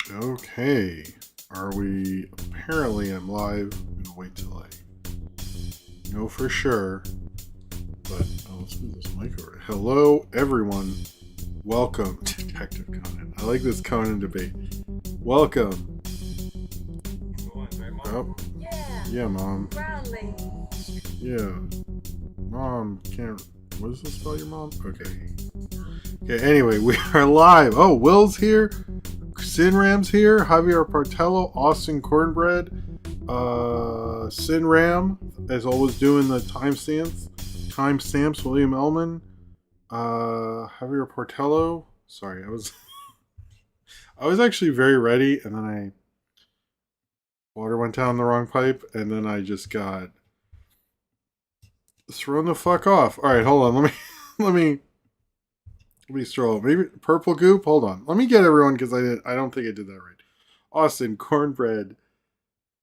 Okay. Are we? Apparently, I'm live. I'm gonna wait till I know for sure. But let's move this mic over. Hello, everyone. Welcome, Detective Conan. I like this Conan debate. Welcome. Oh, yeah, Mom. Proudly. Yeah, Mom can't. What does this spell your mom? Okay. Okay. Anyway, we are live. Oh, Will's here. Sinram's here. Javier Partello, Austin Cornbread, Sinram, as always, doing the timestamps. William Ellman, Javier Portello. Sorry, I was actually very ready, and then water went down the wrong pipe, and then I just got thrown the fuck off. All right, hold on. Let me stroll. Maybe purple goop. Hold on. Let me get everyone because I don't think I did that right. Austin Cornbread,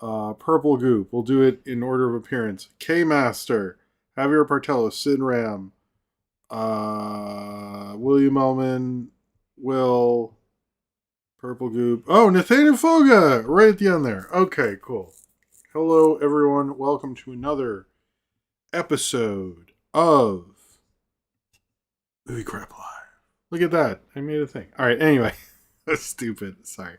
purple goop. We'll do it in order of appearance. K Master, Javier Partello, Sinram, William Ellman, Will, purple goop. Oh, Nathaniel Foga, right at the end there. Okay, cool. Hello, everyone. Welcome to another episode of Movie Crap Live. Look at that. I made a thing. All right. Anyway, that's stupid. Sorry.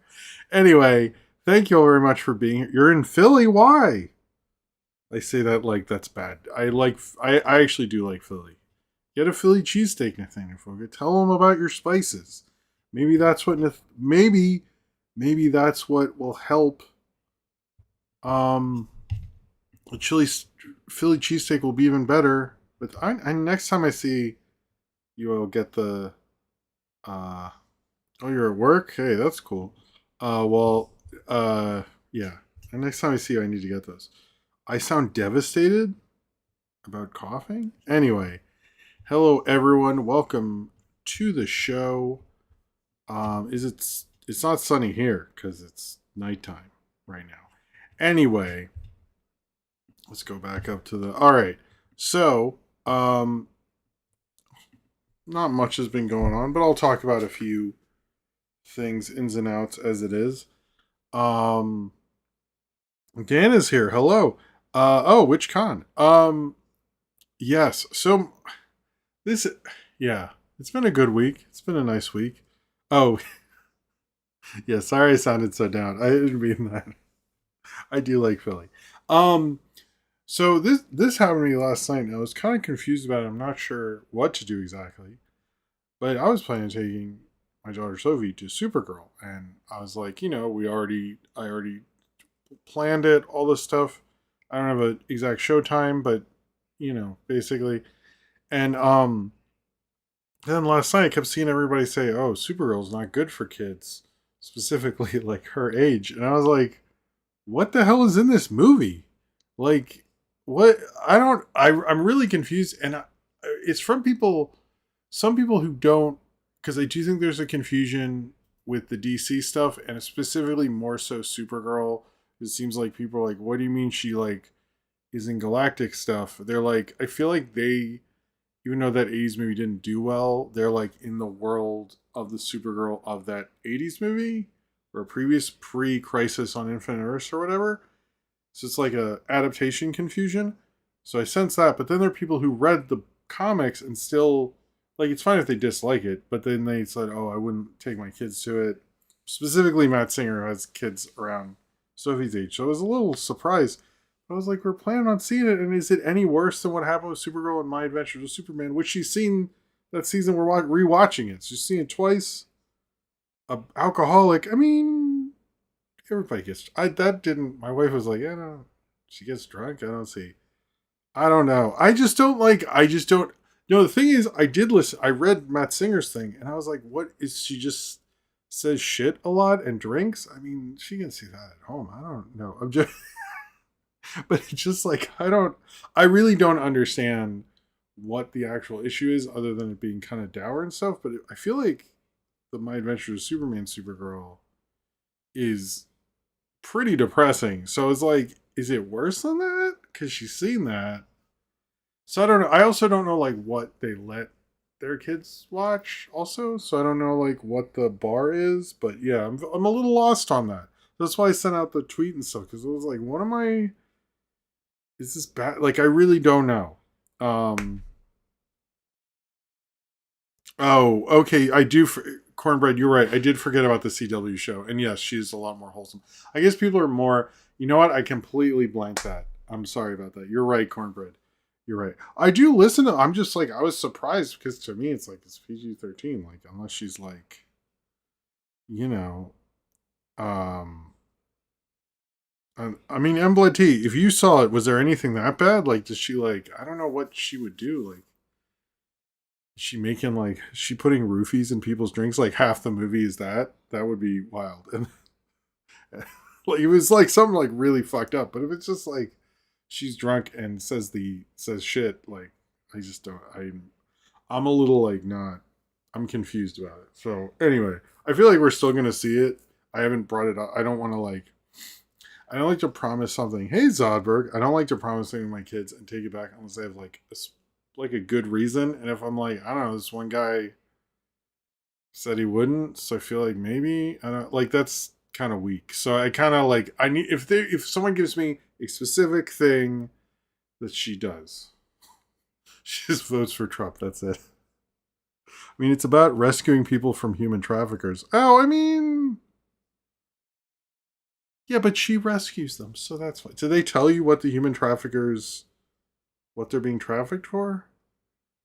Anyway, thank you all very much for being here. You're in Philly. Why? I say that like that's bad. I actually do like Philly. Get a Philly cheesesteak, Nathaniel Foga. Tell them about your spices. Maybe that's what maybe that's what will help. The Philly cheesesteak will be even better. But I next time I see you, I'll get the. Oh, you're at work? Hey, that's cool. Yeah. And next time I see you, I need to get those. I sound devastated about coughing. Anyway, hello everyone. Welcome to the show. It's not sunny here because it's nighttime right now. Anyway, let's go back up to the. All right. So, not much has been going on, but I'll talk about a few things, ins and outs as it is. Dan is here. Hello. Which con? Yes. So it's been a good week. It's been a nice week. Oh, yeah. Sorry, I sounded so down. I didn't mean that. I do like Philly. So this happened to me last night, and I was kind of confused about it. I'm not sure what to do exactly, but I was planning on taking my daughter Sophie to Supergirl, and I was like, I already planned it, all this stuff. I don't have an exact show time, but basically, and then last night I kept seeing everybody say, "Oh, Supergirl's not good for kids, specifically like her age," and I was like, "What the hell is in this movie?" Like, what? I'm really confused, and it's from some people who don't, because I do think there's a confusion with the DC stuff, and specifically more so Supergirl. It seems like people are like, "What do you mean she like is in galactic stuff?" They're like, I feel like they, even though that '80s movie didn't do well, they're like in the world of the Supergirl of that '80s movie or previous pre-Crisis on Infinite Earths or whatever. So it's like a adaptation confusion. So I sense that, but then there are people who read the comics and still like it's fine if they dislike it, but then they said, "Oh, I wouldn't take my kids to it." Specifically, Matt Singer, who has kids around Sophie's age, so I was a little surprised. I was like, "We're planning on seeing it, and is it any worse than what happened with Supergirl and My Adventures with Superman?" Which she's seen that season. We're rewatching it. She's seen it twice. A alcoholic. I mean, everybody gets. That didn't. My wife was like, "Yeah, no, she gets drunk. I don't see." I don't know. I just don't like. I just don't. The thing is, I did listen. I read Matt Singer's thing, and I was like, "What is she just says shit a lot and drinks?" I mean, she can see that at home. I don't know. I'm just, but it's just like I don't. I really don't understand what the actual issue is, other than it being kind of dour and stuff. But I feel like the My Adventures of Superman Supergirl is pretty depressing. So it's like, is it worse than that? Because she's seen that. So I don't know. I also don't know like what they let their kids watch also. So I don't know like what the bar is, but yeah, I'm a little lost on that. That's why I sent out the tweet and stuff because it was like, what am I? Is this bad? Like I really don't know. Um. Oh, okay. I do. Cornbread, you're right. I did forget about the CW show, and yes, she's a lot more wholesome. I guess people are more. You know what? I completely blanked that. I'm sorry about that. You're right, Cornbread. You're right. I do listen to. I'm just like I was surprised because to me it's like it's PG-13. Like unless she's like, you know, um, I mean, Embla T. If you saw it, was there anything that bad? Like, does she like? I don't know what she would do. Like, is she making like she putting roofies in people's drinks? Like half the movie is that. That would be wild. And like it was like something like really fucked up. But if it's just like she's drunk and says shit, like I just don't. I'm a little like not. I'm confused about it. So anyway, I feel like we're still gonna see it. I haven't brought it up. I don't want to like. I don't like to promise something. Hey Zodberg, I don't like to promise something to my kids and take it back unless I have like like a good reason. And if I'm like, I don't know, this one guy said he wouldn't, so I feel like maybe I don't like that's kind of weak. So I kind of like I need if someone gives me a specific thing that she does, she just votes for Trump. That's it. I mean, it's about rescuing people from human traffickers. Oh, I mean, yeah, but she rescues them, so that's fine. Do they tell you what the human traffickers, what they're being trafficked for?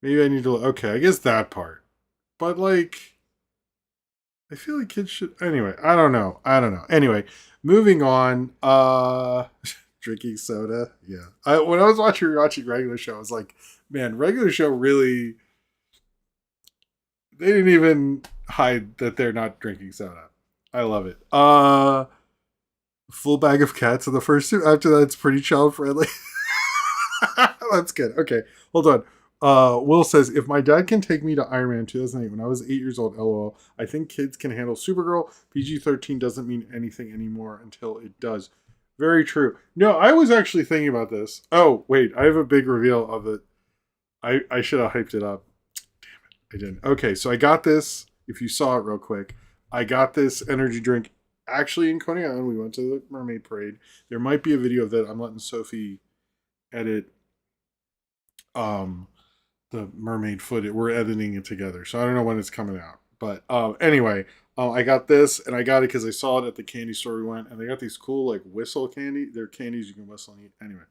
Maybe I need to. Okay, I guess that part. But like, I feel like kids should. Anyway, I don't know. I don't know. Anyway, moving on. Drinking soda. Yeah. When I was watching regular show, I was like, man, regular show really. They didn't even hide that they're not drinking soda. I love it. Full bag of cats in the first two. After that, it's pretty child friendly. That's good. Okay, hold on. Will says, if my dad can take me to Iron Man 2008 when I was 8 years old, lol, I think kids can handle Supergirl. PG-13 doesn't mean anything anymore until it does. Very true. No, I was actually thinking about this. Oh, wait, I have a big reveal of it. I should have hyped it up. I didn't. Okay, so I got this. If you saw it real quick, I got this energy drink actually in Coney Island. We went to the Mermaid Parade. There might be a video of that. I'm letting Sophie edit um the mermaid footage. We're editing it together, so I don't know when it's coming out. But anyway, I got this, and I got it because I saw it at the candy store we went, and they got these cool like whistle candy. They're candies you can whistle and eat. Anyway,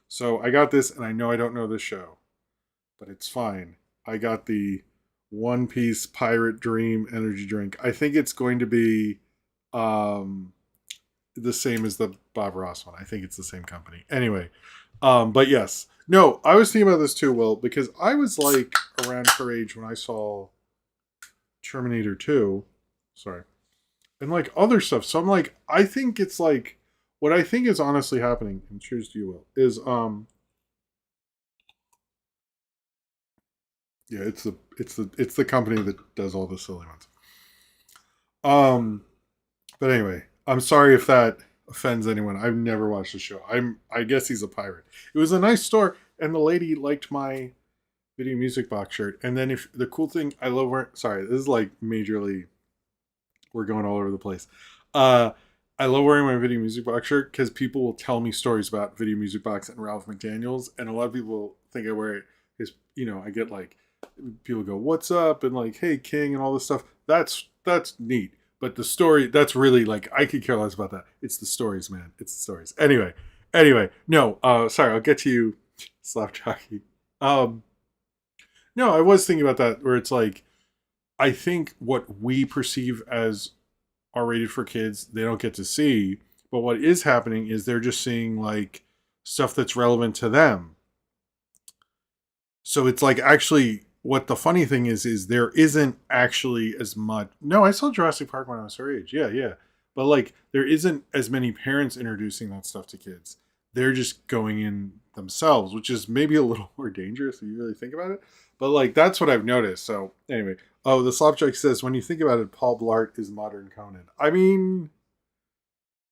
so I got this, and I know I don't know the show, but it's fine. I got the One Piece Pirate Dream energy drink. I think it's going to be um, the same as the Bob Ross one. I think it's the same company. Anyway, but yes. No, I was thinking about this too, Will, because I was like around her age when I saw Terminator 2. Sorry. And like other stuff. So I'm like, I think it's like what I think is honestly happening, and cheers to you, Will, is yeah, it's the company that does all the silly ones. Um but anyway, I'm sorry if that offends anyone. I've never watched the show. I guess he's a pirate. It was a nice store, and the lady liked my video music box shirt. And then if the cool thing I love wearing, sorry, this is like majorly we're going all over the place. Uh I love wearing my video music box shirt because people will tell me stories about video music box and Ralph McDaniels, and a lot of people think I wear it because I get like people go, "What's up?" and like, "Hey King," and all this stuff. That's neat. But the story, that's really like I could care less about that. It's the stories, man. It's the stories. Anyway, no, sorry, I'll get to you, slap jockey. Um, no, I was thinking about that where it's like I think what we perceive as R-rated for kids, they don't get to see. But what is happening is they're just seeing like stuff that's relevant to them. So it's like actually what the funny thing is there isn't actually as much. No, I saw Jurassic Park when I was her age. Yeah, yeah. But like there isn't as many parents introducing that stuff to kids. They're just going in themselves, which is maybe a little more dangerous if you really think about it. But like that's what I've noticed. So anyway, oh, the Slapjack says when you think about it, Paul Blart is modern Conan. I mean,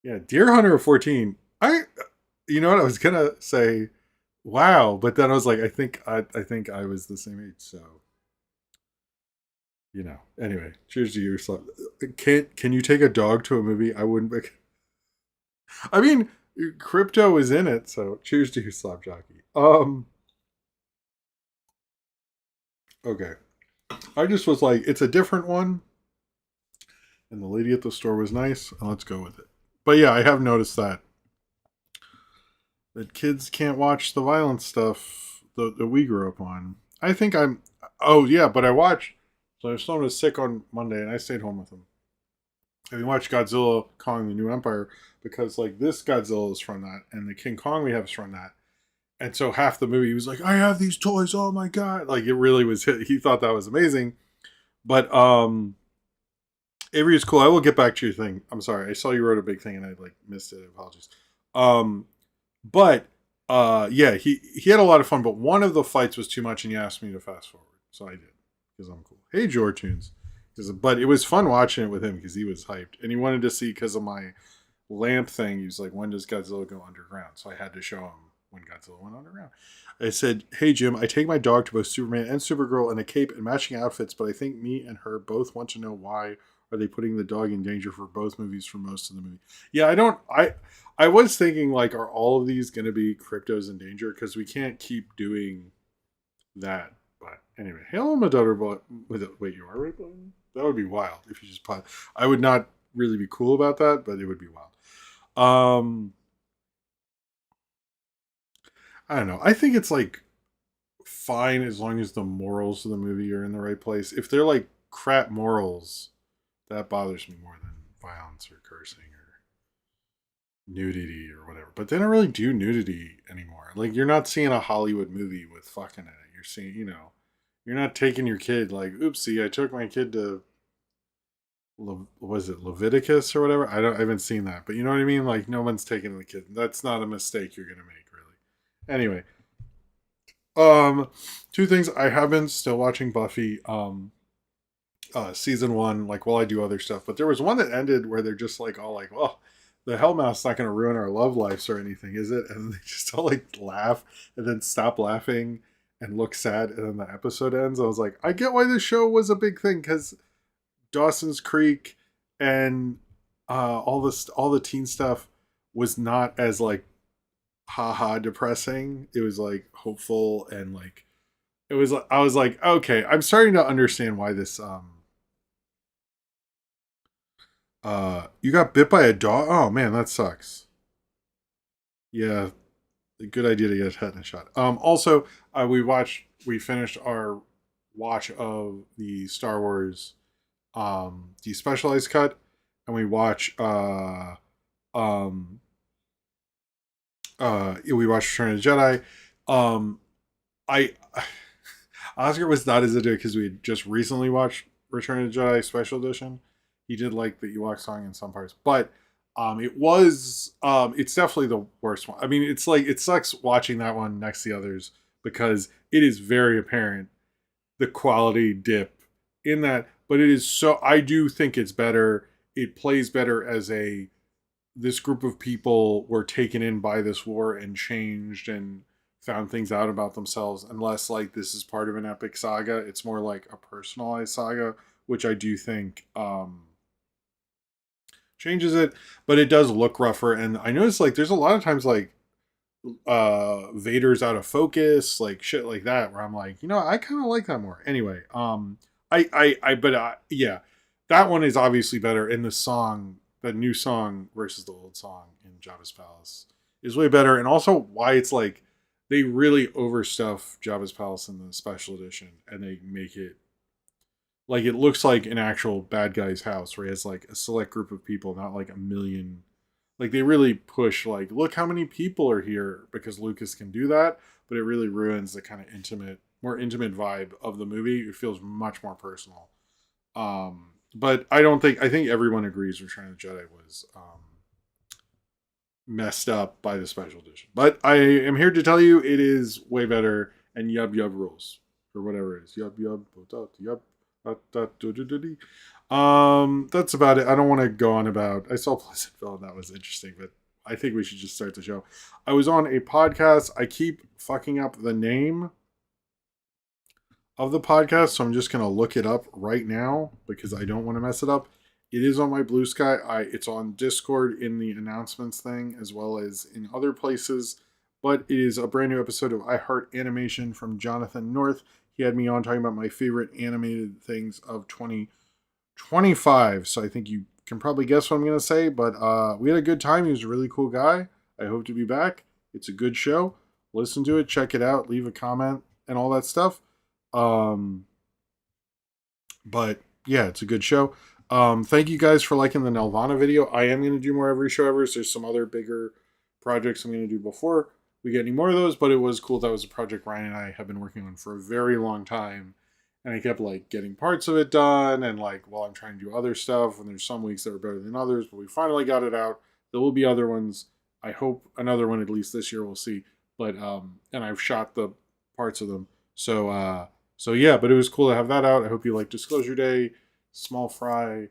yeah, Deer Hunter 14. You know what I was gonna say? Wow, but then I was like, I think I was the same age, so Anyway, cheers to you. Can you take a dog to a movie? I wouldn't. I mean, crypto is in it, so cheers to you, slap jockey. Okay. I just was like, it's a different one, and the lady at the store was nice, and let's go with it. But yeah, I have noticed that kids can't watch the violent stuff that we grew up on. I think I'm. Oh yeah, but I watched. So my son was sick on Monday, and I stayed home with him. And we watched Godzilla Kong: The New Empire because like this Godzilla is from that, and the King Kong we have is from that. And so half the movie he was like, "I have these toys. Oh my god!" Like it really was. He thought that was amazing. But Avery is cool. I will get back to your thing. I'm sorry. I saw you wrote a big thing and I like missed it. Apologies. Um, but yeah, he had a lot of fun. But one of the fights was too much, and he asked me to fast forward, so I did because I'm cool. Hey, Jortunes. But it was fun watching it with him because he was hyped and he wanted to see because of my lamp thing. He was like, "When does Godzilla go underground?" So I had to show him when Godzilla went underground. I said, "Hey Jim, I take my dog to both Superman and Supergirl in a cape and matching outfits, but I think me and her both want to know why are they putting the dog in danger for both movies for most of the movie." Yeah, I was thinking like, are all of these going to be cryptos in danger? Because we can't keep doing that. But anyway, hello, my daughter. Wait, you are right, Blaine? That would be wild if you just put. I would not really be cool about that, but it would be wild. I don't know. I think it's like fine as long as the morals of the movie are in the right place. If they're like crap morals, that bothers me more than violence or cursing or nudity or whatever. But they don't really do nudity anymore. Like you're not seeing a Hollywood movie with fucking in it. You're seeing, you're not taking your kid like, oopsie, I took my kid to was it Leviticus or whatever? I haven't seen that, but you know what I mean. Like no one's taking the kid. That's not a mistake you're gonna make, really. Anyway, two things. I have been still watching Buffy. Season one, like while I do other stuff. But there was one that ended where they're just like all like, "Well, the Hellmouth's not going to ruin our love lives or anything, is it?" And they just all like laugh and then stop laughing and look sad, and then the episode ends. I was like, I get why this show was a big thing because Dawson's Creek and all the teen stuff was not as like haha depressing. It was like hopeful and like it was. I was like, okay, I'm starting to understand why this you got bit by a dog? Oh man, that sucks. Yeah, a good idea to get a tetanus shot. Also, we finished our watch of the Star Wars the specialized cut, and um we watched Return of the Jedi. Um, I Oscar was not as into it because we had just recently watched Return of the Jedi Special Edition. He did like the Ewok song in some parts, but it's definitely the worst one. I mean, it's like it sucks watching that one next to the others because it is very apparent the quality dip in that, but it is so I do think it's better. It plays better as a this group of people were taken in by this war and changed and found things out about themselves, unless like this is part of an epic saga. It's more like a personalized saga, which I do think changes it, but it does look rougher. And I noticed like there's a lot of times like Vader's out of focus, like shit like that, where I'm like, I kind of like that more. Anyway, yeah, that one is obviously better. In the song, the new song versus the old song in Jabba's Palace is way better, and also why it's like they really overstuff Jabba's Palace in the special edition, and they make it like it looks like an actual bad guy's house where he has like a select group of people, not like a million. Like they really push like, look how many people are here because Lucas can do that, but it really ruins the kind of more intimate vibe of the movie. It feels much more personal. But I think everyone agrees Return of the Jedi was messed up by the special edition. But I am here to tell you it is way better and yub yub rules or whatever it is. Yub yub yub. That's about it. I don't want to go on about. I saw Pleasantville and that was interesting, but I think we should just start the show. I was on a podcast. I keep fucking up the name. of the podcast, so I'm just going to look it up right now because I don't want to mess it up. It is on my Blue Sky. It's on Discord in the announcements thing as well as in other places. But it is a brand new episode of I Heart Animation from Jonathan North. He had me on talking about my favorite animated things of 2025. So I think you can probably guess what I'm going to say. But we had a good time. He was a really cool guy. I hope to be back. It's a good show. Listen to it. Check it out. Leave a comment and all that stuff. But yeah, it's a good show. Thank you guys for liking the Nelvana video. I am going to do more every show ever. So there's some other bigger projects I'm going to do before we get any more of those, but it was cool. That was a project Ryan and I have been working on for a very long time. And I kept like getting parts of it done and like while I'm trying to do other stuff, and there's some weeks that are better than others, but we finally got it out. There will be other ones. I hope another one at least this year, we'll see. But and I've shot the parts of them. So yeah, but it was cool to have that out. I hope you like Disclosure Day, Small Fry,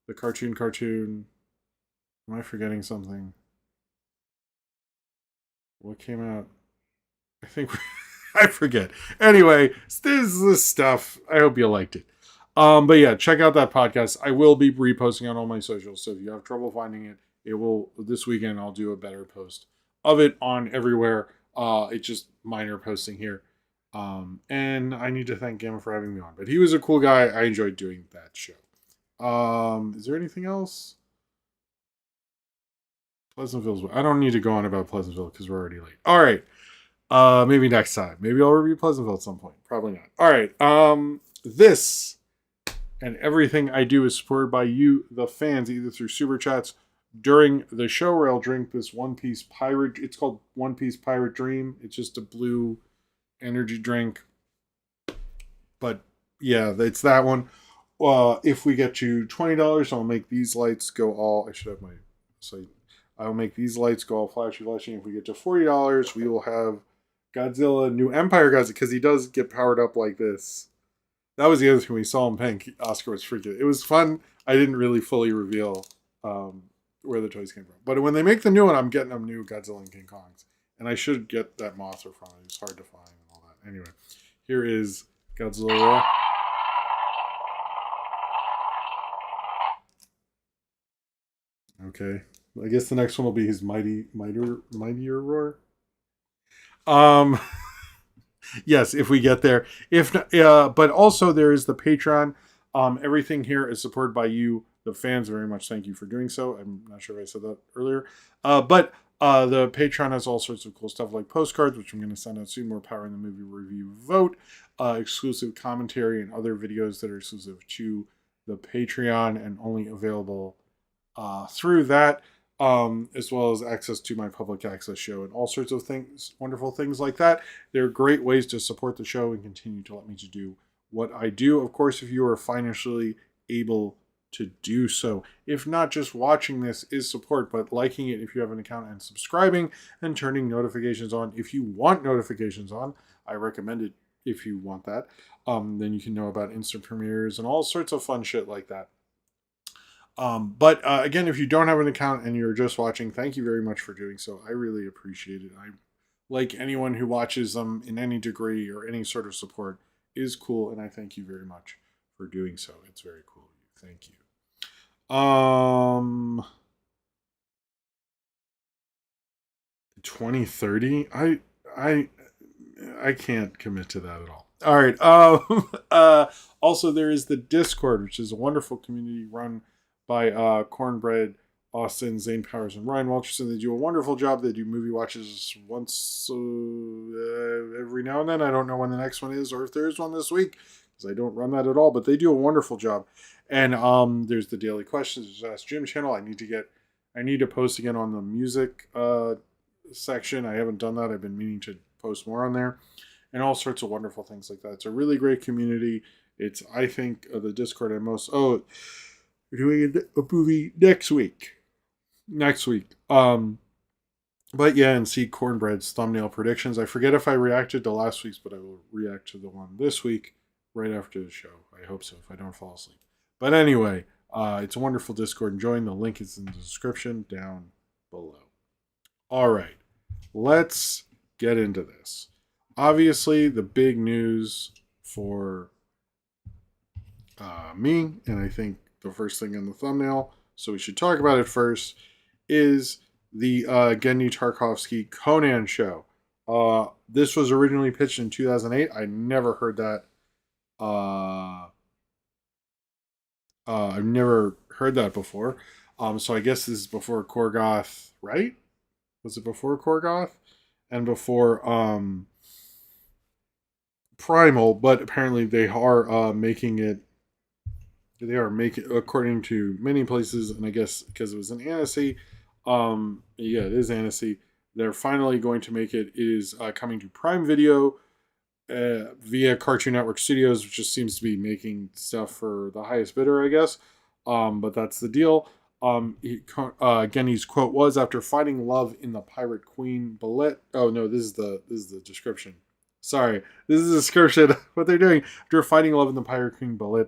the cartoon. Am I forgetting something? What came out? I think I forget. Anyway, this is the stuff. I hope you liked it. But yeah, check out that podcast. I will be reposting on all my socials. So if you have trouble finding it, it will this weekend. I'll do a better post of it on everywhere. It's just minor posting here. And I need to thank Gamma for having me on. But he was a cool guy. I enjoyed doing that show. Is there anything else? Pleasantville's. I don't need to go on about Pleasantville because we're already late. All right. Maybe next time. Maybe I'll review Pleasantville at some point. Probably not. All right. This and everything I do is supported by you, the fans, either through Super Chats during the show where I'll drink this One Piece Pirate. It's called One Piece Pirate Dream. It's just a blue energy drink. But yeah, it's that one. If we get to $20, I'll make these lights go all. I should have my site. I'll make these lights go all flashy. If we get to $40, we will have Godzilla, New Empire Godzilla, because he does get powered up like this. That was the other thing we saw him pink. Oscar was freaking. It was fun. I didn't really fully reveal where the toys came from. But when they make the new one, I'm getting them new Godzilla and King Kongs. And I should get that Mothra from it. It's hard to find and all that. Anyway, here is Godzilla. Okay. I guess the next one will be his mightier roar. Yes, if we get there. If not, but also there is the Patreon. Everything here is supported by you, the fans. Very much thank you for doing so. I'm not sure if I said that earlier. But the Patreon has all sorts of cool stuff like postcards, which I'm going to send out soon. More Power in the Movie Review Vote, exclusive commentary, and other videos that are exclusive to the Patreon and only available through that. As well as access to my public access show and all sorts of things, wonderful things like that. They're great ways to support the show and continue to let me to do what I do. Of course, if you are financially able to do so. If not, just watching this is support, but liking it if you have an account and subscribing and turning notifications on. If you want notifications on, I recommend it if you want that. Then you can know about instant premieres and all sorts of fun shit like that. But again, if you don't have an account and you're just watching, thank you very much for doing so. I really appreciate it. I like anyone who watches them in any degree or any sort of support is cool, and I thank you very much for doing so. It's very cool. Thank you. 2030. I can't commit to that at all. All right. Also, there is the Discord, which is a wonderful community run by Cornbread, Austin, Zane Powers, and Ryan Walterson. They do a wonderful job. They do movie watches once every now and then. I don't know when the next one is or if there is one this week because I don't run that at all, but they do a wonderful job. And there's the daily questions. There's Ask Jim channel. I need to post again on the music section. I haven't done that. I've been meaning to post more on there and all sorts of wonderful things like that. It's a really great community. It's, I think, the Discord and most... we're doing a movie next week. But yeah, and see Cornbread's thumbnail predictions. I forget if I reacted to last week's, but I will react to the one this week right after the show. I hope so, if I don't fall asleep. But anyway, it's a wonderful Discord. Join. The link is in the description down below. All right, let's get into this. Obviously, the big news for me, and I think the first thing in the thumbnail, so we should talk about it first, is the Genndy Tarkovsky Conan show. This was originally pitched in 2008. I never heard that. I've never heard that before. So I guess this is before Korgoth, right? Was it before Korgoth? And before Primal, but apparently they are making it. They are making, according to many places, and I guess because it was an Annecy, yeah, it is Annecy. They're finally going to make it. It is coming to Prime Video via Cartoon Network Studios, which just seems to be making stuff for the highest bidder, I guess. But that's the deal. Genny's quote was, "After finding love in the Pirate Queen ballet." Oh no, this is the description. Sorry, this is the description. What they're doing after finding love in the Pirate Queen ballet.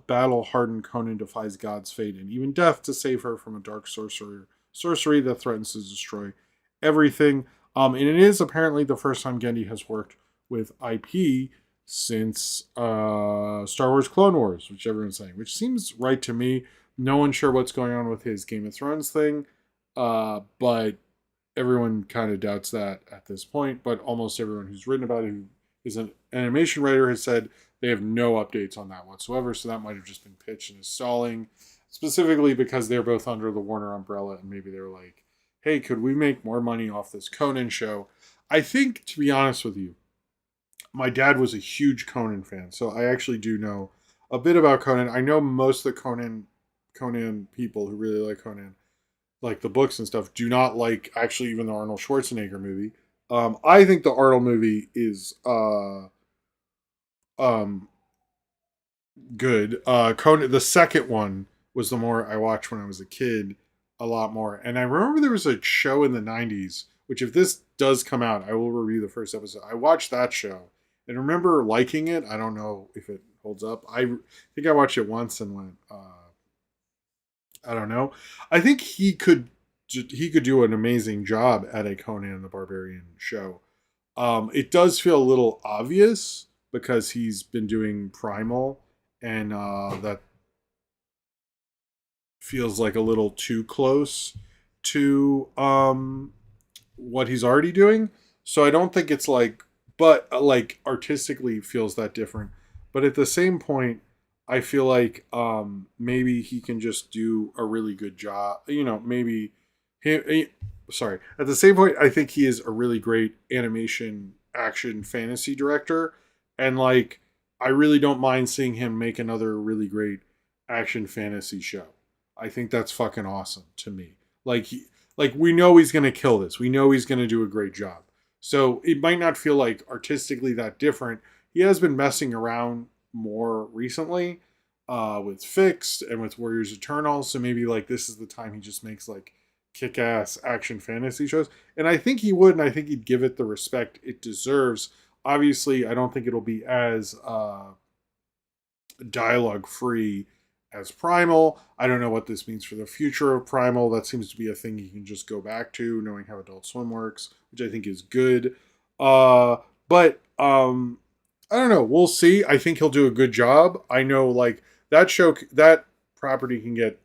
Battle-hardened Conan defies God's fate and even death to save her from a dark sorcery that threatens to destroy everything. And it is apparently the first time Genndy has worked with IP since Star Wars Clone Wars, which everyone's saying, which seems right to me. No one's sure what's going on with his Game of Thrones thing, but everyone kind of doubts that at this point. But almost everyone who's written about it, who is an animation writer, has said they have no updates on that whatsoever, so that might have just been pitched and is stalling, specifically because they're both under the Warner umbrella, and maybe they were like, hey, could we make more money off this Conan show? I think, to be honest with you, my dad was a huge Conan fan, so I actually do know a bit about Conan. I know most of the Conan people who really like Conan, like the books and stuff, do not like actually even the Arnold Schwarzenegger movie. I think the Arnold movie is good. Conan, the second one, was the more I watched when I was a kid, a lot more. And I remember there was a show in the 90s, which if this does come out, I will review the first episode. I watched that show and remember liking it. I don't know if it holds up. I think I watched it once and went, I don't know. I think he could do an amazing job at a Conan the Barbarian show. It does feel a little obvious because he's been doing Primal, and that feels like a little too close to what he's already doing. So I don't think it's like, but like artistically feels that different. But at the same point, I feel like maybe he can just do a really good job. You know, maybe sorry. At the same point, I think he is a really great animation action fantasy director. And like, I really don't mind seeing him make another really great action fantasy show. I think that's fucking awesome to me. Like, we know he's gonna kill this. We know he's gonna do a great job. So it might not feel like artistically that different. He has been messing around more recently with Fixed and with Warriors Eternal. So maybe like this is the time he just makes like kick-ass action fantasy shows. And I think he would, and I think he'd give it the respect it deserves. Obviously, I don't think it'll be as dialogue free as Primal. I don't know what this means for the future of Primal. That seems to be a thing you can just go back to, knowing how Adult Swim works, which I think is good. But I don't know. We'll see. I think he'll do a good job. I know, like, that show, that property can get.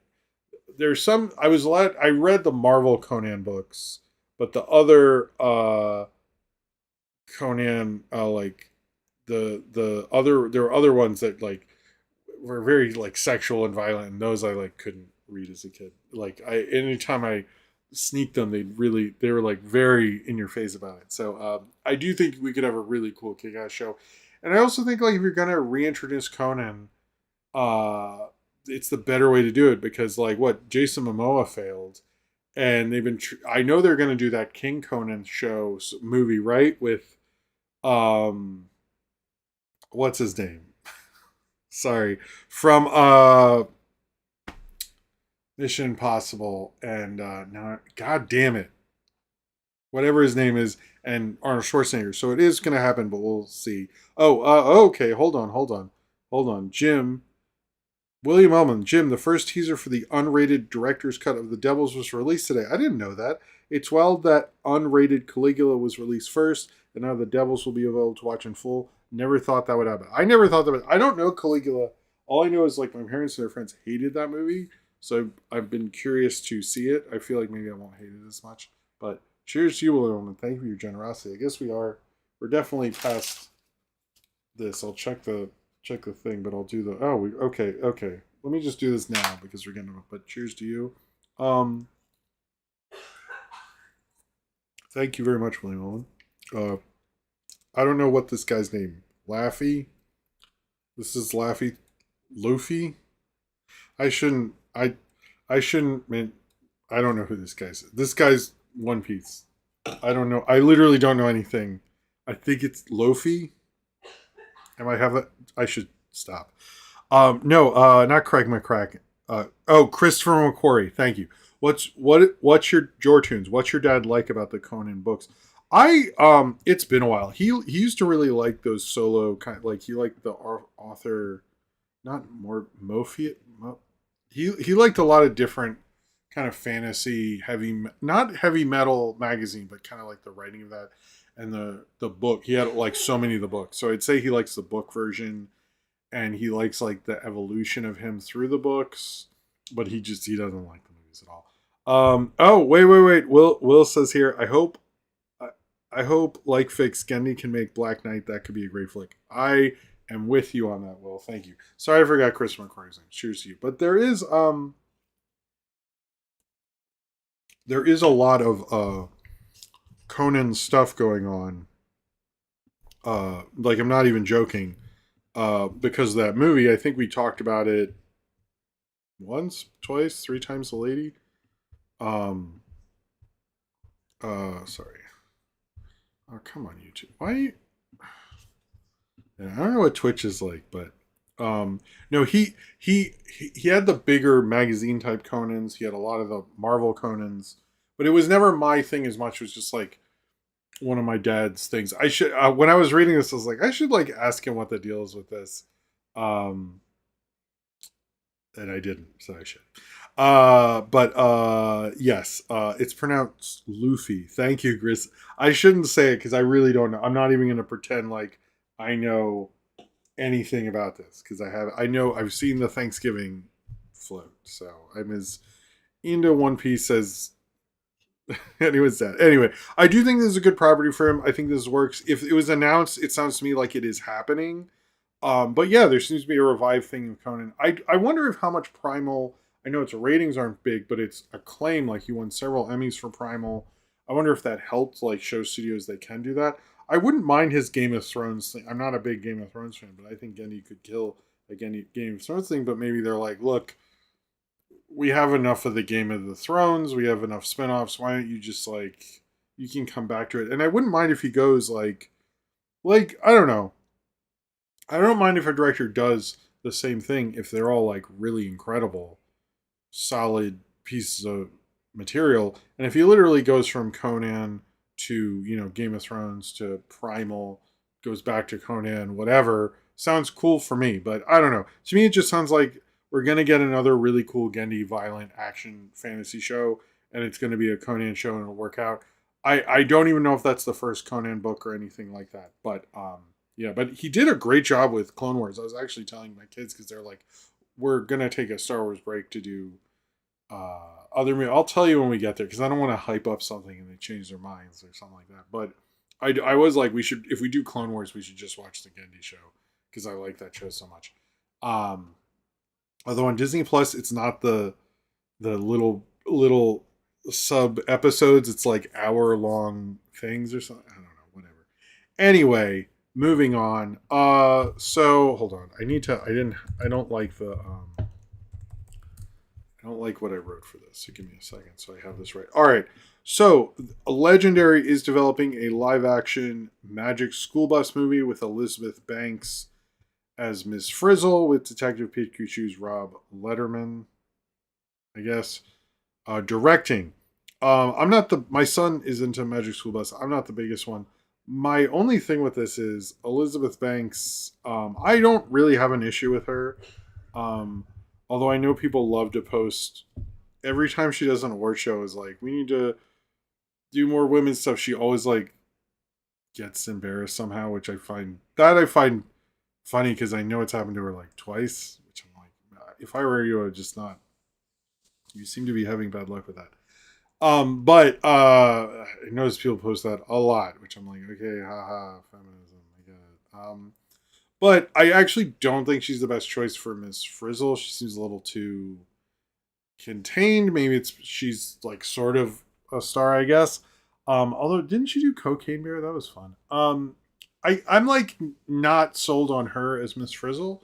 There's some. I read the Marvel Conan books, but the other Conan, like the other, there were other ones that like were very like sexual and violent, and those I like couldn't read as a kid. Like anytime I sneaked them, they were like very in your face about it. So I do think we could have a really cool kick-ass show, and I also think like if you're gonna reintroduce Conan, it's the better way to do it because like what Jason Momoa failed. And they've been. I know they're going to do that King Conan show movie, right? With, what's his name? Sorry, from Mission Impossible, and now, God damn it, whatever his name is, and Arnold Schwarzenegger. So it is going to happen, but we'll see. Okay, hold on, Jim. William Ellman, Jim, the first teaser for the unrated director's cut of The Devils was released today. I didn't know that. It's wild that unrated Caligula was released first, and now The Devils will be available to watch in full. Never thought that would happen. I never thought that would. I don't know Caligula. All I know is like my parents and their friends hated that movie, so I've been curious to see it. I feel like maybe I won't hate it as much. But cheers to you, William, and thank you for your generosity. I guess we are. We're definitely past this. I'll check the thing, but I'll do the. Oh, okay. Let me just do this now because we're getting. But cheers to you. Um, Thank you very much, William Owen. Uh, I don't know what this guy's name. Laffy. This is Laffy. Luffy. I shouldn't. I shouldn't. Man, I don't know who this guy's. This guy's One Piece. I don't know. I literally don't know anything. I think it's Lofi. Am I have it? I should stop. No, not Craig McCracken. Christopher McQuarrie. Thank you. What's your tunes? What's your dad like about the Conan books? It's been a while. He used to really like those solo kind like he liked the author, not more Mofiat. He liked a lot of different kind of fantasy not heavy metal magazine, but kind of like the writing of that and the book. He had like so many of the books. So I'd say he likes the book version and he likes like the evolution of him through the books, but he doesn't like the movies at all. Oh, wait. Will says here, I hope like Fix Genndy can make Black Knight. That could be a great flick. I am with you on that, Will. Thank you. Sorry I forgot Chris McCarthy's name. Cheers to you. But there is a lot of Conan stuff going on. Like I'm not even joking. Because of that movie, I think we talked about it once, twice, three times a lady. Sorry. Oh, come on, YouTube. Why? Yeah, I don't know what Twitch is like, but no, he had the bigger magazine type Conans. He had a lot of the Marvel Conans, but it was never my thing as much. It was just like one of my dad's things. I should when I was reading this, I was like, I should like ask him what the deal is with this. And I didn't, so I should. Yes, it's pronounced Luffy. Thank you, Gris. I shouldn't say it because I really don't know. I'm not even going to pretend like I know anything about this because I've seen the Thanksgiving float, so I'm as into One Piece as anyone's said. Anyway, I do think this is a good property for him. I think this works. If it was announced, it sounds to me like it is happening. But yeah, there seems to be a revived thing of Conan. I wonder if how much Primal. I know its ratings aren't big, but it's acclaim. Like he won several Emmys for Primal. I wonder if that helped like show studios they can do that. I wouldn't mind his Game of Thrones thing. I'm not a big Game of Thrones fan, but I think Genndy could kill a Game of Thrones thing. But maybe they're like, look, we have enough of the Game of the Thrones. We have enough spinoffs. Why don't you just like you can come back to it? And I wouldn't mind if he goes like I don't know. I don't mind if a director does the same thing if they're all like really incredible, solid pieces of material. And if he literally goes from Conan to, Game of Thrones to Primal, goes back to Conan, whatever, sounds cool for me. But I don't know. To me, it just sounds like we're going to get another really cool Genndy violent action fantasy show, and it's going to be a Conan show and it'll work out. I don't even know if that's the first Conan book or anything like that. But, yeah, but he did a great job with Clone Wars. I was actually telling my kids because they're like, we're going to take a Star Wars break to do other movies. I'll tell you when we get there because I don't want to hype up something and they change their minds or something like that. But I was like, if we do Clone Wars, we should just watch the Genndy show because I like that show so much. Although on Disney Plus, it's not the little sub episodes. It's like hour-long things or something. I don't know, whatever. Anyway, moving on. So hold on. I don't like what I wrote for this. So give me a second so I have this right. All right. So Legendary is developing a live-action Magic School Bus movie with Elizabeth Banks as Miss Frizzle with Detective Pikachu's Rob Letterman, I guess. Directing. My son is into Magic School Bus. I'm not the biggest one. My only thing with this is Elizabeth Banks. I don't really have an issue with her. Although I know people love to post every time she does an award show is like, we need to do more women's stuff. She always like gets embarrassed somehow, which I find funny because I know it's happened to her like twice. Which I'm like, if I were you, I would just not. You seem to be having bad luck with that. But I notice people post that a lot, which I'm like, okay, haha, feminism, I get it. But I actually don't think she's the best choice for Miss Frizzle. She seems a little too contained. Maybe she's like sort of a star, I guess. Although didn't she do Cocaine Bear? That was fun. I'm like not sold on her as Miss Frizzle.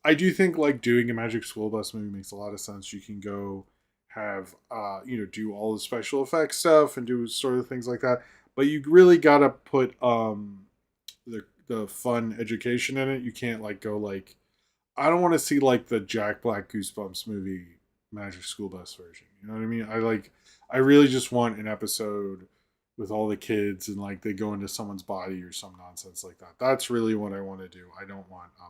I do think like doing a Magic School Bus movie makes a lot of sense. You can go have do all the special effects stuff and do sort of things like that. But you really gotta put the fun education in it. You can't like go like I don't want to see like the Jack Black Goosebumps movie Magic School Bus version. You know what I mean? I really just want an episode with all the kids and like they go into someone's body or some nonsense like that. That's really what I want to do. I don't want that.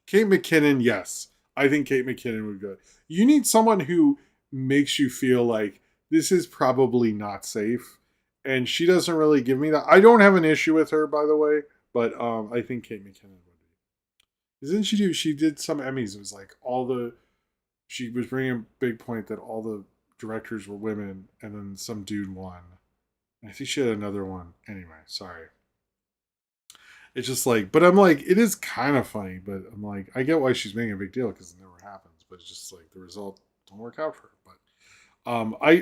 Kate McKinnon, yes. I think Kate McKinnon would go. You need someone who makes you feel like this is probably not safe. And she doesn't really give me that. I don't have an issue with her, by the way, but I think Kate McKinnon would be. Didn't she did some Emmys. It was like she was bringing a big point that all the directors were women and then some dude won. I think she had another one. Anyway, sorry. It's just like, but I'm like, it is kind of funny, but I'm like, I get why she's making a big deal because it never happens, but it's just like the result don't work out for her.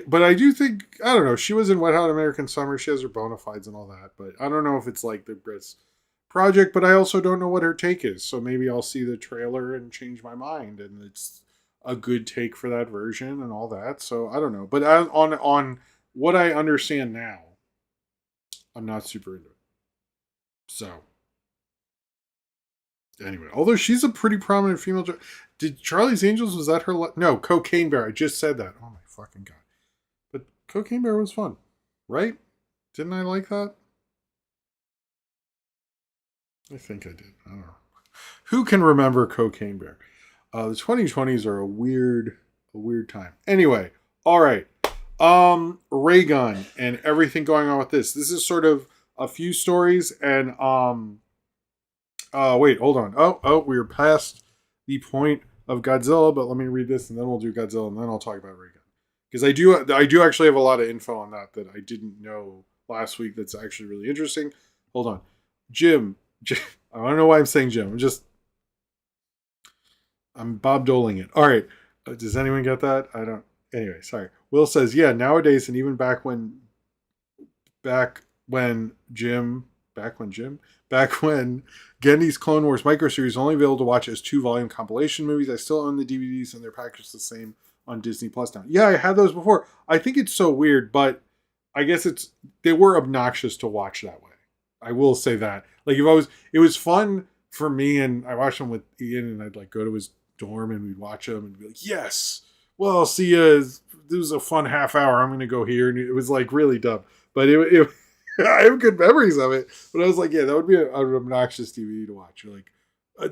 But I do think, I don't know, she was in Wet Hot American Summer. She has her bona fides and all that, but I don't know if it's like the Brits project, but I also don't know what her take is. So maybe I'll see the trailer and change my mind and it's a good take for that version and all that. So I don't know, but on what I understand now, I'm not super into it. So anyway, although she's a pretty prominent female. Did Charlie's Angels, was that her? No, Cocaine Bear. I just said that. Oh my fucking god. But Cocaine Bear was fun, right? Didn't I like that? I think I did. I don't know. Who can remember Cocaine Bear? The 2020s are a weird time. Anyway, all right. Ray Gun and everything going on with this. This is sort of a few stories and wait, hold on. We're past the point of Godzilla, but let me read this and then we'll do Godzilla and then I'll talk about Ray Gun. Because I do actually have a lot of info on that I didn't know last week that's actually really interesting. Hold on. Jim I don't know why I'm saying Jim. I'm Bob Doling it. All right. Does anyone get that? I don't. Anyway, sorry. Will says, yeah, nowadays and even back when Jim, back when Genndy's Clone Wars microseries only available to watch as 2-volume compilation movies, I still own the DVDs and they're packaged the same on Disney Plus now. Yeah, I had those before. I think it's so weird, but I guess they were obnoxious to watch that way. I will say that. Like it was fun for me, and I watched them with Ian, and I'd like go to his dorm and we'd watch them and be like, yes, well, I'll see you. This was a fun half hour. I'm going to go here. And it was like really dumb, but it I have good memories of it. But I was like, yeah, that would be an obnoxious DVD to watch. You're like,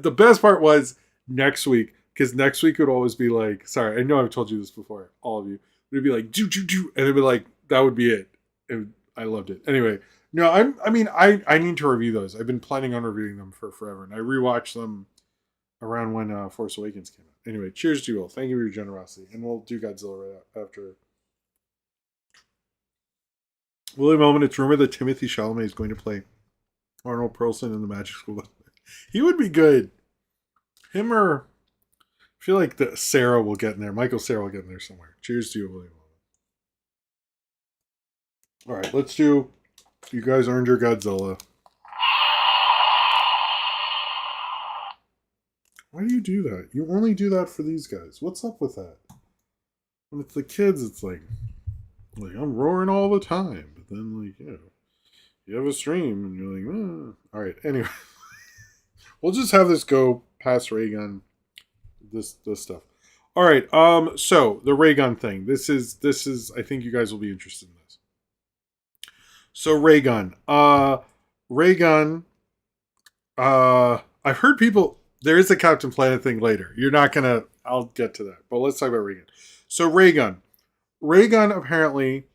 the best part was next week, because next week would always be like, sorry, I know I've told you this before, all of you. It'd be like, and it'd be like, that would be it. I loved it. Anyway, no, I need to review those. I've been planning on reviewing them for forever, and I rewatched them around when Force Awakens came out. Anyway, cheers to you all. Thank you for your generosity, and we'll do Godzilla right after. Willie Moment, it's rumored that Timothy Chalamet is going to play Arnold Perlson in the Magic School. He would be good. Him or I feel like Sarah will get in there. Michael Sarah will get in there somewhere. Cheers to you, Willie Moment. All right, let's do. You guys earned your Godzilla. Why do you do that? You only do that for these guys. What's up with that? When it's the kids, it's like I'm roaring all the time. But then, like, you have a stream and you're like, all right. Anyway, we'll just have this go past ray gun. This stuff. All right. So the ray gun thing. This is. I think you guys will be interested in this. So ray gun. Ray gun. I've heard people. There is a Captain Planet thing later. You're not gonna. I'll get to that. But let's talk about ray gun. So ray gun. Ray gun apparently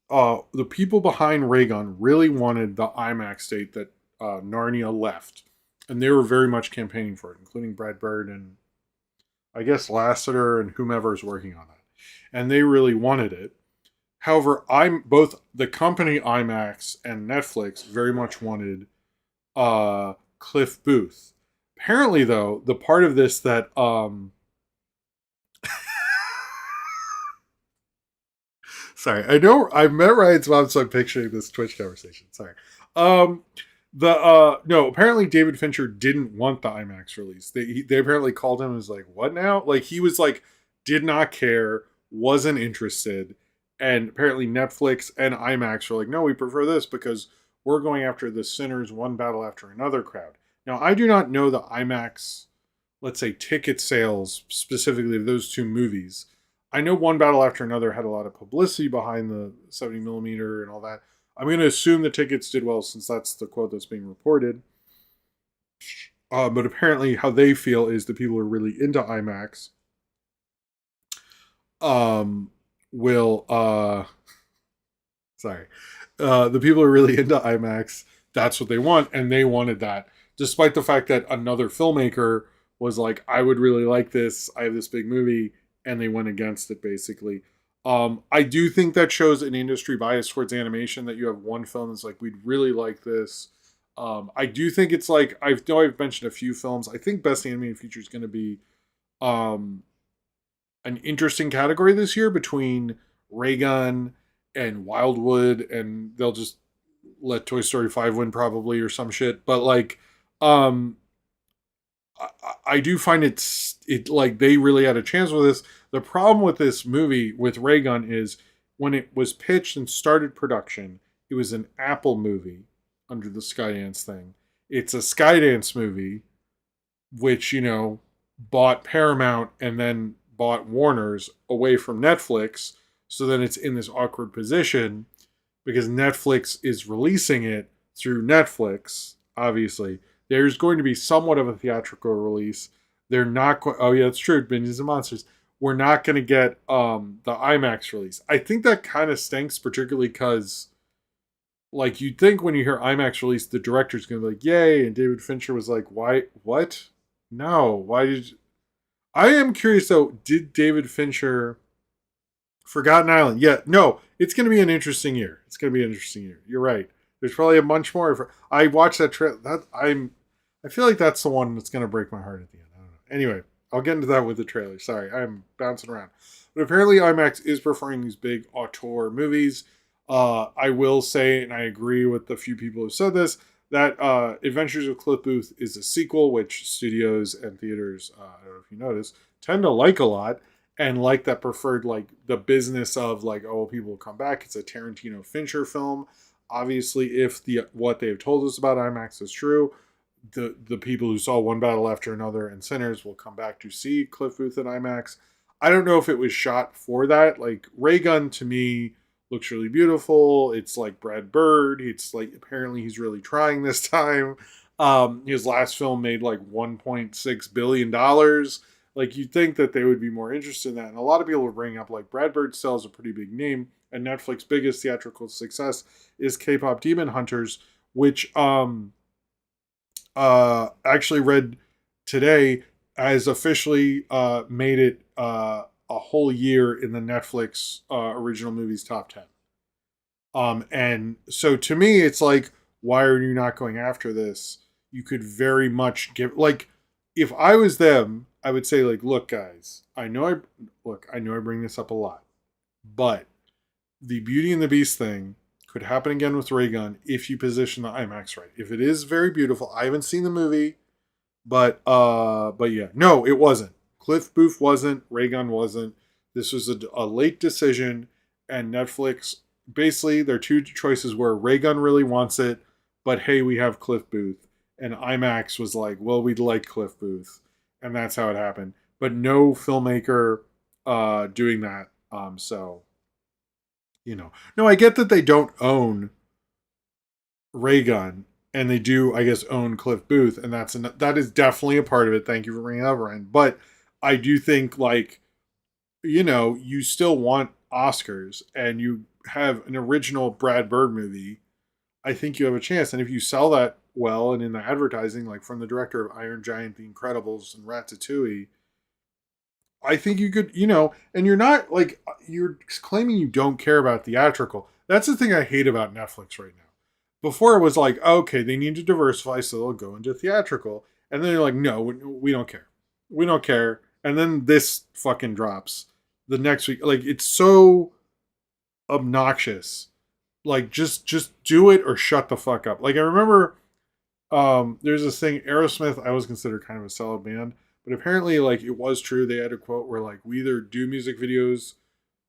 the people behind Raygun really wanted the IMAX date that Narnia left, and they were very much campaigning for it, including Brad Bird and I guess Lasseter and whomever is working on that, and they really wanted it. However, I'm both the company IMAX and Netflix very much wanted Cliff Booth. Apparently, though, the part of this that sorry, I know I met Ryan's mom, so I'm picturing this Twitch conversation. Sorry. Um, the no, apparently David Fincher didn't want the IMAX release. They apparently called him and was like, "What now?" Like he was like, did not care, wasn't interested, and apparently Netflix and IMAX were like, "No, we prefer this because we're going after the sinners one battle after another crowd." Now I do not know the IMAX, let's say ticket sales specifically of those two movies. I know One Battle After Another had a lot of publicity behind the 70 millimeter and all that. I'm going to assume the tickets did well since that's the quote that's being reported. But apparently, how they feel is the people who are really into IMAX will sorry, the people who are really into IMAX. That's what they want, and they wanted that, despite the fact that another filmmaker was like, "I would really like this. I have this big movie." And they went against it basically. I do think that shows an industry bias towards animation that you have one film that's like, we'd really like this. I do think it's like, I've mentioned a few films. I think Best Animated Feature is going to be an interesting category this year between Raygun and Wildwood, and they'll just let Toy Story 5 win probably or some shit. But like, I do find it like they really had a chance with this. The problem with this movie with Raygun is when it was pitched and started production, it was an Apple movie under the Skydance thing. It's a Skydance movie, which, you know, bought Paramount and then bought Warner's away from Netflix. So then it's in this awkward position because Netflix is releasing it through Netflix, obviously. There's going to be somewhat of a theatrical release. They're not going. Oh yeah, it's true. Minions and Monsters. We're not going to get the IMAX release. I think that kind of stinks, particularly because, like, you'd think when you hear IMAX release, the director's going to be like, "Yay!" And David Fincher was like, "Why? What? No. Why did?" I am curious though. Did David Fincher Forgotten Island? Yeah. No. It's going to be an interesting year. It's going to be an interesting year. You're right. There's probably a bunch more. I watched that trailer. I feel like that's the one that's going to break my heart at the end. I don't know. Anyway, I'll get into that with the trailer. Sorry, I'm bouncing around. But apparently IMAX is preferring these big auteur movies. I will say, and I agree with the few people who said this, that Adventures of Cliff Booth is a sequel, which studios and theaters, I don't know if you noticed, tend to like a lot. And like that preferred, like the business of like, oh, people will come back. It's a Tarantino Fincher film. Obviously, if what they've told us about IMAX is true, the people who saw One Battle After Another and Sinners will come back to see Cliff Booth in IMAX. I don't know if it was shot for that. Like Raygun to me looks really beautiful. It's like Brad Bird. It's like apparently he's really trying this time. His last film made like $1.6 billion. Like you'd think that they would be more interested in that. And a lot of people would bring up like Brad Bird still has a pretty big name. And Netflix's biggest theatrical success is K-pop Demon Hunters, which actually read today has officially made it a whole year in the Netflix original movies top 10. And so to me, it's like, why are you not going after this? You could very much give, like, if I was them, I would say, like, look, guys, I know I bring this up a lot, but the Beauty and the Beast thing could happen again with Raygun if you position the IMAX right. If it is very beautiful, I haven't seen the movie, but yeah, no, it wasn't. Cliff Booth wasn't. Raygun wasn't. This was a late decision, and Netflix basically their two choices were Raygun really wants it, but hey, we have Cliff Booth, and IMAX was like, well, we'd like Cliff Booth, and that's how it happened. But no filmmaker doing that. So you know, no, I get that they don't own Raygun, and they do, I guess, own Cliff Booth, and that is definitely a part of it. Thank you for bringing that up, Ryan. But I do think, like, you know, you still want Oscars and you have an original Brad Bird movie, I think you have a chance. And if you sell that well and in the advertising, like from the director of Iron Giant, The Incredibles, and Ratatouille, I think you could, and you're not like, you're claiming you don't care about theatrical. That's the thing I hate about Netflix right now. Before it was like, okay, they need to diversify, so they'll go into theatrical. And then you're like, no, we don't care. We don't care. And then this fucking drops the next week. Like, it's so obnoxious. Like, just do it or shut the fuck up. Like, I remember there's this thing, Aerosmith, I always consider kind of a solid band. But apparently, like, it was true. They had a quote where, like, we either do music videos,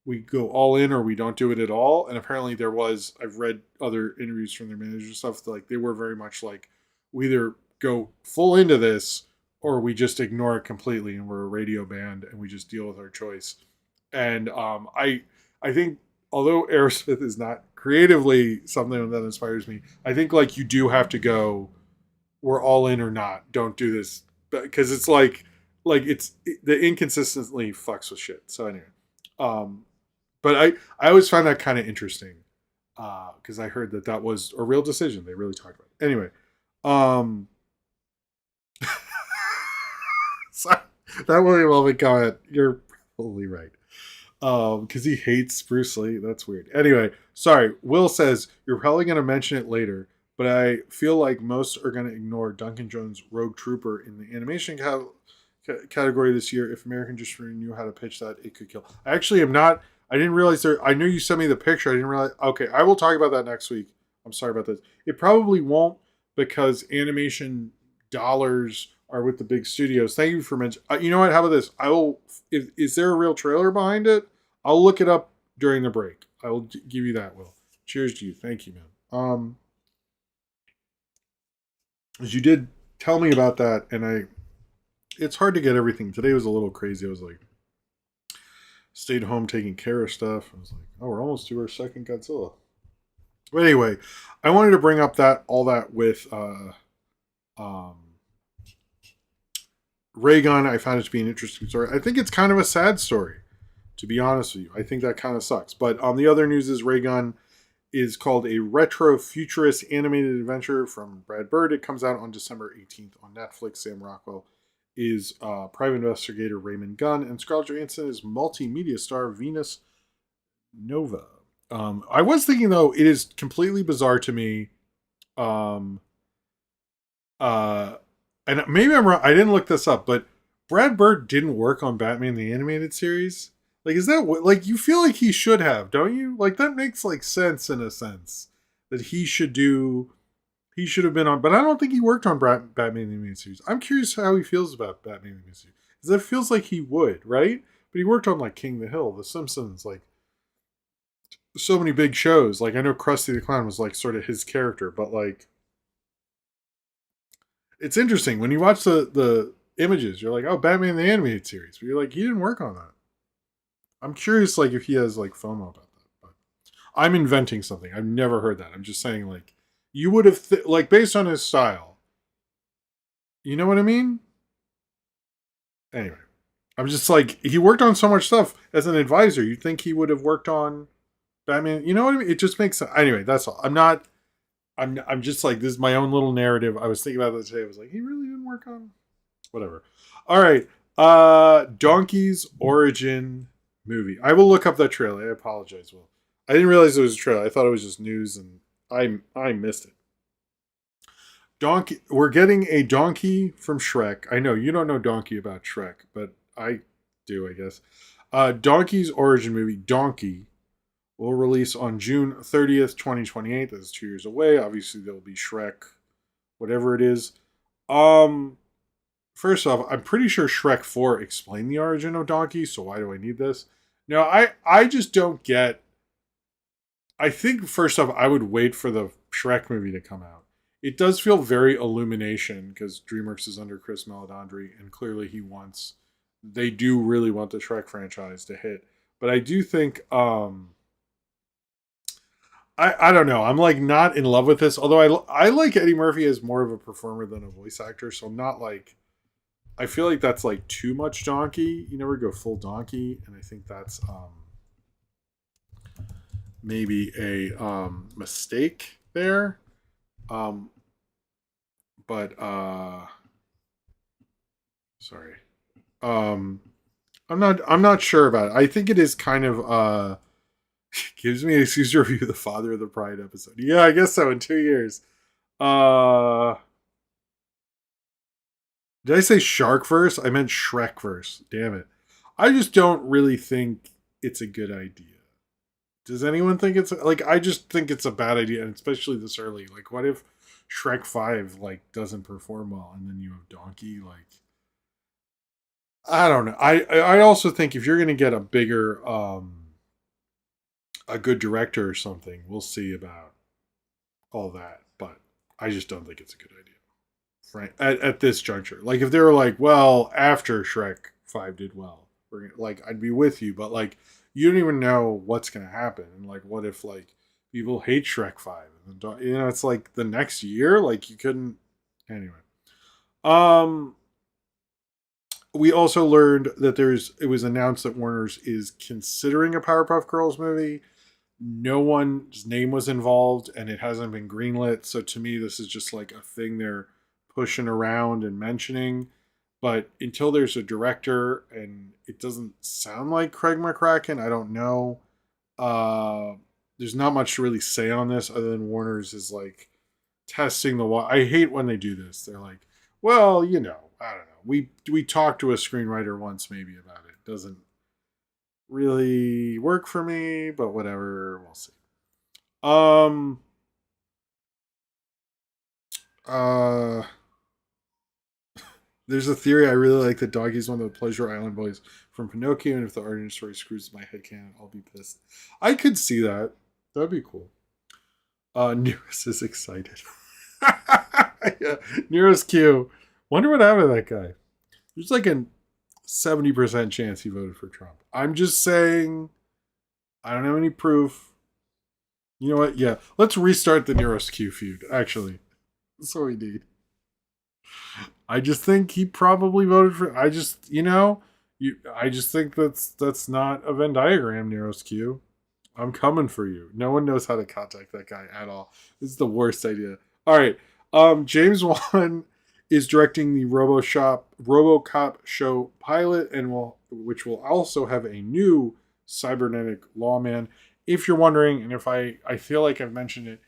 we go all in, or we don't do it at all. And apparently there was, I've read other interviews from their manager stuff, like, they were very much like, we either go full into this, or we just ignore it completely, and we're a radio band, and we just deal with our choice. And I think, although Aerosmith is not creatively something that inspires me, I think, like, you do have to go, we're all in or not. Don't do this. Because it's like the inconsistently fucks with shit. So anyway, but I always find that kind of interesting because I heard that was a real decision. They really talked about it. Anyway, so that William Wellman comment, you're probably right. Because he hates Bruce Lee. That's weird. Anyway, sorry. Will says you're probably going to mention it later, but I feel like most are going to ignore Duncan Jones' Rogue Trooper in the animation category this year. If American just knew how to pitch that, it could kill. I actually am not. I didn't realize there. I knew you sent me the picture. I didn't realize. Okay, I will talk about that next week. I'm sorry about this. It probably won't because animation dollars are with the big studios. Thank you for mentioning. You know what? How about this? I will. Is there a real trailer behind it? I'll look it up during the break. I will give you that, Will. Cheers to you. Thank you, man. As you did tell me about that, and it's hard to get everything. Today was a little crazy. I was like, stayed home taking care of stuff. I was like, oh, we're almost to our second Godzilla. But anyway, I wanted to bring up all that with Ray Gunn. I found it to be an interesting story. I think it's kind of a sad story, to be honest with you. I think that kind of sucks. But on the other news is Ray Gunn is called a retro futurist animated adventure from Brad Bird. It comes out on December 18th on Netflix. Sam Rockwell is private investigator Raymond Gunn, and Scarlett Johansson is multimedia star Venus Nova. I was thinking, though, it is completely bizarre to me. And maybe I'm wrong. I didn't look this up, but Brad Bird didn't work on Batman the Animated Series. Like, is that what, like, you feel like he should have, don't you? Like, that makes, like, sense in a sense that he should have been on, but I don't think he worked on Batman the Animated Series. I'm curious how he feels about Batman the Animated Series. Because that feels like he would, right? But he worked on, like, King of the Hill, The Simpsons, like, so many big shows. Like, I know Krusty the Clown was, like, sort of his character, but, like, it's interesting. When you watch the images, you're like, oh, Batman the Animated Series. But you're like, he didn't work on that. I'm curious, like, if he has, like, FOMO about that. But I'm inventing something. I've never heard that. I'm just saying, like, you would have, like, based on his style. You know what I mean? Anyway. I'm just like, he worked on so much stuff as an advisor. You'd think he would have worked on Batman. You know what I mean? It just makes sense. Anyway, that's all. I'm just like, this is my own little narrative. I was thinking about that today. I was like, he really didn't work on whatever. All right. Donkey's origin movie. I will look up that trailer. I apologize, Will. I didn't realize it was a trailer. I thought it was just news, and I missed it. Donkey. We're getting a donkey from Shrek. I know you don't know Donkey about Shrek, but I do, I guess. Donkey's origin movie, Donkey, will release on June 30th, 2028. That's 2 years away. Obviously, there'll be Shrek, whatever it is. First off, I'm pretty sure Shrek 4 explained the origin of Donkey, so why do I need this? No, I just don't get... I think, first off, I would wait for the Shrek movie to come out. It does feel very Illumination, because DreamWorks is under Chris Meledandri, and clearly they do really want the Shrek franchise to hit. But I do think... I don't know. I'm like not in love with this. Although I like Eddie Murphy as more of a performer than a voice actor. So I'm not like, I feel like that's like too much donkey. You never go full donkey. And I think that's, maybe a mistake there. Um, but sorry. Um, I'm not sure about it. I think it is kind of gives me an excuse to review the Father of the Bride episode. Yeah, I guess so. In 2 years. Uh, did I say Shark verse? I meant Shrek verse. Damn it. I just don't really think it's a good idea. Does anyone think it's like? I just think it's a bad idea, and especially this early. Like, what if Shrek 5 like doesn't perform well, and then you have Donkey? Like, I don't know. I also think if you're gonna get a good director or something, we'll see about all that. But I just don't think it's a good idea. Right at this juncture, like if they were like, well, after Shrek 5 did well, like I'd be with you, but like you don't even know what's gonna happen, and like what if like people hate Shrek 5, and it's like the next year, like you couldn't anyway. Um, we also learned that it was announced that Warner's is considering a Powerpuff Girls movie. No one's name was involved, and it hasn't been greenlit. So to me, this is just like a thing they're pushing around and mentioning. But until there's a director, and it doesn't sound like Craig McCracken, I don't know. Uh, there's not much to really say on this other than Warner's is like testing the water. I hate when they do this. They're like, well, I don't know. We talked to a screenwriter once maybe about it. Doesn't really work for me, but whatever, we'll see. Um uh there's a theory I really like that Doggy's one of the Pleasure Island boys from Pinocchio, and if the origin story screws my head canon, I'll be pissed. I could see that. That'd be cool. Neros is excited. Yeah, Nero's Q. Wonder what happened to that guy. There's like a 70% chance he voted for Trump. I'm just saying, I don't have any proof. You know what? Yeah, let's restart the Nero's Q feud. Actually, that's what we need. I just think he probably voted for. I just, I just think that's not a Venn diagram, Nero's Q. I'm coming for you. No one knows how to contact that guy at all. This is the worst idea. All right. James Wan is directing the RoboCop show pilot, which will also have a new cybernetic lawman. If you're wondering, and if I feel like I've mentioned it,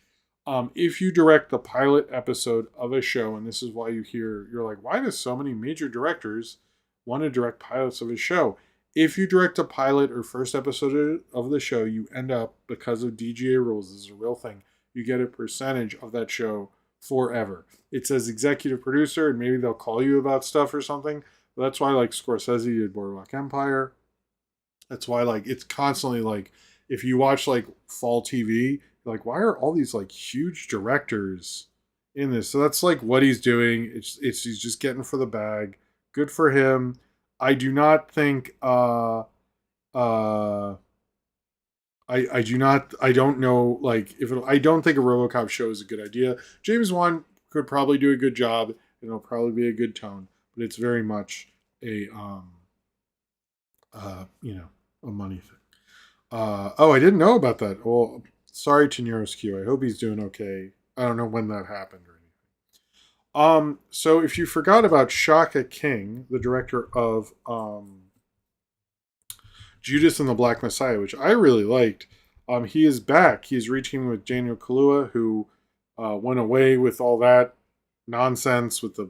if you direct the pilot episode of a show, and this is why you're like, why do so many major directors want to direct pilots of a show? If you direct a pilot or first episode of the show, you end up, because of DGA rules, this is a real thing, you get a percentage of that show forever. It says executive producer, and maybe they'll call you about stuff or something. But that's why, like, Scorsese did Boardwalk Empire. That's why, like, it's constantly like, if you watch like fall TV, you're like, why are all these like huge directors in this? So that's like what he's doing. It's he's just getting for the bag. Good for him. I do not think uh I do not I don't know like if I don't think a RoboCop show is a good idea. James Wan could probably do a good job, and it'll probably be a good tone, but it's very much a a money thing. Oh, I didn't know about that. Well, sorry to Nero's Q. I hope he's doing okay. I don't know when that happened or anything. So if you forgot about Shaka King, the director of Judas and the Black Messiah, which I really liked, he is back. He's reteaming with Daniel Kaluuya, who went away with all that nonsense with the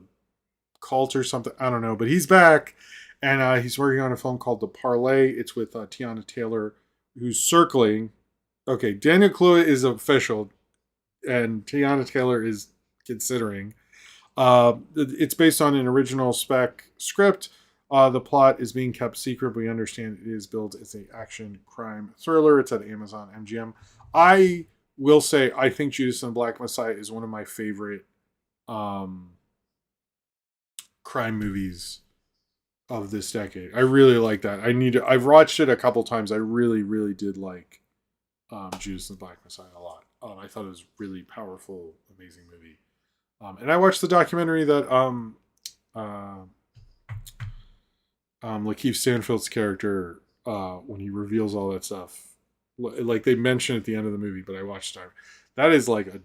cult or something. I don't know, but he's back, and he's working on a film called The Parlay. It's with Tiana Taylor, who's circling. Okay, Daniel Kaluuya is official, and Tiana Taylor is considering. It's based on an original spec script. The plot is being kept secret, but we understand it is billed as an action crime thriller. It's at Amazon MGM. I will say, I think Judas and the Black Messiah is one of my favorite crime movies of this decade. I really like that. I've watched it a couple times. I really, really did like Judas and the Black Messiah a lot. I thought it was really powerful, amazing movie. And I watched the documentary that Lakeith Stanfield's character, when he reveals all that stuff, Like they mention at the end of the movie, but I watched time. That is like a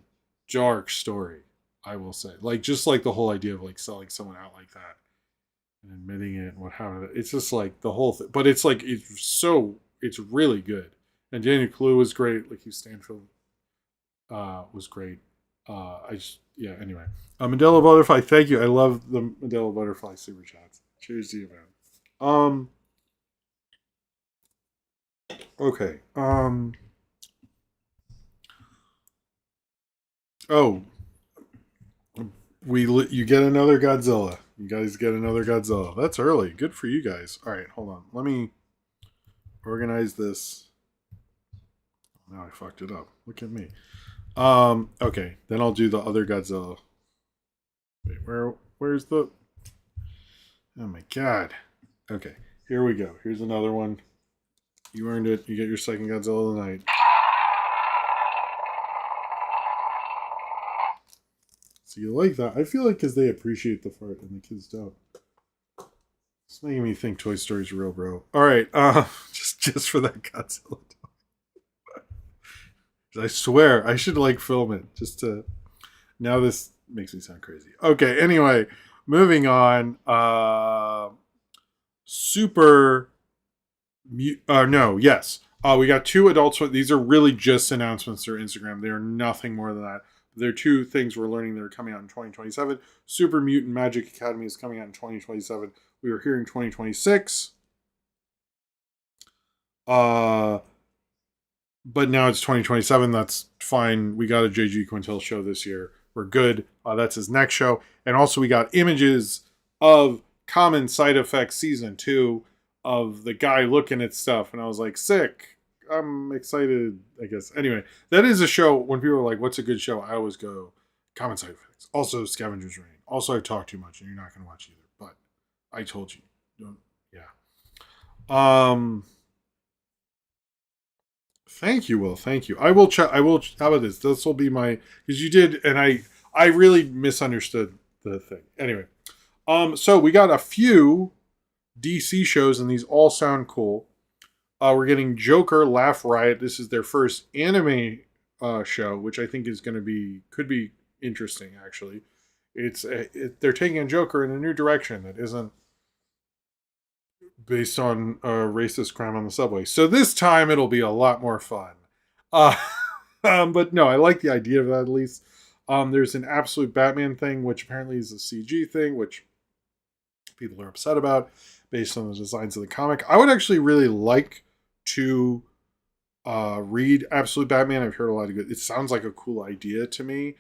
dark story, I will say. Like just like the whole idea of like selling someone out like that and admitting it and what happened. It's just like the whole thing. But it's like it's really good. And Daniel Kaluuya was great. Like Hugh Stanfield was great. I just yeah. Anyway, Mandela Butterfly. Thank you. I love the Mandela Butterfly super chats. Cheers to you, man. Okay. Oh, you get another Godzilla. You guys get another Godzilla. That's early. Good for you guys. All right, hold on. Let me organize this. Now I fucked it up. Look at me. Okay, then I'll do the other Godzilla. Wait, where's the oh my god. Okay, here we go. Here's another one. You earned it. You get your second Godzilla of the night. So you like that? I feel like because they appreciate the fart and the kids don't. It's making me think Toy Story's real, bro. All right, just for that Godzilla. I swear I should like film it just to. Now this makes me sound crazy. Okay, anyway, moving on. Super. No, yes. We got two adults. These are really just announcements through Instagram. They are nothing more than that. There are two things we're learning that are coming out in 2027. Super Mutant Magic Academy is coming out in 2027. We were hearing 2026. But now it's 2027. That's fine. We got a JG Quintel show this year. We're good. That's his next show. And also we got images of Common Side Effects Season 2 of the guy looking at stuff. And I was like, sick. I'm excited, I guess. Anyway, that is a show. When people are like, what's a good show? I always go, Common Side Effects. Also, Scavenger's Reign. Also, I talk too much and you're not going to watch either. But I told you. Yeah. Thank you, Will. Thank you. I will check. I will. How about this? This will be my because you did, and I really misunderstood the thing. Anyway, so we got a few DC shows, and these all sound cool. We're getting Joker, Laugh Riot. This is their first anime show, which I think is going to could be interesting. Actually, they're taking a Joker in a new direction that isn't based on racist crime on the subway. So this time it'll be a lot more fun. Uh, but no, I like the idea of that at least. There's an Absolute Batman thing, which apparently is a CG thing, which people are upset about based on the designs of the comic. I would actually really like to read Absolute Batman. I've heard a lot of good. It sounds like a cool idea to me.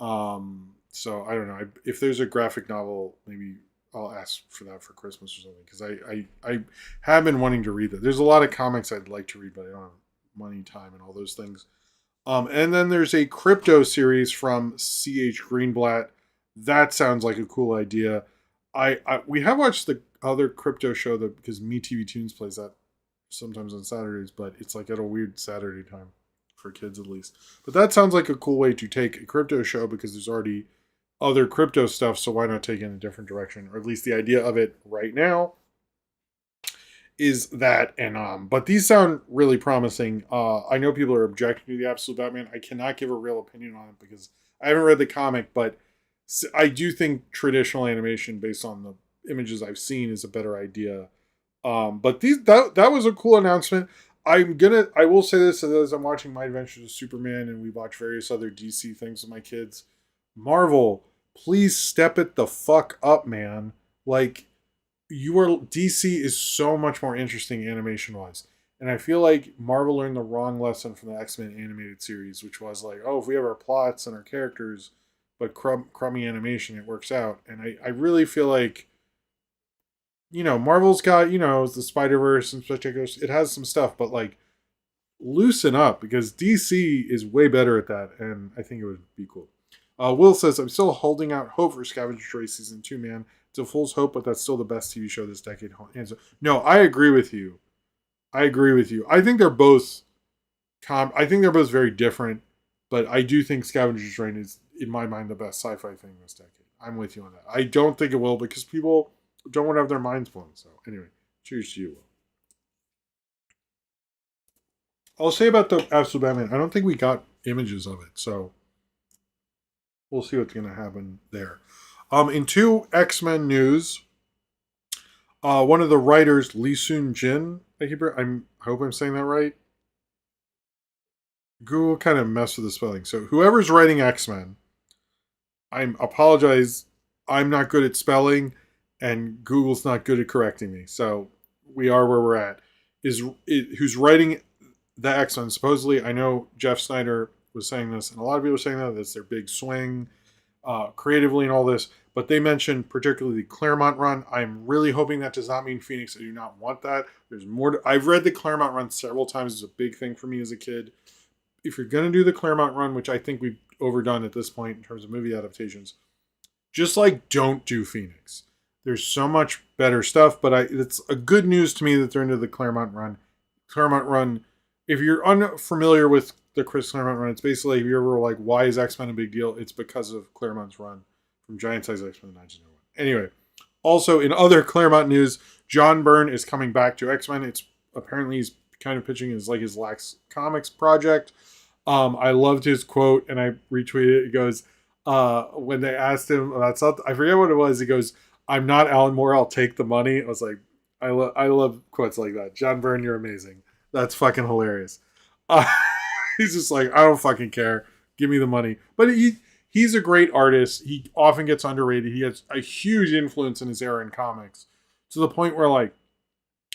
So I don't know. If there's a graphic novel, maybe I'll ask for that for Christmas or something because I have been wanting to read that. There's a lot of comics I'd like to read, but I don't have money, time, and all those things. And then there's a crypto series from C.H. Greenblatt. That sounds like a cool idea. We have watched the other crypto show because MeTV Tunes plays that sometimes on Saturdays, but it's like at a weird Saturday time for kids at least. But that sounds like a cool way to take a crypto show because there's already other crypto stuff, so why not take it in a different direction? Or at least the idea of it right now is that. And but these sound really promising. I know people are objecting to the Absolute Batman. I cannot give a real opinion on it because I haven't read the comic, but I do think traditional animation based on the images I've seen is a better idea. But that was a cool announcement. I will say this as I'm watching My Adventures of Superman and we watch various other DC things with my kids. Marvel, please step it the fuck up, man. Like, DC is so much more interesting animation wise. And I feel like Marvel learned the wrong lesson from the X-Men animated series, which was like, oh, if we have our plots and our characters, but crummy animation, it works out. And I really feel like, Marvel's got, the Spider-Verse and such. It has some stuff, but like, loosen up because DC is way better at that. And I think it would be cool. Will says, I'm still holding out hope for Scavenger Choice Season 2, man. It's a fool's hope, but that's still the best TV show this decade. No, I agree with you. I think they're both very different, but I do think Scavenger's Reign is, in my mind, the best sci-fi thing this decade. I'm with you on that. I don't think it will because people don't want to have their minds blown. So anyway, cheers to you, I'll say about the Absolute Batman. I don't think we got images of it, so we'll see what's going to happen there. In two X-Men news, one of the writers, Lee Soon Jin, I hope I'm saying that right. Google kind of messed with the spelling. So whoever's writing X-Men, I apologize. I'm not good at spelling, and Google's not good at correcting me. So we are where we're at. Who's writing the X-Men? Supposedly, I know Jeff Snyder was saying this, and a lot of people are saying that that's their big swing creatively and all this. But they mentioned particularly the Claremont run. I'm really hoping that does not mean Phoenix. I do not want that. There's more. I've read the Claremont run several times. It's a big thing for me as a kid. If you're going to do the Claremont run, which I think we've overdone at this point in terms of movie adaptations, just like don't do Phoenix. There's so much better stuff, but it's a good news to me that they're into the Claremont run. Claremont run, if you're unfamiliar with the Chris Claremont run, it's basically, if you're ever like, why is X-Men a big deal? It's because of Claremont's run from Giant Size X-Men 1901. Anyway, also in other Claremont news, John Byrne is coming back to X-Men. It's apparently he's kind of pitching as like his last comics project. I loved his quote, and I retweeted it. It goes, when they asked him about something, I forget what it was. He goes, "I'm not Alan Moore. I'll take the money." I was like, I love quotes like that. John Byrne, you're amazing. That's fucking hilarious. He's just like, I don't fucking care. Give me the money. But he's a great artist. He often gets underrated. He has a huge influence in his era in comics, to the point where, like,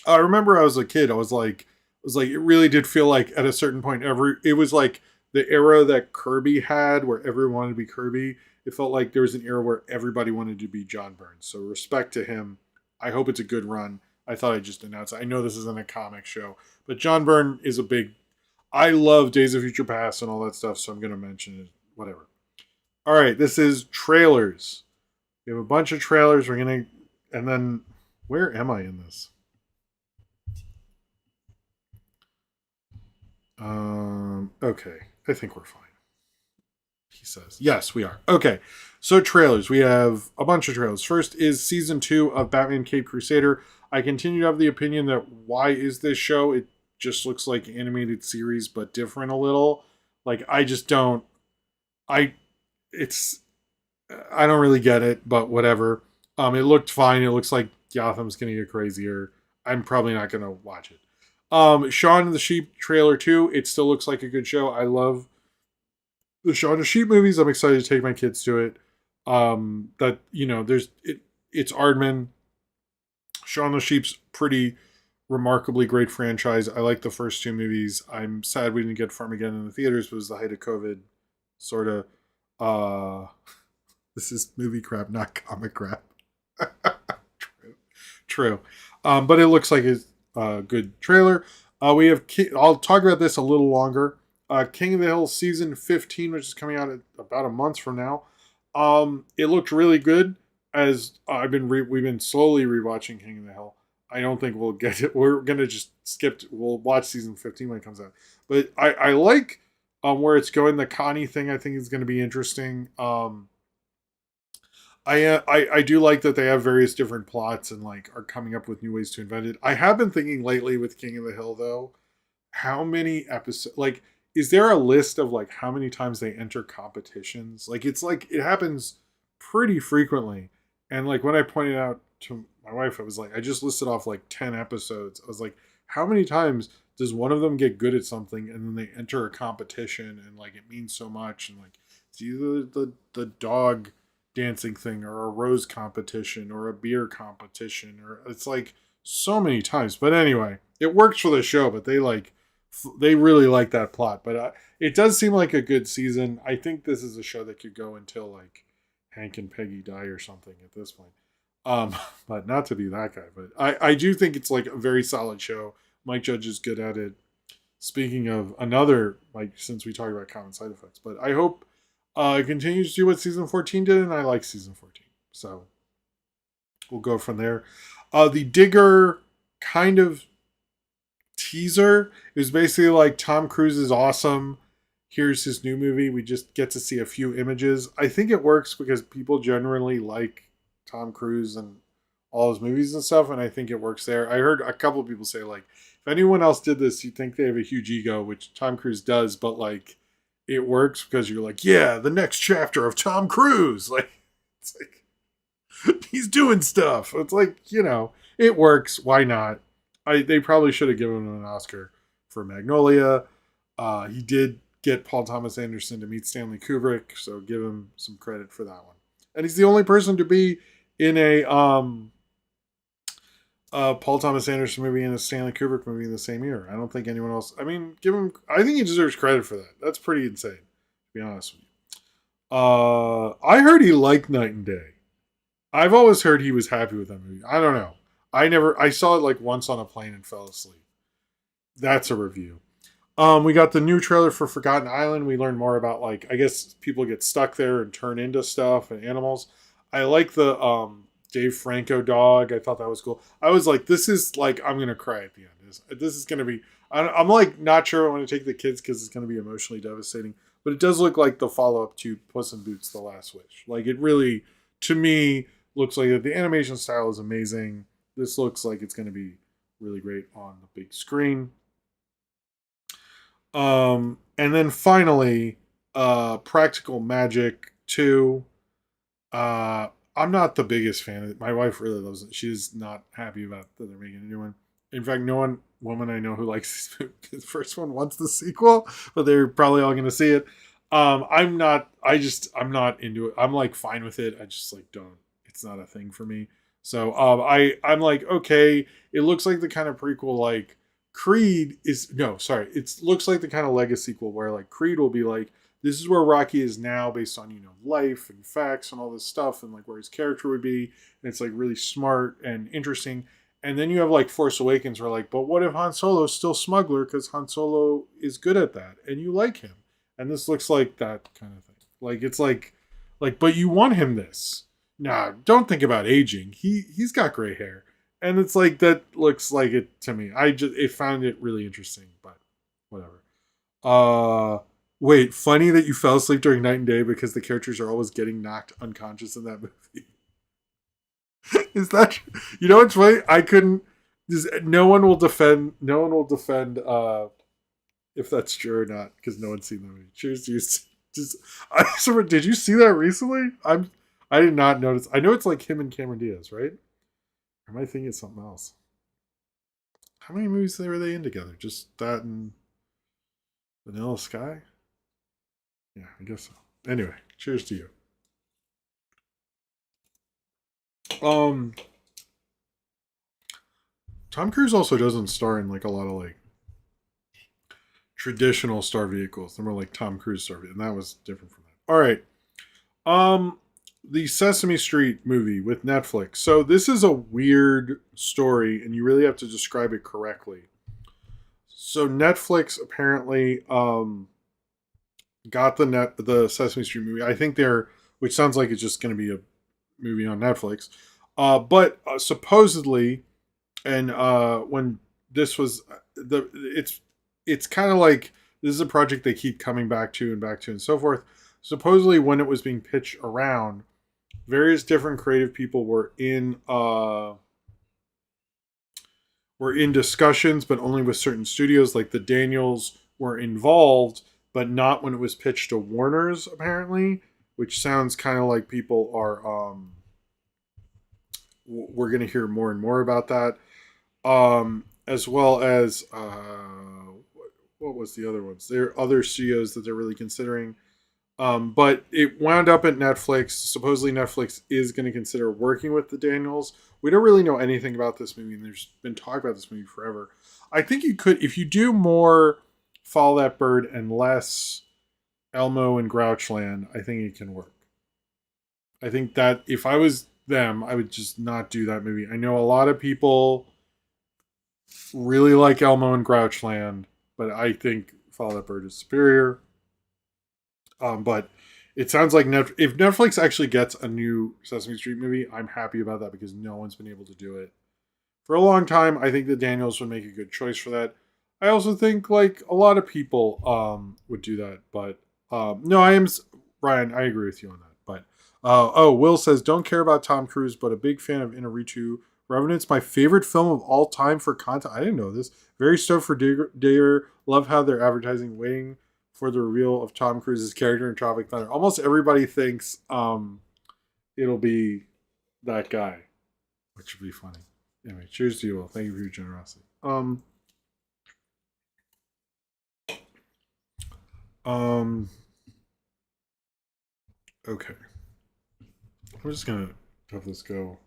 I remember I was a kid. I was like, it really did feel like at a certain point, it was like the era that Kirby had, where everyone wanted to be Kirby. It felt like there was an era where everybody wanted to be John Byrne. So respect to him. I hope it's a good run. I thought I'd just announce it. I know this isn't a comic show, but John Byrne is a big. I love Days of Future Past and all that stuff, so I'm going to mention it. Whatever. All right, this is trailers. We have a bunch of trailers. We're going to, and then where am I in this? Okay, I think we're fine. He says, yes, we are. Okay, so trailers. We have a bunch of trailers. First is season 2 of Batman Caped Crusader. I continue to have the opinion that why is this show? It just looks like animated series, but different a little. Like, I just don't. I don't really get it, but whatever. It looked fine. It looks like Gotham's gonna get crazier. I'm probably not gonna watch it. Shaun of the Sheep trailer 2. It still looks like a good show. I love the Shaun of the Sheep movies. I'm excited to take my kids to it. It's Aardman. Shaun of the Sheep's pretty remarkably great franchise. I like the first 2 movies. I'm sad we didn't get Farmageddon in the theaters, but it was the height of COVID, sort of. This is movie crap, not comic crap. True. But it looks like it's a good trailer. We have. I'll talk about this a little longer. King of the Hill season 15, which is coming out in about a month from now. It looked really good. As we've been slowly rewatching King of the Hill. I don't think we'll get it. We're gonna just skip. We'll watch season 15 when it comes out. But I like where it's going. The Connie thing I think is going to be interesting. I do like that they have various different plots and like are coming up with new ways to invent it. I have been thinking lately with King of the Hill though, how many episodes? Like, is there a list of like how many times they enter competitions? Like, it's like it happens pretty frequently. And like when I pointed out to my wife, I was like, I just listed off like 10 episodes. I was like, how many times does one of them get good at something and then they enter a competition and like it means so much, and like it's either the dog dancing thing or a rose competition or a beer competition, or it's like so many times. But anyway, it works for the show, but they really like that plot. But it does seem like a good season. I think this is a show that could go until like Hank and Peggy die or something at this point. But not to be that guy, but I do think it's like a very solid show. Mike Judge is good at it. Speaking of another, like, since we talked about common side effects, but I hope it continues to do what season 14 did, and I like season 14. So we'll go from there. The Digger kind of teaser is basically like Tom Cruise is awesome. Here's his new movie. We just get to see a few images. I think it works because people generally like Tom Cruise and all his movies and stuff, and I think it works there. I heard a couple of people say like if anyone else did this, you'd think they have a huge ego, which Tom Cruise does, but like it works because you're like, yeah, the next chapter of Tom Cruise. Like, it's like he's doing stuff. It's like, it works. Why not? They probably should have given him an Oscar for Magnolia. He did get Paul Thomas Anderson to meet Stanley Kubrick, so give him some credit for that one. And he's the only person to be in a Paul Thomas Anderson movie and a Stanley Kubrick movie in the same year. I don't think anyone else. I mean, give him. I think he deserves credit for that. That's pretty insane, to be honest with you. I heard he liked Night and Day. I've always heard he was happy with that movie. I don't know. I saw it like once on a plane and fell asleep. That's a review. We got the new trailer for Forgotten Island. We learned more about, like, I guess people get stuck there and turn into stuff and animals. I like the Dave Franco dog. I thought that was cool. I was like, this is like, I'm going to cry at the end. This is going to be, I'm like not sure I want to take the kids because it's going to be emotionally devastating. But it does look like the follow-up to Puss in Boots: The Last Wish. Like, it really, to me, looks like the animation style is amazing. This looks like it's going to be really great on the big screen. And then finally, Practical Magic 2. I'm not the biggest fan of it. My wife really loves it. She's not happy about that they're making a new one. In fact, no woman I know who likes the first one wants the sequel, but they're probably all going to see it. I'm not into it. I'm like fine with it. I just like don't. It's not a thing for me. So I'm like, okay, it looks like the kind of prequel like Creed is. No, sorry, it looks like the kind of Lego sequel where like Creed will be like, this is where Rocky is now based on, life and facts and all this stuff and like where his character would be. And it's like really smart and interesting. And then you have like Force Awakens where like, but what if Han Solo is still smuggler because Han Solo is good at that and you like him? And this looks like that kind of thing. Like, it's like, but you want him this. Nah, don't think about aging. He's got gray hair. And it's like, that looks like it to me. I found it really interesting, but whatever. Wait, funny that you fell asleep during Night and Day because the characters are always getting knocked unconscious in that movie. Is that, what's funny? I couldn't, no one will defend if that's true or not, because no one's seen the movie. Cheers to you. Did you see that recently? I did not notice. I know it's like him and Cameron Diaz, right? Or am I thinking of something else? How many movies were they in together? Just that and Vanilla Sky? Yeah, I guess so. Anyway, cheers to you. Tom Cruise also doesn't star in like a lot of like traditional star vehicles. They're more like Tom Cruise star vehicles, and that was different from that. All right. The Sesame Street movie with Netflix. So this is a weird story, and you really have to describe it correctly. So Netflix apparently got the Sesame Street movie. I think which sounds like it's just going to be a movie on Netflix. But supposedly, and when this was it's kind of like this is a project they keep coming back to and so forth. Supposedly, when it was being pitched around, various different creative people were in discussions, but only with certain studios. Like the Daniels were involved, but not when it was pitched to Warner's, apparently, which sounds kind of like people are. We're going to hear more and more about that, as well as what was the other ones? There are other studios that they're really considering. But it wound up at Netflix. Supposedly Netflix is going to consider working with the Daniels. We don't really know anything about this movie, and there's been talk about this movie forever. I think you could, if you do more Follow That Bird and less Elmo and Grouchland, I think it can work. I think that if I was them, I would just not do that movie. I know a lot of people really like Elmo and Grouchland, but I think Follow That Bird is superior. But it sounds like if Netflix actually gets a new Sesame Street movie, I'm happy about that because no one's been able to do it for a long time. I think the Daniels would make a good choice for that. I also think like a lot of people would do that, but no, Ryan. I agree with you on that. But Will says don't care about Tom Cruise, but a big fan of Inarritu Revenant's my favorite film of all time for content. I didn't know this. Very stoked for Deer. Love how they're advertising, waiting for the reveal of Tom Cruise's character in Tropic Thunder. Almost everybody thinks it'll be that guy, which would be funny. Anyway, cheers to you all. Thank you for your generosity. Okay. I'm just gonna have this go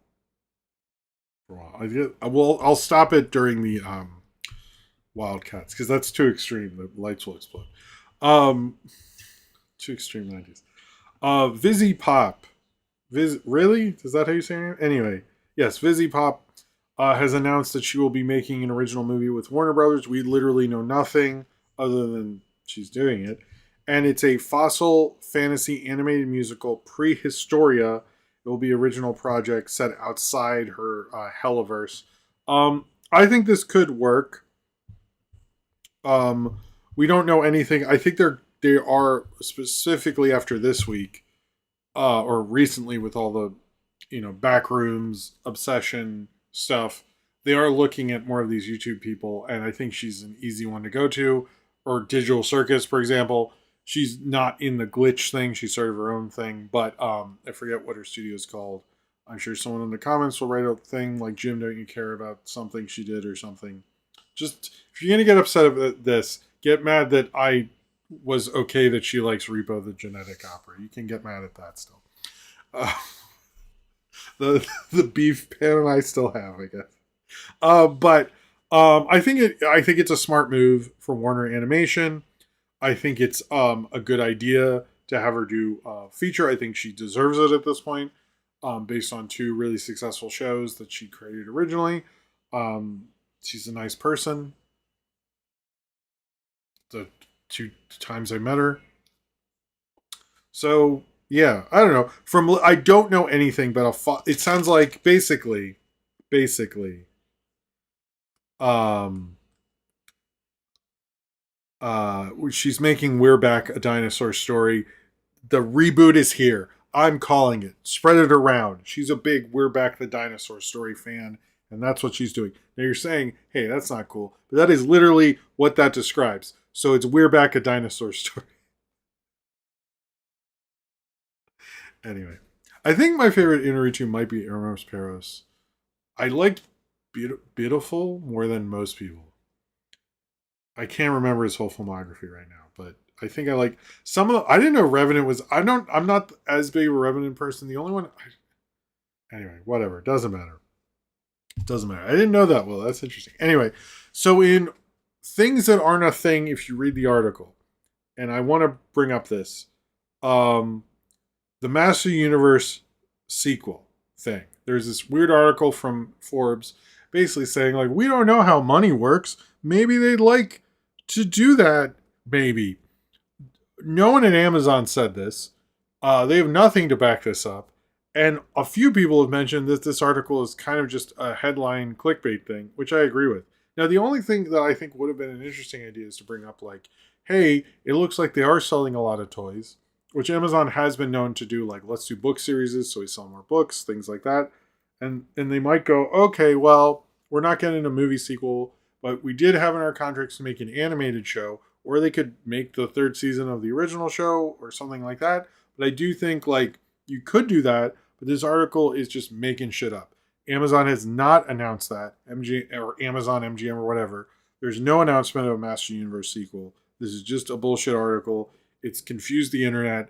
for a while. I'll stop it during the WildC.A.T.S because that's too extreme. The lights will explode. Too extreme 90s. Izzy Pop. Really? Is that how you say it? Anyway, yes, Izzy Pop has announced that she will be making an original movie with Warner Brothers. We literally know nothing other than she's doing it. And it's a fossil fantasy animated musical, Prehistoria. It will be original project set outside her Helliverse. I think this could work. We don't know anything. I think they are specifically after this week, or recently with all the, backrooms, obsession stuff. They are looking at more of these YouTube people, and I think she's an easy one to go to. Or Digital Circus, for example. She's not in the glitch thing. She started her own thing, but I forget what her studio is called. I'm sure someone in the comments will write a thing like, Jim, don't you care about something she did or something? Just, if you're going to get upset about this, get mad that I was okay that she likes Repo the Genetic Opera. You can get mad at that still. The beef pan and I still have, I guess. But I think it's a smart move for Warner Animation. I think it's a good idea to have her do a feature. I think she deserves it at this point, based on 2 really successful shows that she created originally. She's a nice person. The 2 times I met her. So, yeah, I don't know. I don't know anything, but it sounds like basically, she's making We're Back, a dinosaur story. The reboot is here. I'm calling it. Spread it around. She's a big We're Back the Dinosaur Story fan, and that's what she's doing. Now you're saying, hey, that's not cool. But that is literally what that describes. So it's We're Back, a Dinosaur Story. Anyway, I think my favorite Inaritu might be Hermos Peros. I like Beautiful more than most people. I can't remember his whole filmography right now, but I think I like some of the, I didn't know Revenant was, I'm not as big of a Revenant person. The only one, anyway, whatever. Doesn't matter. I didn't know that. Well, that's interesting. Anyway, so in things that aren't a thing, if you read the article, and I want to bring up this, the Master Universe sequel thing. There's this weird article from Forbes basically saying, like, we don't know how money works. Maybe they'd like to do that. Maybe. No one at Amazon said this. They have nothing to back this up. And a few people have mentioned that this article is kind of just a headline clickbait thing, which I agree with. Now, the only thing that I think would have been an interesting idea is to bring up, like, hey, it looks like they are selling a lot of toys, which Amazon has been known to do. Like, let's do book series, so we sell more books, things like that. And they might go, okay, well, we're not getting a movie sequel, but we did have in our contracts to make an animated show, or they could make the 3rd season of the original show or something like that. But I do think, like, you could do that, but this article is just making shit up. Amazon has not announced that. Amazon MGM or whatever. There's no announcement of a Master Universe sequel. This is just a bullshit article. It's confused the internet.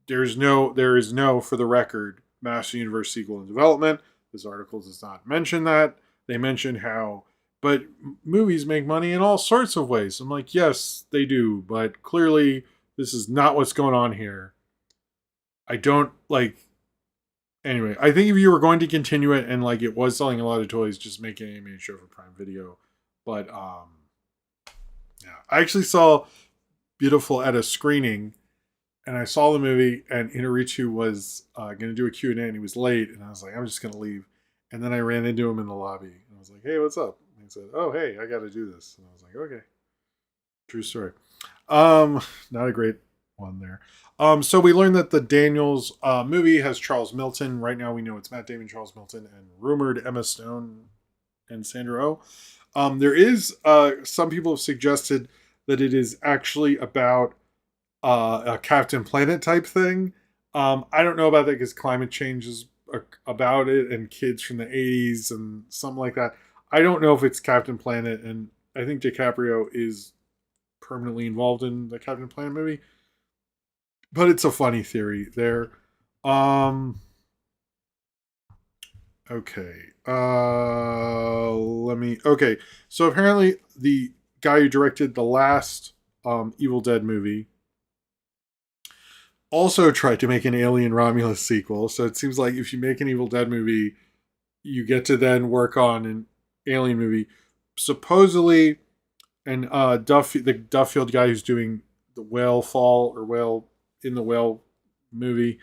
There is no, for the record, Master Universe sequel in development. This article does not mention that. They mention how, but movies make money in all sorts of ways. I'm like, yes, they do, but clearly this is not what's going on here. I don't like. Anyway, I think if you were going to continue it and like it was selling a lot of toys, just make an animated show for Prime Video. But yeah, I actually saw Beautiful at a screening, and I saw the movie, and Inaritu was going to do a Q&A, and he was late, and I was like, I'm just going to leave. And then I ran into him in the lobby, and I was like, hey, what's up? And he said, oh, hey, I got to do this. And I was like, okay. True story. Not a great one there. So we learned that the Daniels movie has Charles Milton. Right now we know it's Matt Damon, Charles Milton, and rumored Emma Stone and Sandra Oh. There is some people have suggested that it is actually about a Captain Planet type thing. I don't know about that because climate change is about it and kids from the 80s and something like that. I don't know if it's Captain Planet, and I think DiCaprio is permanently involved in the Captain Planet movie, but it's a funny theory there. Um, okay. Let me. Okay. So apparently, the guy who directed the last Evil Dead movie also tried to make an Alien Romulus sequel. So it seems like if you make an Evil Dead movie, you get to then work on an Alien movie. Supposedly, and the Duffield guy who's doing the Whale Fall or Whale in the Whale movie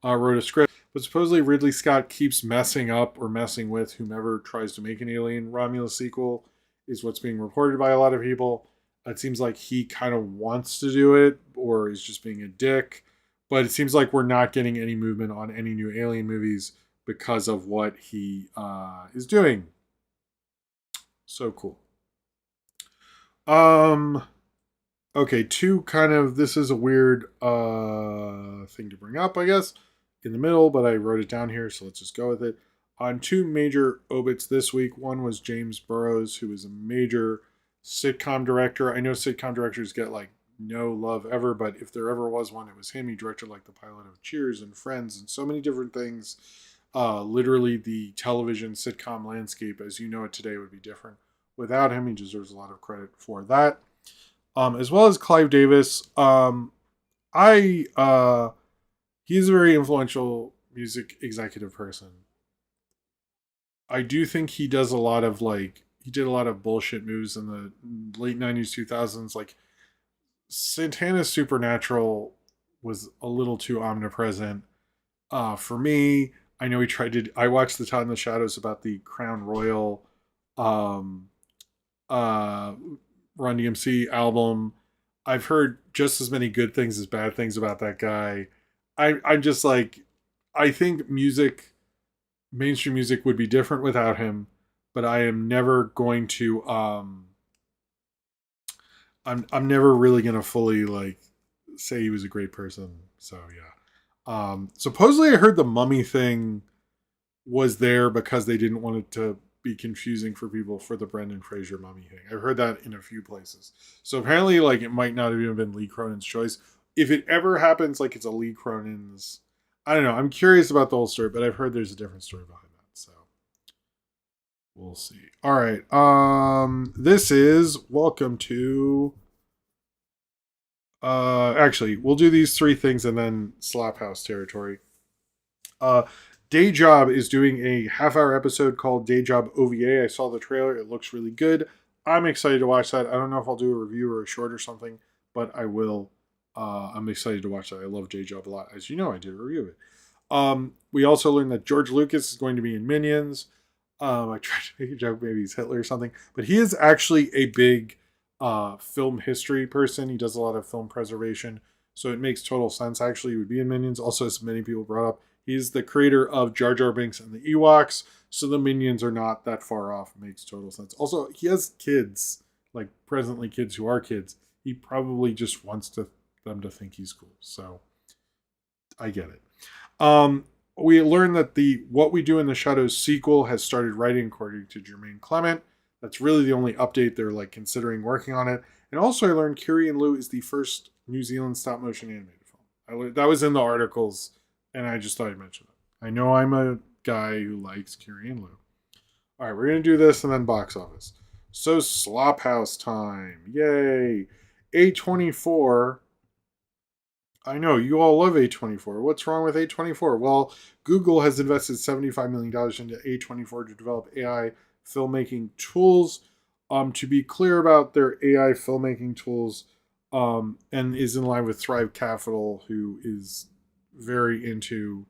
wrote a script. But supposedly Ridley Scott keeps messing up or messing with whomever tries to make an Alien Romulus sequel, is what's being reported by a lot of people. It seems like he kind of wants to do it or is just being a dick. But it seems like we're not getting any movement on any new Alien movies because of what he is doing. So cool. Um okay, two kind of this is a weird thing to bring up, I guess, in the middle, but I wrote it down here, so let's just go with it. On two major obits this week, one was James Burrows, who is a major sitcom director. I know sitcom directors get like no love ever, but if there ever was one, it was him. He directed like the pilot of Cheers and Friends and so many different things. Literally, the television sitcom landscape as you know it today would be different without him. He deserves a lot of credit for that. As well as Clive Davis. I He's a very influential music executive person. I do think he does a lot of like he did a lot of bullshit moves in the late 90s 2000s. Like Santana's Supernatural was a little too omnipresent for me. I know he tried to. I watched the Todd in the Shadows about the Crown Royal um, uh, Run DMC album. I've heard just as many good things as bad things about that guy. I'm just like, I think mainstream music would be different without him, but I am never going to. I'm never really gonna fully like say he was a great person. So yeah. Supposedly, I heard the Mummy thing was there because they didn't want it to be confusing for people for the Brendan Fraser Mummy thing. I've heard that in a few places. So apparently, like it might not have even been Lee Cronin's choice. If it ever happens, like it's a Lee Cronin's, I don't know. I'm curious about the whole story, but I've heard there's a different story behind that. So we'll see. All right. This is welcome to. Actually, we'll do these three things and then Slap House territory. Uh, Day Job is doing a half-hour episode called Day Job OVA. I saw the trailer; it looks really good. I'm excited to watch that. I don't know if I'll do a review or a short or something, but I will. I'm excited to watch that. I love Day Job a lot, as you know. I did a review of it. We also learned that George Lucas is going to be in Minions. I tried to make a joke, maybe he's Hitler or something, but he is actually a big film history person. He does a lot of film preservation, so it makes total sense. Actually, he would be in Minions. Also, as many people brought up, he's the creator of Jar Jar Binks and the Ewoks, so the Minions are not that far off. It makes total sense. Also, he has kids, like presently kids who are kids. He probably just wants them to think he's cool. So I get it. We learned that the What We Do in the Shadows sequel has started writing, according to Jermaine Clement. That's really the only update. They're like considering working on it. And also, I learned Curie and Lou is the first New Zealand stop motion animated film. That was in the articles, and I just thought I'd mention it. I know I'm a guy who likes Curie and Lou. All right, we're gonna do this and then box office. So Slophouse time, yay! A24. I know you all love A24. What's wrong with A24? Well, Google has invested $75 million into A24 to develop AI filmmaking tools. To be clear about their AI filmmaking tools, and is in line with Thrive Capital, who is very into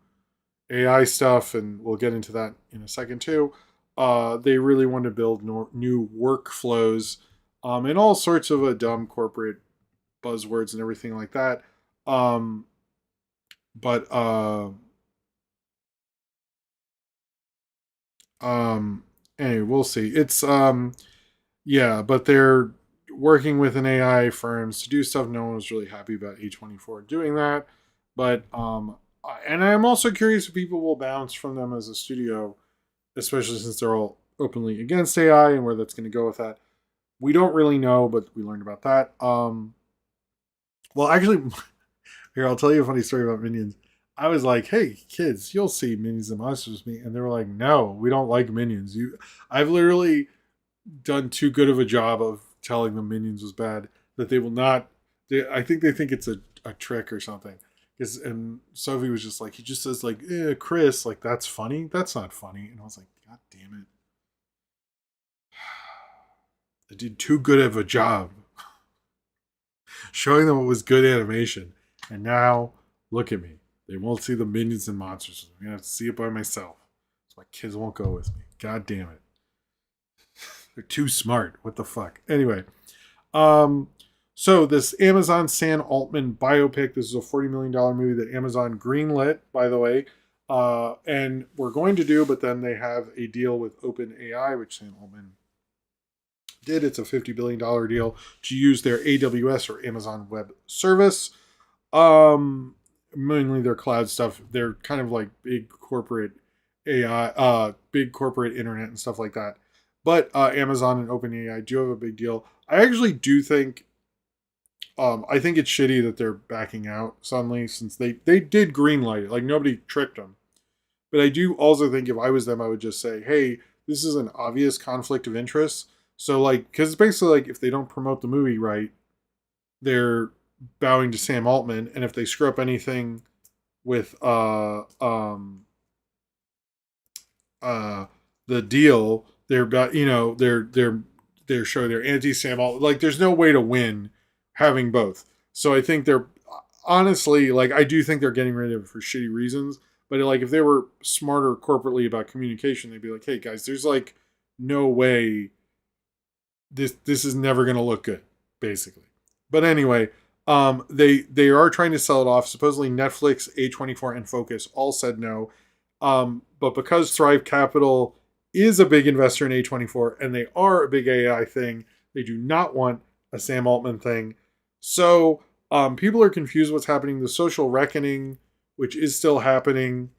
AI stuff, and we'll get into that in a second too. They really want to build new workflows, and all sorts of dumb corporate buzzwords and everything like that. Um, but um, anyway, we'll see. It's yeah, but they're working with an AI firms to do stuff. No one was really happy about A24 doing that, but and I'm also curious if people will bounce from them as a studio, especially since they're all openly against AI and where that's going to go with that. We don't really know, but we learned about that. Well, actually, here I'll tell you a funny story about Minions. I was like, "Hey, kids, you'll see Minions and Monsters with me," and they were like, "No, we don't like Minions." I've literally done too good of a job of telling them Minions was bad that they will not. I think they think it's a trick or something. Because and Sophie was just like, he just says like, Chris, like that's funny. That's not funny. And I was like, God damn it, I did too good of a job showing them what was good animation, and now look at me. They won't see the Minions and Monsters. I'm gonna have to see it by myself. So my kids won't go with me. God damn it. They're too smart. What the fuck? Anyway, um, so this Amazon Sam Altman biopic. This is a $40 million movie that Amazon greenlit, by the way, and we're going to do. But then they have a deal with OpenAI, which Sam Altman did. It's a $50 billion deal to use their AWS or Amazon Web Service. Mainly their cloud stuff. They're kind of like big corporate AI, big corporate internet and stuff like that. But Amazon and OpenAI do have a big deal. I actually do think, I think it's shitty that they're backing out suddenly since they did greenlight it. Like nobody tricked them. But I do also think if I was them, I would just say, hey, this is an obvious conflict of interest. So like, because it's basically like if they don't promote the movie right, they're bowing to Sam Altman, and if they screw up anything with uh the deal, they're about they're showing they're anti Sam Altman. Like there's no way to win having both. So I think they're honestly like I do think they're getting rid of it for shitty reasons. But like if they were smarter corporately about communication, they'd be like, hey guys, there's like no way this is never gonna look good, basically. But anyway, they are trying to sell it off. Supposedly Netflix, A24, and Focus all said no. But because Thrive Capital is a big investor in A24 and they are a big AI thing, they do not want a Sam Altman thing. So people are confused what's happening. The Social Reckoning, which is still happening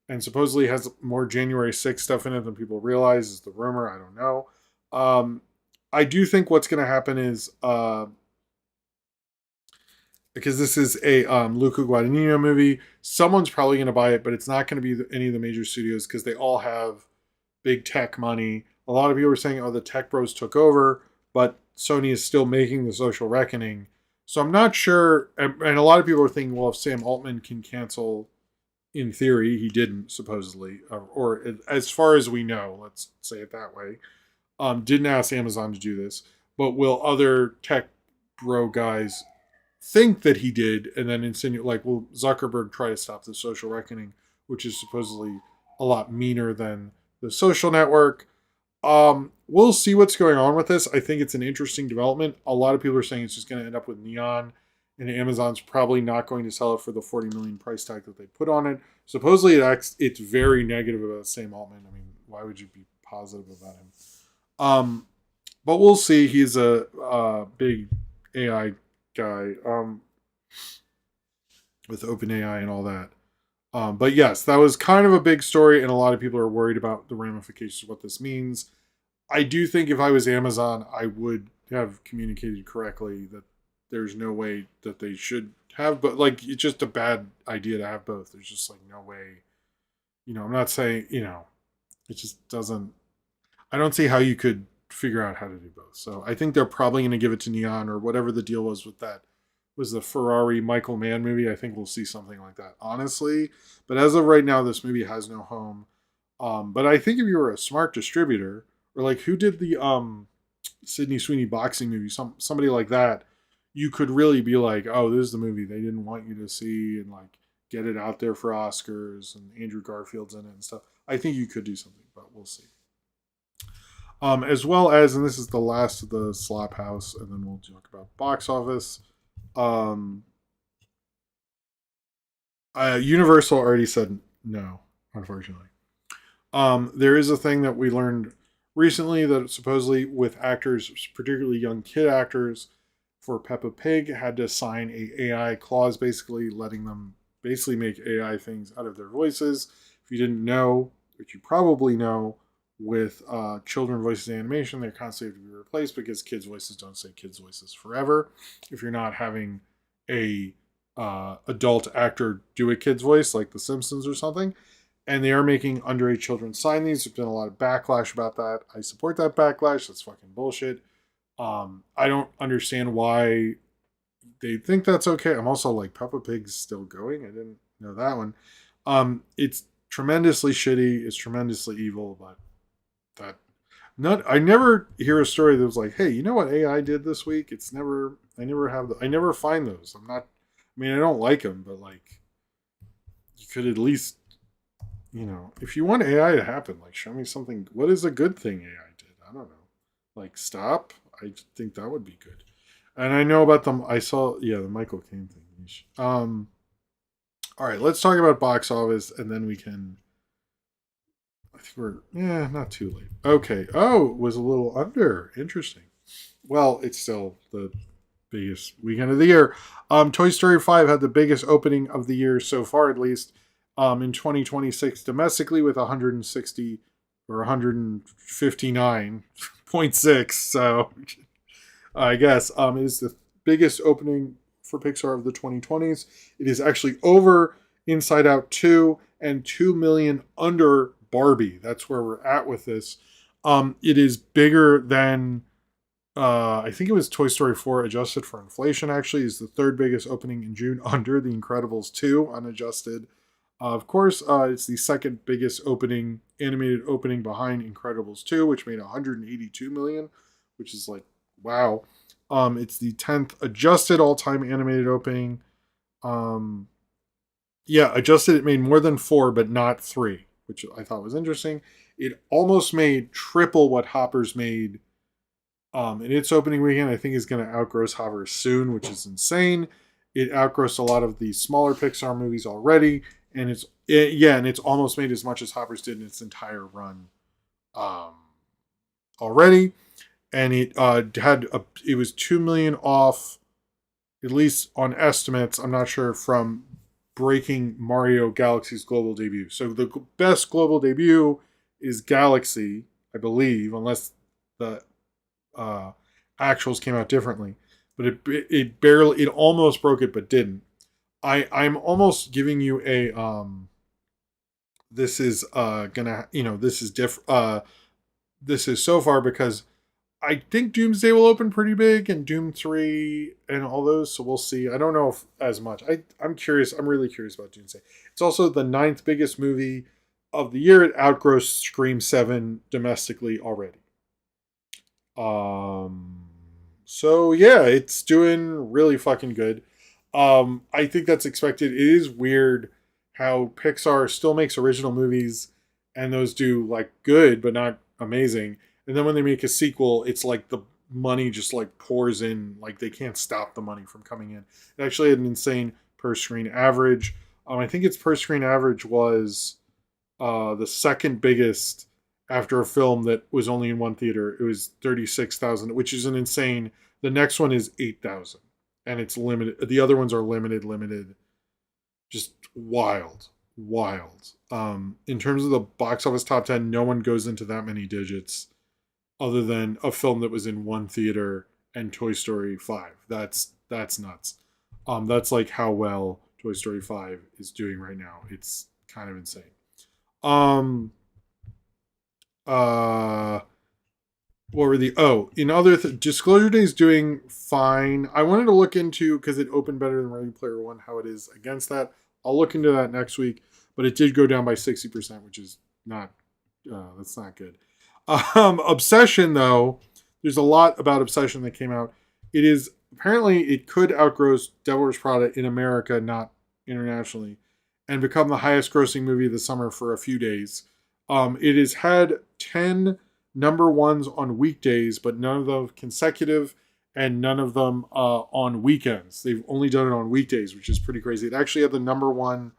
and supposedly has more January 6th stuff in it than people realize, is the rumor. I don't know. I do think what's going to happen is because this is a Luca Guadagnino movie. Someone's probably going to buy it, but it's not going to be any of the major studios because they all have big tech money. A lot of people are saying, oh, the tech bros took over, but Sony is still making the Social Reckoning. So I'm not sure. And a lot of people are thinking, well, if Sam Altman can cancel, in theory, he didn't supposedly, or as far as we know, let's say it that way, didn't ask Amazon to do this, but will other tech bro guys think that he did and then insinuate like will Zuckerberg try to stop the Social Reckoning, which is supposedly a lot meaner than the social network. We'll see what's going on with this. I think it's an interesting development. A lot of people are saying it's just going to end up with Neon, and Amazon's probably not going to sell it for the 40 million price tag that they put on it. Supposedly it's very negative about Sam Altman. I mean, why would you be positive about him? But we'll see. He's a big AI guy with OpenAI and all that. But yes, that was kind of a big story, and a lot of people are worried about the ramifications of what this means. I do think if I was Amazon, I would have communicated correctly that there's no way that they should have, but like it's just a bad idea to have both. There's just like no way. I'm not saying it just doesn't. I don't see how you could figure out how to do both. So I think they're probably going to give it to Neon or whatever the deal was with that. Was the Ferrari Michael Mann movie? I think we'll see something like that, honestly. But as of right now, this movie has no home. But I think if you were a smart distributor, or like who did the Sydney Sweeney boxing movie, somebody like that, you could really be like, oh, this is the movie they didn't want you to see, and like get it out there for Oscars, and Andrew Garfield's in it and stuff. I think you could do something, but we'll see. As well as, and this is the last of the Slop House, and then we'll talk about box office. Um, Universal already said no, unfortunately. There is a thing that we learned recently that supposedly with actors, particularly young kid actors, for Peppa Pig, had to sign a AI clause, basically letting them basically make AI things out of their voices. If you didn't know, which you probably know, with children voices animation, they're constantly have to be replaced because kids' voices don't stay kids' voices forever. If you're not having a adult actor do a kid's voice like The Simpsons or something, and they are making underage children sign these. There's been a lot of backlash about that. I support that backlash. That's fucking bullshit. I don't understand why they think that's okay. I'm also like, Peppa Pig's still going. I didn't know that one. It's tremendously shitty. It's tremendously evil, but that not. I never hear a story that was like, hey, you know what AI did this week? It's never. I never have. I never find those. I'm not. I mean, I don't like them, but like, you could at least, if you want AI to happen, like, show me something. What is a good thing AI did? I don't know. Like, stop. I think that would be good. And I know about them. I saw, yeah, the Michael Caine thing. All right, let's talk about box office, and then we can. I think not too late. Okay. Oh, it was a little under. Interesting. Well, it's still the biggest weekend of the year. Toy Story 5 had the biggest opening of the year so far, at least, in 2026 domestically with 160 or 159.6. So I guess it is the biggest opening for Pixar of the 2020s. It is actually over Inside Out 2 and 2 million under Barbie. That's where we're at with this. It is bigger than I think it was Toy Story 4 adjusted for inflation, actually, is the third biggest opening in June under The Incredibles 2 unadjusted. Of course, it's the second biggest animated opening behind Incredibles 2, which made 182 million, which is like, wow. It's the 10th adjusted all-time animated opening. Adjusted it made more than 4, but not 3, which I thought was interesting. It almost made triple what Hopper's made in its opening weekend. I think is going to outgross Hopper's soon, which is insane. It outgrossed a lot of the smaller Pixar movies already, and it's almost made as much as Hopper's did in its entire run already. And it it was 2 million off, at least on estimates. I'm not sure, from breaking Mario Galaxy's global debut. So the best global debut is Galaxy, I believe, unless the actuals came out differently. But it almost broke it, but didn't. I'm almost giving you a this is this is this is so far, because I think Doomsday will open pretty big, and Doom 3 and all those, so we'll see. I don't know if as much. I'm curious. I'm really curious about Doomsday. It's also the 9th biggest movie of the year. It outgrossed Scream 7 domestically already. So yeah, it's doing really fucking good. I think that's expected. It is weird how Pixar still makes original movies and those do like good but not amazing. And then when they make a sequel, it's like the money just like pours in, like they can't stop the money from coming in. It actually had an insane per screen average. I think its per screen average was the second biggest after a film that was only in one theater. It was 36,000, which is an insane. The next one is 8,000, and it's limited. The other ones are limited. Just wild. In terms of the box office top 10, no one goes into that many digits other than a film that was in one theater and Toy Story 5. That's nuts. That's like how well Toy Story 5 is doing right now. It's kind of insane. What were in other Disclosure Day is doing fine. I wanted to look into, because it opened better than Ready Player One, how it is against that. I'll look into that next week, but it did go down by 60%, which is not that's not good. Obsession, though, there's a lot about Obsession that came out. It is apparently it could outgross Devil Wears Prada in America, not internationally, and become the highest grossing movie of the summer for a few days. It has had 10 number ones on weekdays, but none of them consecutive, and none of them on weekends. They've only done it on weekdays, which is pretty crazy. It actually had the number one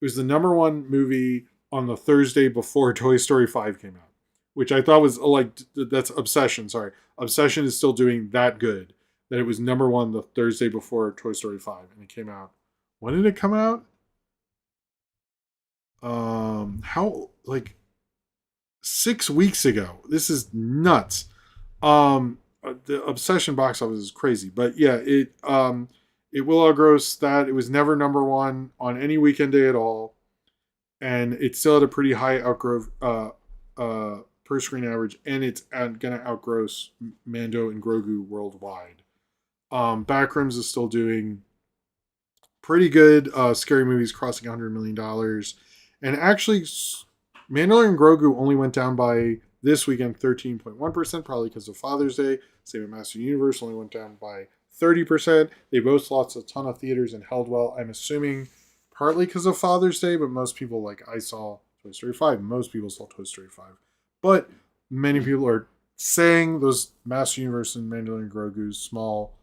was the number one movie on the Thursday before Toy Story 5 came out, which I thought was like, that's Obsession. Sorry. Obsession is still doing that good that it was number one the Thursday before Toy Story 5, and it came out. When did it come out? How, like, 6 weeks ago. This is nuts. The Obsession box office is crazy, but yeah, it will outgross that. It was never number one on any weekend day at all, and it still had a pretty high outgrow per screen average, and it's gonna outgross Mando and Grogu worldwide. Backrooms is still doing pretty good. Scary Movies crossing $100 million, and actually, Mandalorian and Grogu only went down by this weekend 13.1%, probably because of Father's Day. Same with Master Universe only went down by 30%. They both lost a ton of theaters and held well. I'm assuming partly because of Father's Day, but most people, like I saw Toy Story 5. Most people saw Toy Story 5. But many people are saying those Master Universe and Mandalorian and Grogu's small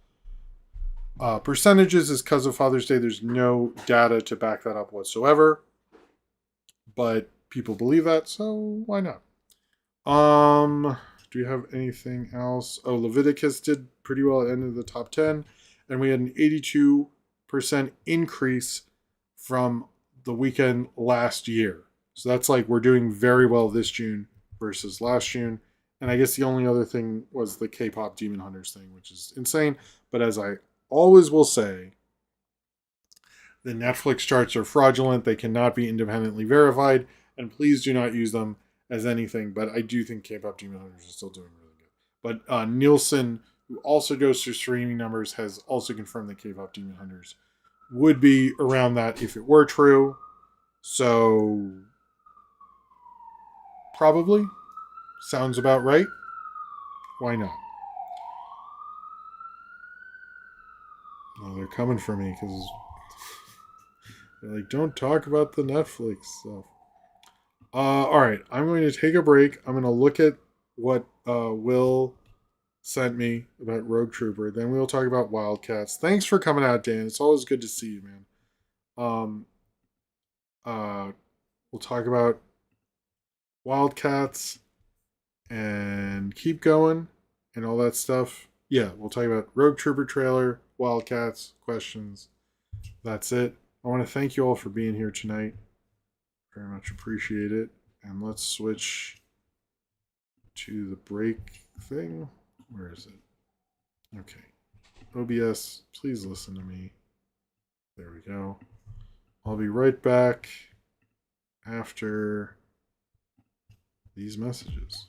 percentages is because of Father's Day. There's no data to back that up whatsoever. But people believe that, so why not? Do we have anything else? Oh, Leviticus did pretty well at the end of the top 10, and we had an 82% increase from the weekend last year. So that's like we're doing very well this June versus last June. And I guess the only other thing was the K-pop Demon Hunters thing, which is insane. But as I always will say, the Netflix charts are fraudulent. They cannot be independently verified, and please do not use them as anything. But I do think K-pop Demon Hunters is still doing really good. But Nielsen, who also goes through streaming numbers, has also confirmed that K-pop Demon Hunters would be around that if it were true. So probably sounds about right. Why not? Oh, they're coming for me because they're like, don't talk about the Netflix stuff. All right, I'm going to take a break. I'm going to look at what Will sent me about Rogue Trooper. Then we'll talk about Wildcats. Thanks for coming out, Dan. It's always good to see you, man. We'll talk about Wildcats and keep going and all that stuff. Yeah, we'll talk about Rogue Trooper trailer, Wildcats, questions. That's it. I want to thank you all for being here tonight. Very much appreciate it. And let's switch to the break thing. Where is it? Okay. OBS, please listen to me. There we go. I'll be right back after these messages.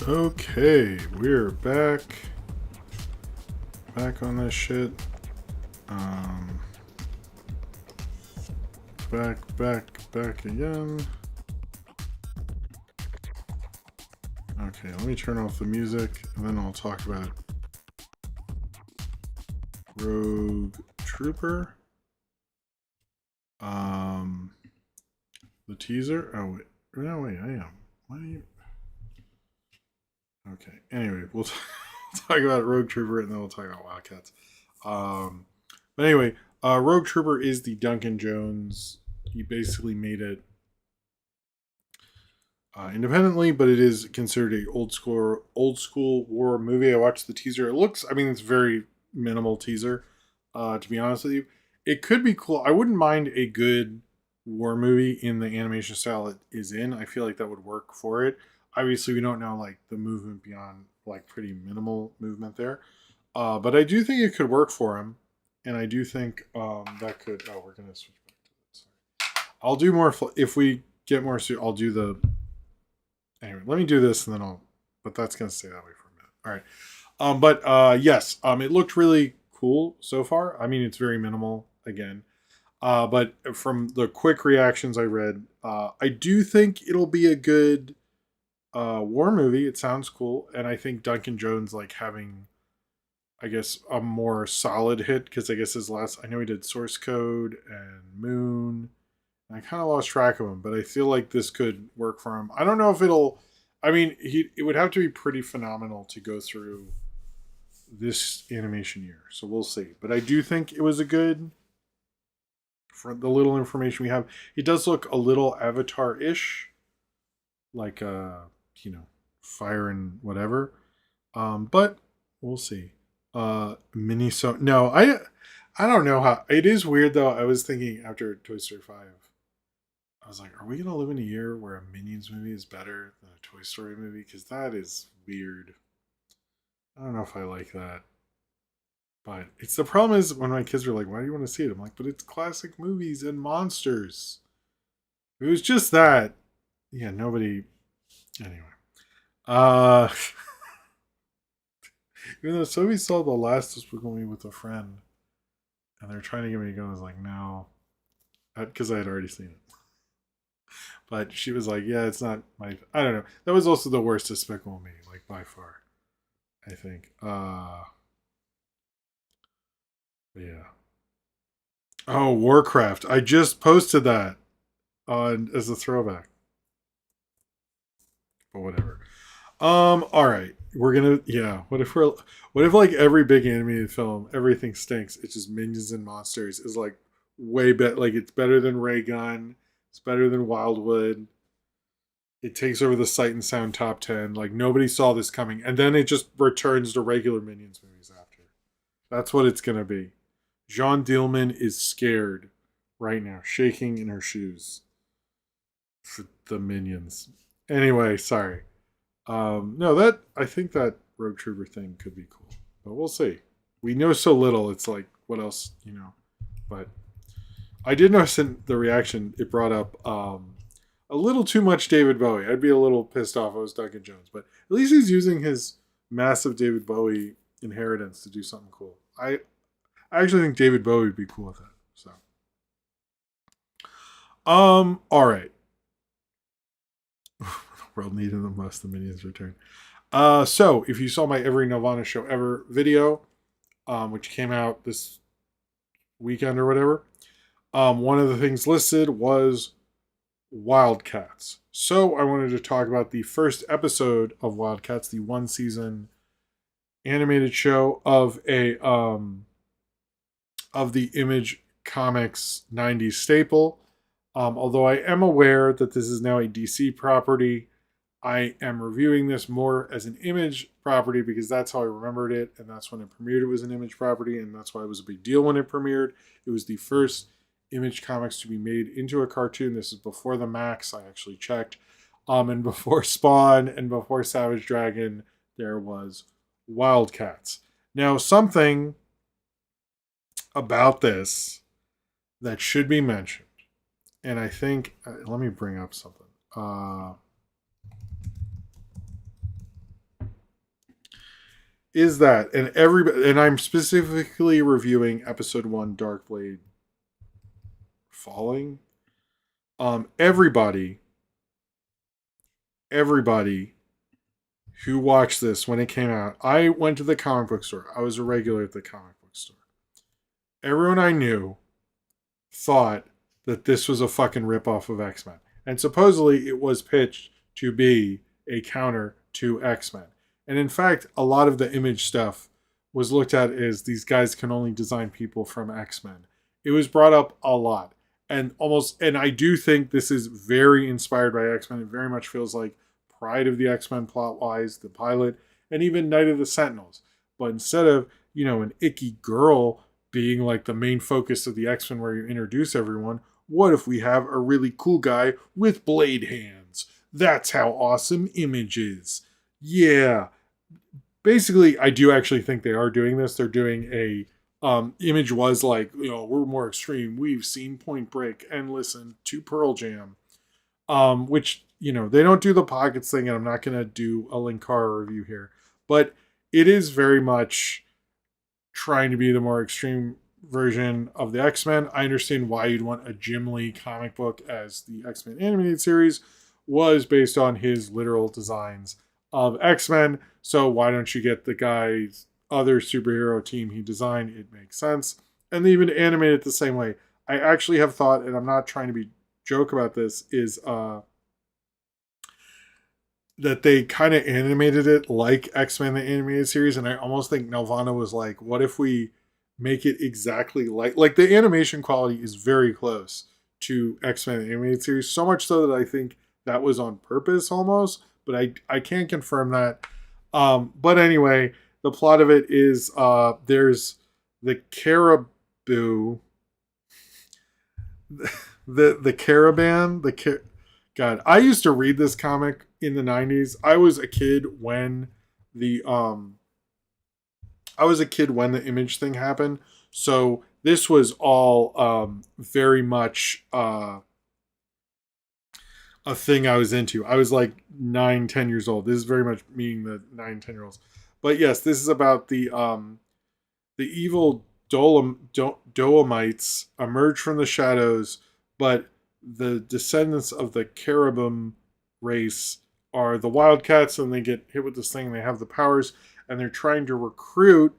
Okay, we're back. Back on this shit. Back again. Okay, let me turn off the music and then I'll talk about Rogue Trooper. The teaser. Oh wait, no wait, I am. Why do you? Okay. Anyway, we'll talk about Rogue Trooper and then we'll talk about Wildcats. But anyway, Rogue Trooper is the Duncan Jones. He basically made it independently, but it is considered a old school war movie. I watched the teaser. It looks, I mean, it's very minimal teaser. To be honest with you, it could be cool. I wouldn't mind a good war movie in the animation style it is in. I feel like that would work for it. Obviously, we don't know like the movement beyond like pretty minimal movement there, but I do think it could work for him, and I do think that could. Oh, we're gonna switch back to that. Sorry. I'll do more if we get more. I'll do the. Anyway, let me do this and then I'll. But that's gonna stay that way for a minute. All right. But yes, it looked really cool so far. I mean, it's very minimal again. But from the quick reactions I read, I do think it'll be a good war movie. It sounds cool, and I think Duncan Jones like having, I guess, a more solid hit because I guess his last. I know he did Source Code and Moon. And I kind of lost track of him, but I feel like this could work for him. I don't know if it'll. I mean, it would have to be pretty phenomenal to go through this animation year, so we'll see. But I do think it was a good. For the little information we have, it does look a little Avatar-ish, like fire and whatever. But we'll see. No, I don't know how. It is weird though. I was thinking after Toy Story 5, I was like, are we gonna live in a year where a Minions movie is better than a Toy Story movie? Because that is weird. I don't know if I like that. But it's the problem is when my kids were like, why do you want to see it? I'm like, but it's classic movies and monsters. It was just that. Yeah, nobody. Anyway. Uh, even though Sophie saw the last Despicable Me with a friend, and they're trying to get me to go, I was like, no, because I had already seen it. But she was like, yeah, it's not my. I don't know. That was also the worst Despicable Me, like by far. I think. Yeah. Oh, Warcraft. I just posted that on as a throwback. But whatever. All right. We're gonna what if like every big animated film, everything stinks. It's just Minions and Monsters is like way better like it's better than Ray Gun, it's better than Wildwood. It takes over the Sight and Sound top 10. Like nobody saw this coming. And then it just returns to regular Minions movies after. That's what it's gonna be. Jean Dielman is scared right now, shaking in her shoes for the Minions. Anyway, sorry. No, that I think that Rogue Trooper thing could be cool, but we'll see. We know so little. It's like, what else, But I did notice in the reaction it brought up a little too much David Bowie. I'd be a little pissed off if it was Duncan Jones, but at least he's using his massive David Bowie inheritance to do something cool. I actually think David Bowie would be cool with that. So, all right. World needed the most. The Minions return. So if you saw my Every Nirvana Show Ever video, which came out this weekend or whatever, one of the things listed was Wildcats. So I wanted to talk about the first episode of Wildcats, the one season animated show of the Image Comics 90s staple. Although I am aware that this is now a DC property, I am reviewing this more as an Image property because that's how I remembered it, and that's when it premiered. It was an Image property, and that's why it was a big deal when it premiered. It was the first Image Comics to be made into a cartoon. This is before the Max. I actually checked, and before Spawn and before Savage Dragon, there was Wildcats. Now, something about this that should be mentioned, and I think let me bring up something. is that, and everybody, and I'm specifically reviewing episode 1, Dark Blade Falling. Everybody, everybody who watched this when it came out, I went to the comic book store. I was a regular at the comic book store. Everyone I knew thought that this was a fucking ripoff of X-Men. And supposedly it was pitched to be a counter to X-Men. And in fact, a lot of the Image stuff was looked at as these guys can only design people from X-Men. It was brought up a lot. And I do think this is very inspired by X-Men. It very much feels like Pride of the X-Men plot-wise, the pilot, and even Night of the Sentinels. But instead of, an icky girl being like the main focus of the X-Men where you introduce everyone, what if we have a really cool guy with blade hands? That's how awesome Image is. Yeah. Basically, I do actually think they are doing this. They're doing a Image was like, we're more extreme. We've seen Point Break and listened to Pearl Jam. Which, they don't do the pockets thing, and I'm not going to do a Linkara review here. But it is very much trying to be the more extreme version of the X-Men. I understand why you'd want a Jim Lee comic book, as the X-Men animated series was based on his literal designs of X-Men. So why don't you get the guy's other superhero team he designed? It makes sense. And they even animate it the same way. I actually have thought, and I'm not trying to be joke about this, is that they kind of animated it like X-Men the animated series, and I almost think Nelvana was like, what if we make it exactly like the animation quality is very close to X-Men the animated series, so much so that I think that was on purpose almost, but I can't confirm that. But anyway, the plot of it is there's the Caribou, the Caravan, God, I used to read this comic in the 90s. I was a kid when the Image thing happened. So this was all very much a thing I was into. I was like 9-10 years old. This is very much meaning the 9-10-year-olds. But yes, this is about the evil Dolomites emerge from the shadows, but the descendants of the Caribum race are the WildC.A.T.S, and they get hit with this thing, and they have the powers, and they're trying to recruit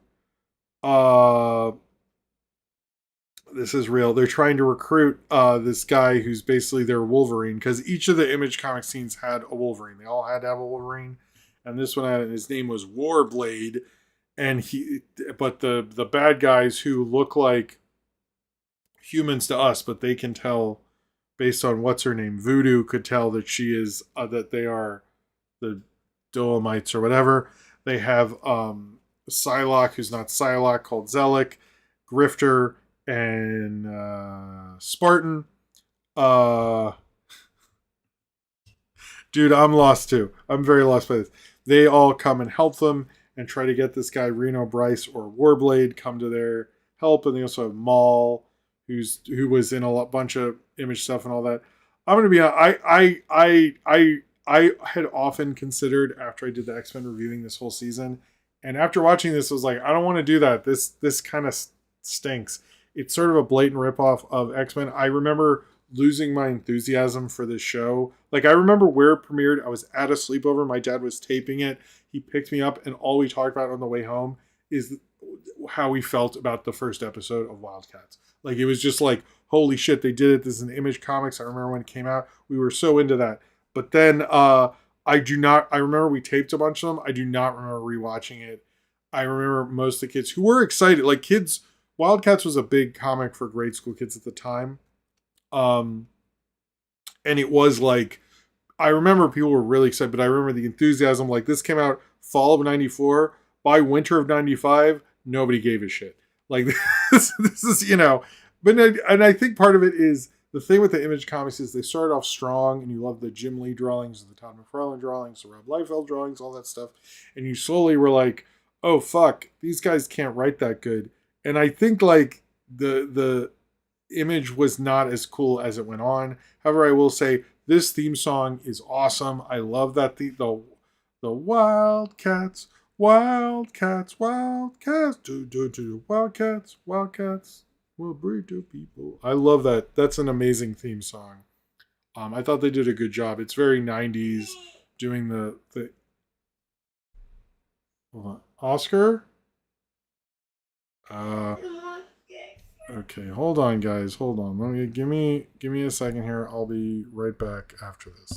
this is real. They're trying to recruit this guy who's basically their Wolverine, because each of the Image comic scenes had a Wolverine. They all had to have a Wolverine, and this one had, and his name was Warblade. And but the bad guys who look like humans to us, but they can tell based on what's her name, Voodoo could tell that she is that they are the Dolomites or whatever. They have Psylocke, who's not Psylocke, called Zellick, Grifter, and Spartan. Dude, I'm lost too. I'm very lost by this. They all come and help them and try to get this guy Reno Bryce or Warblade come to their help. And they also have Maul, who was in a bunch of Image stuff and all that. I'm gonna be honest, I had often considered, after I did the X-Men reviewing this whole season, and after watching this, I was like, I don't want to do that. This kind of stinks. It's sort of a blatant ripoff of X-Men. I remember losing my enthusiasm for this show. Like, I remember where it premiered. I was at a sleepover. My dad was taping it. He picked me up, and all we talked about on the way home is how we felt about the first episode of WildC.A.T.S. Like, it was just like, holy shit, they did it. This is an Image Comics. I remember when it came out. We were so into that. But then I remember we taped a bunch of them. I do not remember rewatching it. I remember most of the kids who were excited. Like, kids, WildC.A.T.S was a big comic for grade school kids at the time. And it was like, I remember people were really excited, but I remember the enthusiasm. Like, this came out fall of 94. By winter of 95, nobody gave a shit. Like, this is, but and I think part of it is the thing with the Image comics is they started off strong, and you love the Jim Lee drawings, the Todd McFarlane drawings, the Rob Liefeld drawings, all that stuff. And you slowly were like, oh, fuck, these guys can't write that good. And I think, like, the Image was not as cool as it went on. However, I will say this theme song is awesome. I love that the WildC.A.T.S Wildcats, wildcats, do, wildcats, wildcats will breed to people. I love that. That's an amazing theme song. I thought they did a good job. It's very 90s doing the hold on. Oscar? Uh okay, hold on guys, hold on. Let me give me a second here. I'll be right back after this.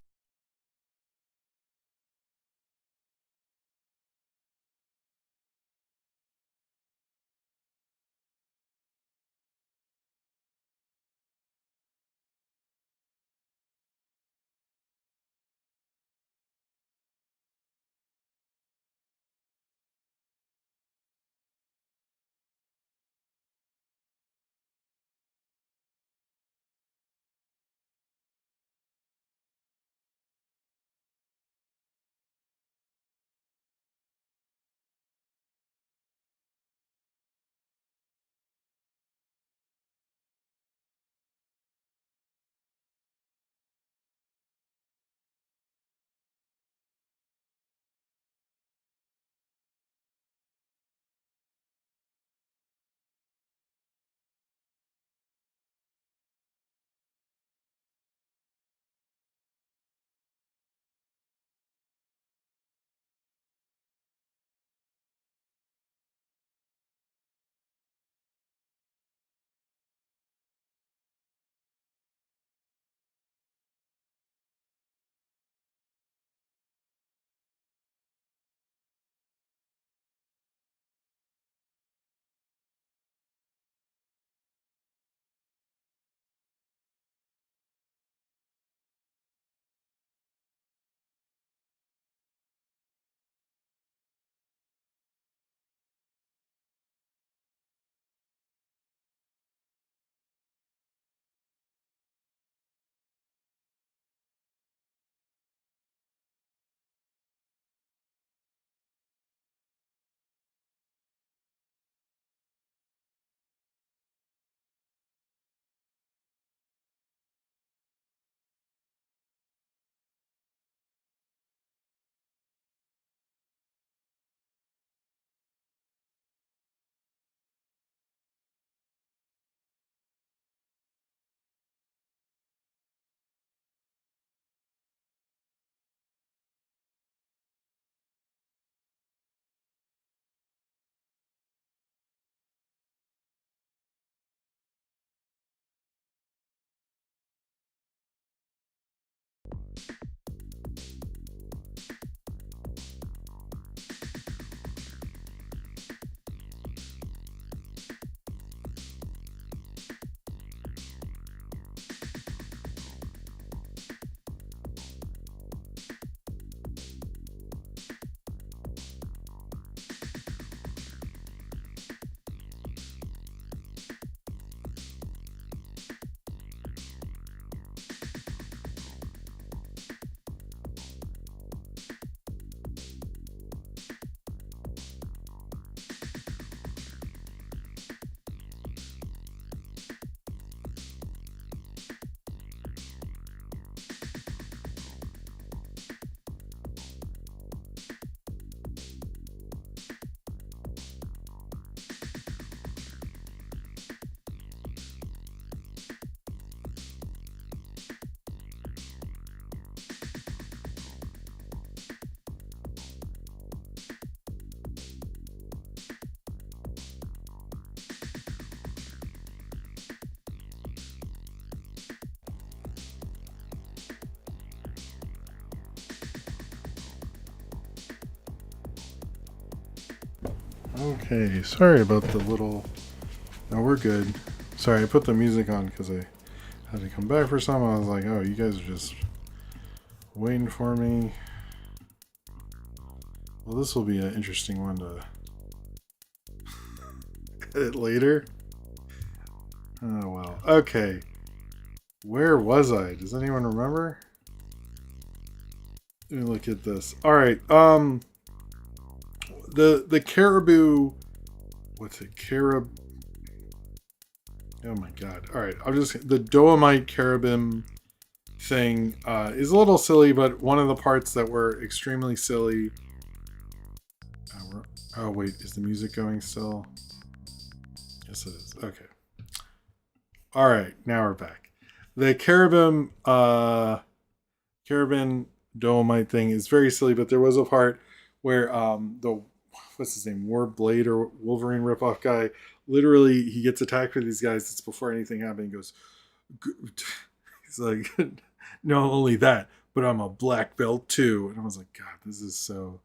Okay, sorry about the little. No, we're good. Sorry, I put the music on because I had to come back for some. I was like, oh, you guys are just waiting for me. Well, this will be an interesting one to edit later. Oh, well. Okay. Where was I? Does anyone remember? Let me look at this. All right. The caribou. What's it? Oh my god. All right. The Dolomite carabim thing is a little silly, but one of the parts that were extremely silly. Oh wait, is the music going still? Yes, it is. Okay. All right, now we're back. The Carabin Dolomite thing is very silly, but there was a part where the what's his name, Warblade or Wolverine ripoff guy, literally he gets attacked by these guys. It's before anything happened. He goes, he's like, not only that, but I'm a black belt too. And I was like, God, this is so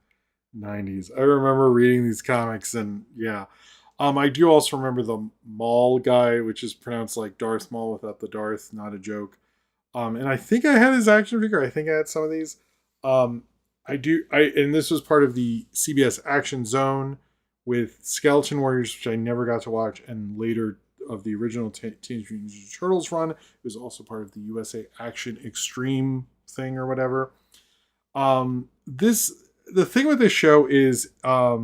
90s. I remember reading these comics, and yeah. I do also remember the Maul guy, which is pronounced like Darth Maul without the Darth, not a joke. And I think I had his action figure. I think I had some of these. Um, and this was part of the CBS Action Zone with Skeleton Warriors, which I never got to watch, and later of the original Teenage Mutant Ninja Turtles run. It was also part of the USA Action Extreme thing or whatever. This the thing with this show is, yeah,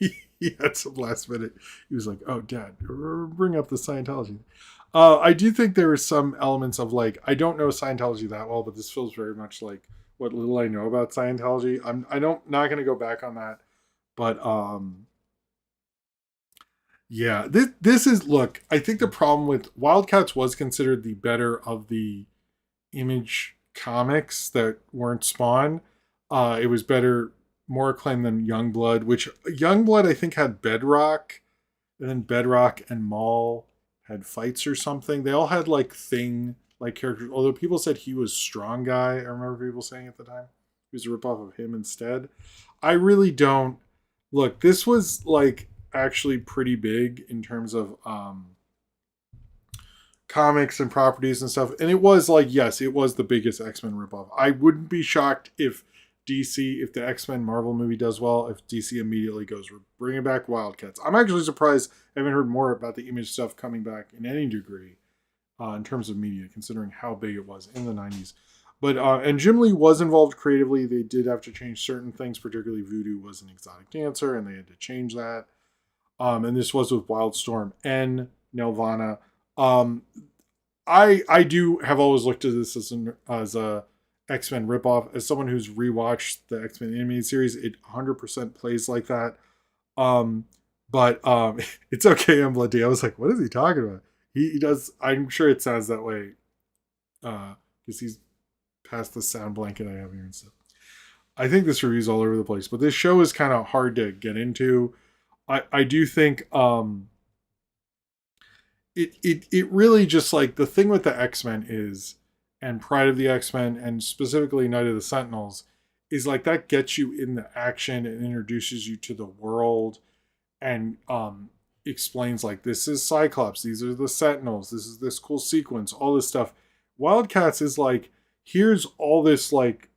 he had some last minute. He was like, "Oh, Dad, bring up the Scientology." I do think there are some elements of like I don't know Scientology that well, but this feels very much like what little I know about Scientology. I don't not going to go back on that, but yeah, this is look. I think the problem with Wildcats was considered the better of the Image comics that weren't Spawn. It was better, more acclaimed than Youngblood, which Youngblood I think had Bedrock, and then Bedrock and Maul had fights or something. They all had like thing like characters. Although people said he was Strong Guy. I remember people saying at the time he was a ripoff of him instead. I really don't look. This was like actually pretty big in terms of comics and properties and stuff. And it was like, yes, it was the biggest X-Men ripoff. I wouldn't be shocked if if the X-Men Marvel movie does well, if DC immediately goes, we're bringing back Wildcats. I'm actually surprised I haven't heard more about the Image stuff coming back in any degree in terms of media, considering how big it was in the 90s. But, and Jim Lee was involved creatively. They did have to change certain things, particularly Voodoo was an exotic dancer, and they had to change that. And this was with Wildstorm and Nelvana. I do have always looked at this as a X-Men ripoff. As someone who's rewatched the X-Men animated series, it 100% plays like that. But it's okay, I'm bloody. I was like, what is he talking about? He does. I'm sure it sounds that way because he's past the sound blanket I have here and stuff. I think this review's all over the place, but this show is kind of hard to get into. I do think it really just like the thing with the X-Men is, and Pride of the X-Men and specifically Night of the Sentinels is like that gets you in the action and introduces you to the world and explains like this is Cyclops, these are the Sentinels, this is this cool sequence, all this stuff. Wildcats is like here's all this like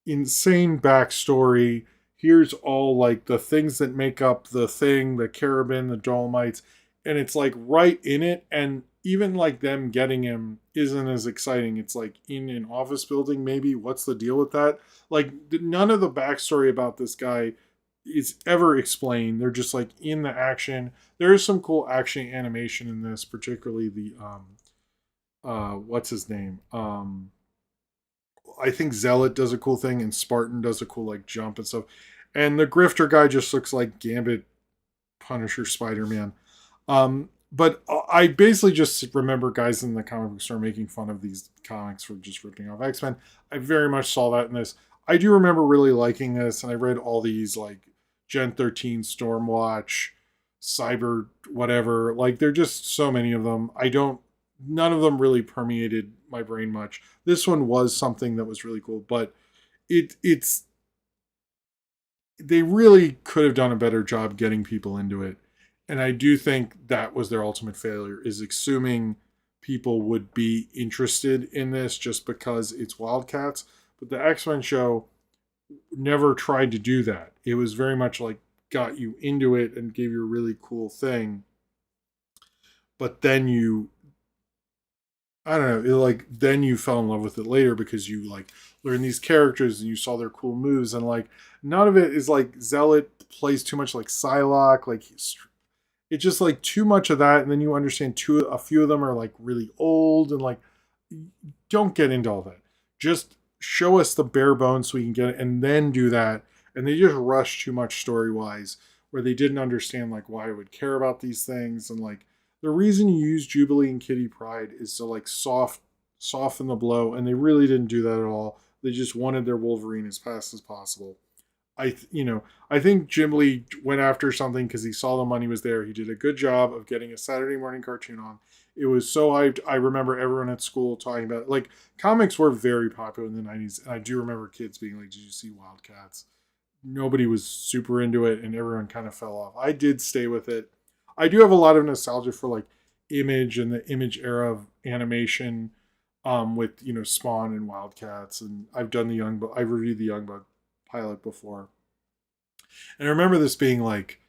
insane backstory. Here's all like the things that make up the thing, the Carabin, the Dolomites, and it's like right in it. And even like them getting him isn't as exciting. It's like in an office building, maybe. What's the deal with that? Like none of the backstory about this guy is ever explained. They're just like in the action. There is some cool action animation in this, particularly the what's his name? I think Zealot does a cool thing and Spartan does a cool like jump and stuff. And the Grifter guy just looks like Gambit, Punisher, Spider-Man. But I basically just remember guys in the comic book store making fun of these comics for just ripping off X-Men. I very much saw that in this. I do remember really liking this, and I read all these like Gen 13, Stormwatch, Cyber, whatever. Like there are just so many of them. None of them really permeated my brain much. This one was something that was really cool, but it's they really could have done a better job getting people into it. And I do think that was their ultimate failure, is assuming people would be interested in this just because it's Wildcats. But the X-Men show never tried to do that. It was very much like got you into it and gave you a really cool thing. But then I don't know, then you fell in love with it later because you like learned these characters and you saw their cool moves, and like none of it is like Zealot plays too much like Psylocke, like it's just like too much of that, and then you understand a few of them are like really old, and like don't get into all that. Just show us the bare bones so we can get it, and then do that. and they just rushed too much story wise, where they didn't understand like why I would care about these things, and like the reason you use Jubilee and Kitty Pryde is to like soften the blow, and they really didn't do that at all. They just wanted their Wolverine as fast as possible. I think Jim Lee went after something because he saw the money was there. He did a good job of getting a Saturday morning cartoon on. It was so hyped. I remember everyone at school talking about it. Like, comics were very popular in the 90s, and I do remember kids being like, "Did you see Wildcats?" Nobody was super into it, and everyone kind of fell off. I did stay with it. I do have a lot of nostalgia for like Image and the Image era of animation, with Spawn and Wildcats, and I've done I've reviewed the Youngblood pilot before, and I remember this being like,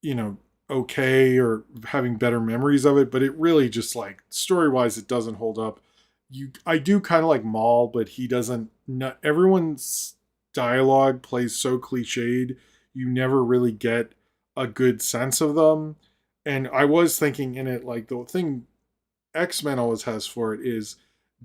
you know, okay, or having better memories of it, but it really just like story wise, it doesn't hold up. I do kind of like Maul, but he doesn't. Not everyone's dialogue plays so cliched, you never really get a good sense of them. And I was thinking in it, like the thing X-Men always has for it is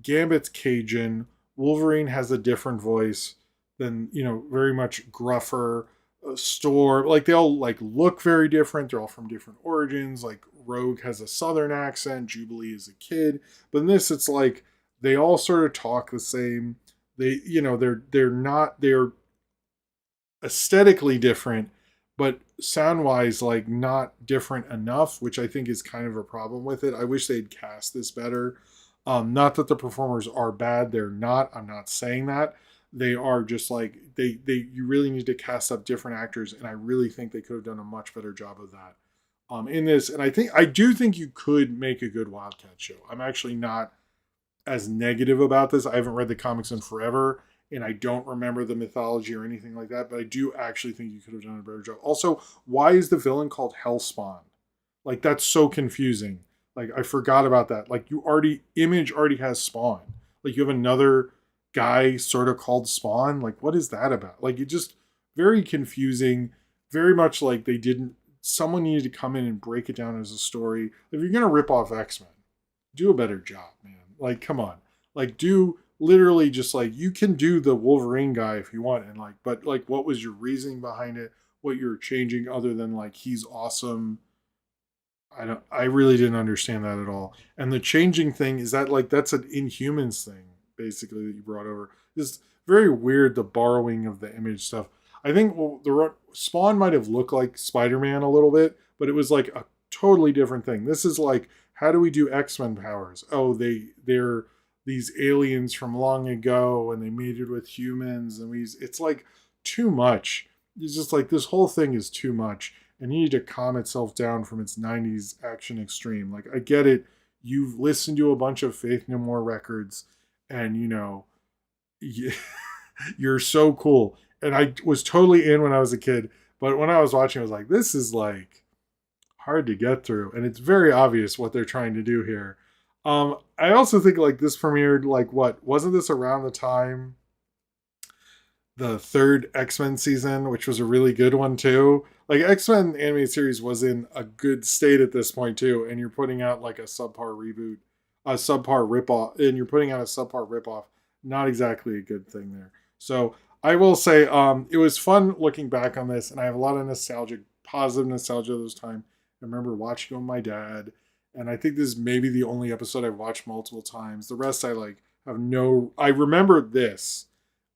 Gambit's Cajun, Wolverine has a different voice than, very much gruffer. Storm, like they all like look very different. They're all from different origins. Like Rogue has a southern accent, Jubilee is a kid, but in this it's like they all sort of talk the same. They're aesthetically different, but sound wise, like not different enough, which I think is kind of a problem with it. I wish they'd cast this better. Not that the performers are bad, they're not. I'm not saying that. They are just like you really need to cast up different actors, and I really think they could have done a much better job of that in this. And I do think you could make a good Wildcat show. I'm actually not as negative about this. I haven't read the comics in forever, and I don't remember the mythology or anything like that, but I do actually think you could have done a better job. Also, why is the villain called Hellspawn? Like, that's so confusing. Like, I forgot about that. Like, Image already has Spawn. Like, you have another guy sort of called Spawn. Like, what is that about? Like, it just very confusing. Very much like someone needed to come in and break it down as a story. If you're gonna rip off X-Men, do a better job, man. Like, come on. Like, do literally just like, you can do the Wolverine guy if you want, and like, but like, what was your reasoning behind it? What you're changing other than like he's awesome? I really didn't understand that at all. And the changing thing is that like that's an Inhumans thing basically that you brought over. It's very weird, the borrowing of the Image stuff. I think the Spawn might have looked like Spider-Man a little bit, but it was like a totally different thing. This is like, how do we do X-Men powers? Oh, they're these aliens from long ago and they mated with humans, and it's like too much. It's just like this whole thing is too much, and needed to calm itself down from its 90s action extreme. Like, I get it. You've listened to a bunch of Faith No More records, and you're so cool. And I was totally in when I was a kid, but when I was watching, I was like, this is like hard to get through, and it's very obvious what they're trying to do here. I also think like this premiered like, what wasn't this around the time the third X-Men season, which was a really good one too. Like, X-Men animated series was in a good state at this point too, and you're putting out like a subpar reboot, a subpar ripoff, and you're putting out a subpar ripoff. Not exactly a good thing there. So I will say, it was fun looking back on this, and I have a lot of nostalgic, positive nostalgia of those time. I remember watching it with my dad, and I think this is maybe the only episode I've watched multiple times. The rest I like have no. I remember this.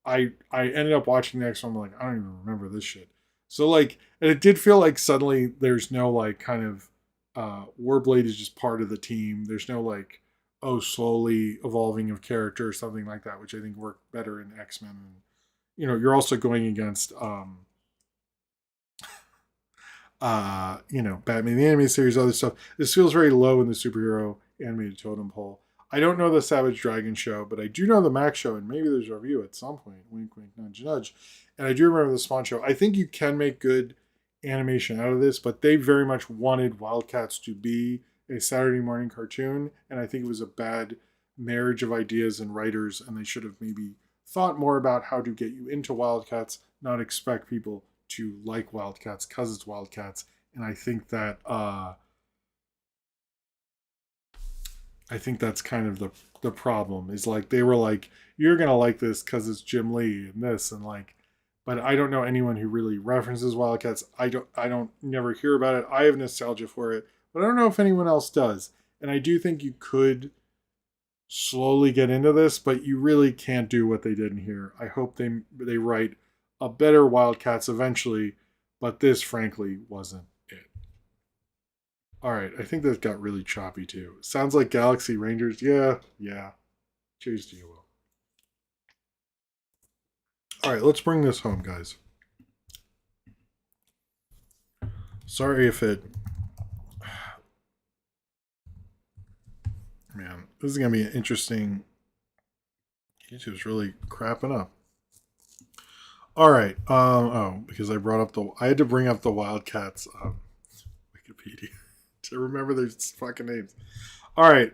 I ended up watching the next one. I'm like, I don't even remember this shit. So like, and it did feel like suddenly there's no like kind of Warblade is just part of the team. There's no like, oh, slowly evolving of character or something like that, which I think worked better in X-Men. And, you're also going against Batman the Animated Series, other stuff. This feels very low in the superhero animated totem pole. I don't know the Savage Dragon show, but I do know the Max show, and maybe there's a review at some point. Wink, wink, nudge, nudge. And I do remember the Spawn show. I think you can make good animation out of this, but they very much wanted Wildcats to be a Saturday morning cartoon, and I think it was a bad marriage of ideas and writers, and they should have maybe thought more about how to get you into Wildcats, not expect people to like Wildcats because it's Wildcats. And I think that's kind of the problem, is like they were like, you're gonna like this because it's Jim Lee and this, and like, but I don't know anyone who really references Wildcats. I don't never hear about it. I have nostalgia for it, but I don't know if anyone else does. And I do think you could slowly get into this, but you really can't do what they did in here. I hope they write a better Wildcats eventually, but this frankly wasn't it. All right, I think that got really choppy too. Sounds like Galaxy Rangers. Yeah, yeah. Cheers to you, Will. All right, let's bring this home, guys. Sorry if it. Man, this is gonna be an interesting. YouTube's really crapping up. All right. Oh, because I had to bring up the Wildcats Wikipedia to remember their fucking names. All right.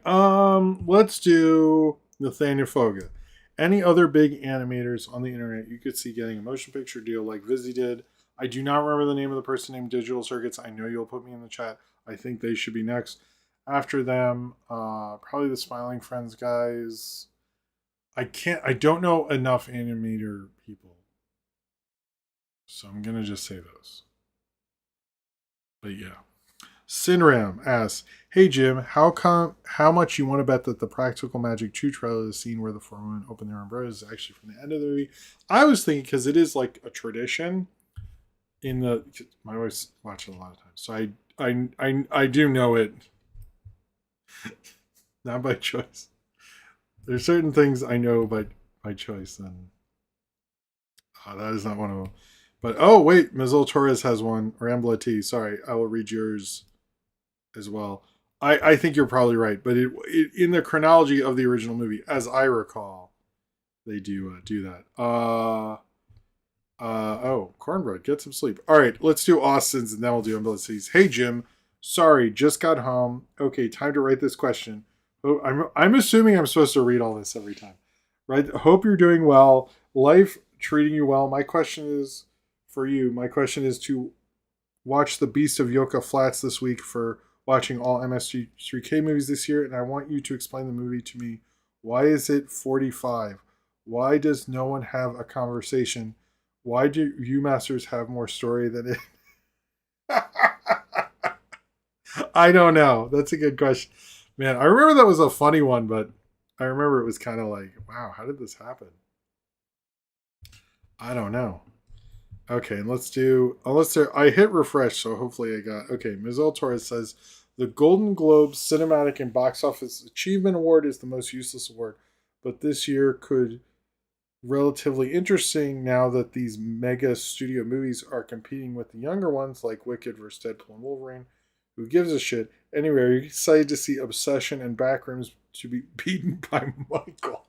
Let's do Nathaniel Foga. Any other big animators on the internet you could see getting a motion picture deal like Vizzy did? I do not remember the name of the person named Digital Circuits. I know you'll put me in the chat. I think they should be next. After them, probably the Smiling Friends guys. I don't know enough animator people. So I'm going to just say those. But yeah. Sinram asks, "Hey Jim, how much you want to bet that the Practical Magic 2 trailer, the scene where the four women open their umbrellas, is actually from the end of the movie?" I was thinking because it is like a tradition in the my wife's watched it a lot of times, so I do know it, not by choice. There's certain things I know by choice, and that is not one of them. But oh wait, Mizil Torres has one. Rambla T. Sorry, I will read yours as well. I think you're probably right, but in the chronology of the original movie, as I recall, they do that. Oh, Cornbread, get some sleep. All right, let's do Austin's and then we'll do Emblecies. Hey Jim, sorry, just got home. Okay, time to write this question. Oh, I'm assuming I'm supposed to read all this every time, right? Hope you're doing well. Life treating you well. My question is for you. My question is to watch The Beast of Yucca Flats this week for watching all MSG3K movies this year, and I want you to explain the movie to me. Why is it 45? Why does no one have a conversation? Why do you masters have more story than it? I don't know. That's a good question. Man, I remember that was a funny one, but I remember it was kind of like, wow, how did this happen? I don't know. Okay, let's do. I hit refresh, so hopefully I got. Okay, Mizell Torres says the Golden Globe Cinematic and Box Office Achievement Award is the most useless award, but this year could relatively interesting now that these mega studio movies are competing with the younger ones like Wicked vs. Deadpool and Wolverine. Who gives a shit? Anyway, are you excited to see Obsession and Backrooms to be beaten by Michael?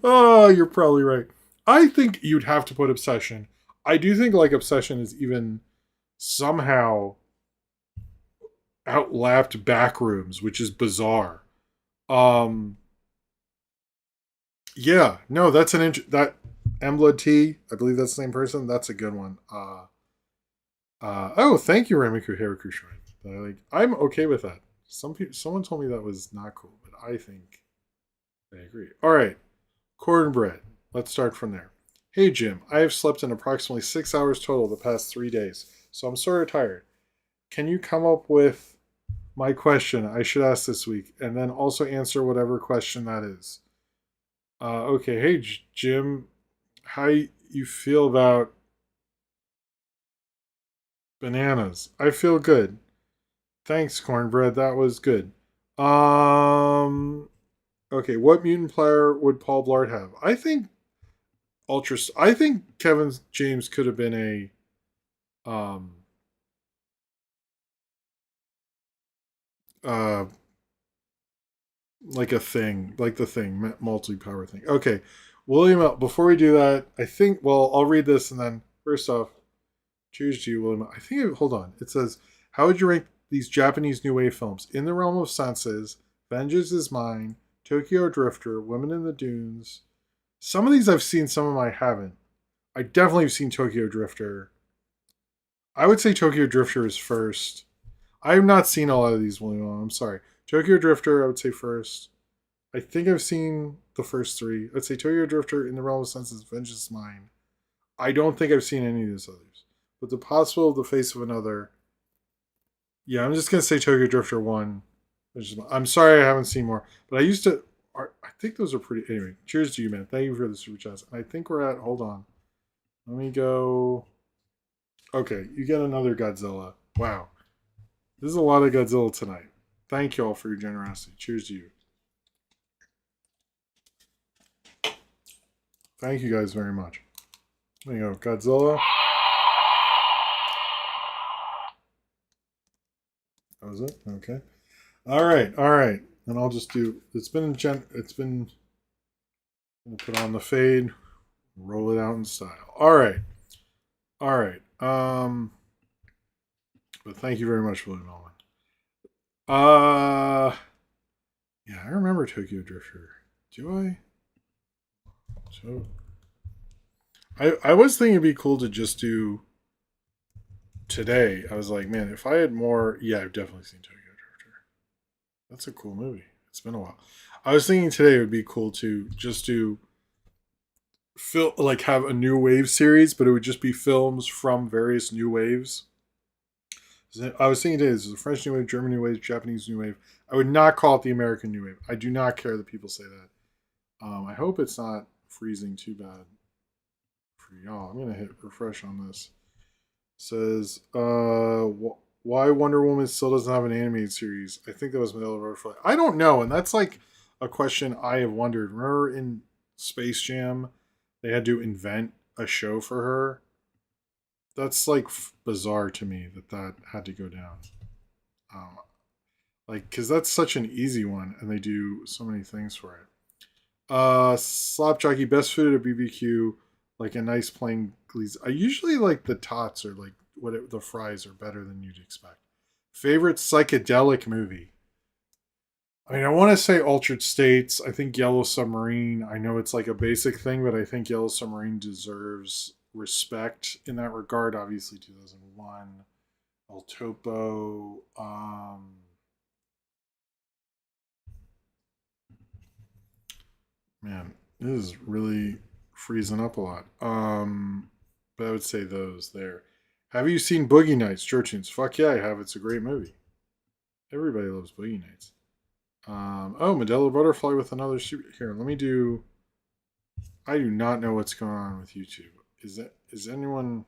Oh, you're probably right. I think you'd have to put Obsession. I do think like Obsession is even somehow outlapped Backrooms, which is bizarre. Yeah, no, that's that Embla T. I believe that's the same person. That's a good one. Oh, thank you, Remiku Hiraku Shrine. I'm okay with that. Someone told me that was not cool, but I think I agree. All right, Cornbread. Let's start from there. Hey Jim, I have slept in approximately 6 hours total the past 3 days, so I'm sort of tired. Can you come up with my question I should ask this week, and then also answer whatever question that is? Okay, hey Jim, how you feel about bananas? I feel good. Thanks, Cornbread. That was good. Okay, what mutant player would Paul Blart have? I think I think Kevin James could have been um uh like a thing, like the thing, multi-power thing. Okay, William. Before we do that, I think. Well, I'll read this and then first off, cheers to you, William. I think. Hold on. It says, "How would you rank these Japanese New Wave films? In the Realm of Senses, Vengeance is Mine, Tokyo Drifter, Women in the Dunes." Some of these I've seen, some of them I haven't. I definitely have seen Tokyo Drifter. I would say Tokyo Drifter is first. I have not seen a lot of these, William. I'm sorry. Tokyo Drifter, I would say first. I think I've seen the first three. Let's say Tokyo Drifter, In the Realm of Senses, Vengeance is Mine. I don't think I've seen any of those others. But The Possible, The Face of Another. Yeah, I'm just gonna say Tokyo Drifter 1. I'm sorry I haven't seen more. But I used to I think those are pretty anyway. Cheers to you, man. Thank you for the super chats. I think we're at hold on. Let me go. Okay, you get another Godzilla. Wow. This is a lot of Godzilla tonight. Thank you all for your generosity. Cheers to you. Thank you guys very much. There you go. Godzilla. That was it? Okay. All right. All right. And I'll just do. It's been. I'm gonna put on the fade. Roll it out in style. All right. All right. But thank you very much, William Allman. Yeah, I remember Tokyo Drifter. Do I? So, I was thinking it'd be cool to just do today. I was like, man, if I had more, yeah, I've definitely seen Tokyo Drifter. That's a cool movie. It's been a while. I was thinking today it would be cool to just do like have a new wave series, but it would just be films from various new waves. I was thinking today, this is a French new wave, German new wave, Japanese new wave. I would not call it the American new wave. I do not care that people say that. I hope it's not freezing too bad for y'all. I'm gonna hit refresh on this. It says why Wonder Woman still doesn't have an animated series. I think that was Mandela Butterfly. I don't know, and that's like a question I have wondered. Remember in Space Jam, they had to invent a show for her. That's like bizarre to me that had to go down. Um, like, because that's such an easy one, and they do so many things for it. Slop jockey, best food at a BBQ, like a nice plain glaze. I usually like the tots or like the fries are better than you'd expect. Favorite psychedelic movie. I mean, I want to say Altered States. I think Yellow Submarine. I know it's like a basic thing, but I think Yellow Submarine deserves respect in that regard. Obviously, 2001. El Topo. Man, this is really freezing up a lot. But I would say those there. Have you seen Boogie Nights, Churchins? Fuck yeah, I have. It's a great movie. Everybody loves Boogie Nights. Medela Butterfly with another super. Here, let me do. I do not know what's going on with YouTube. Is anyone?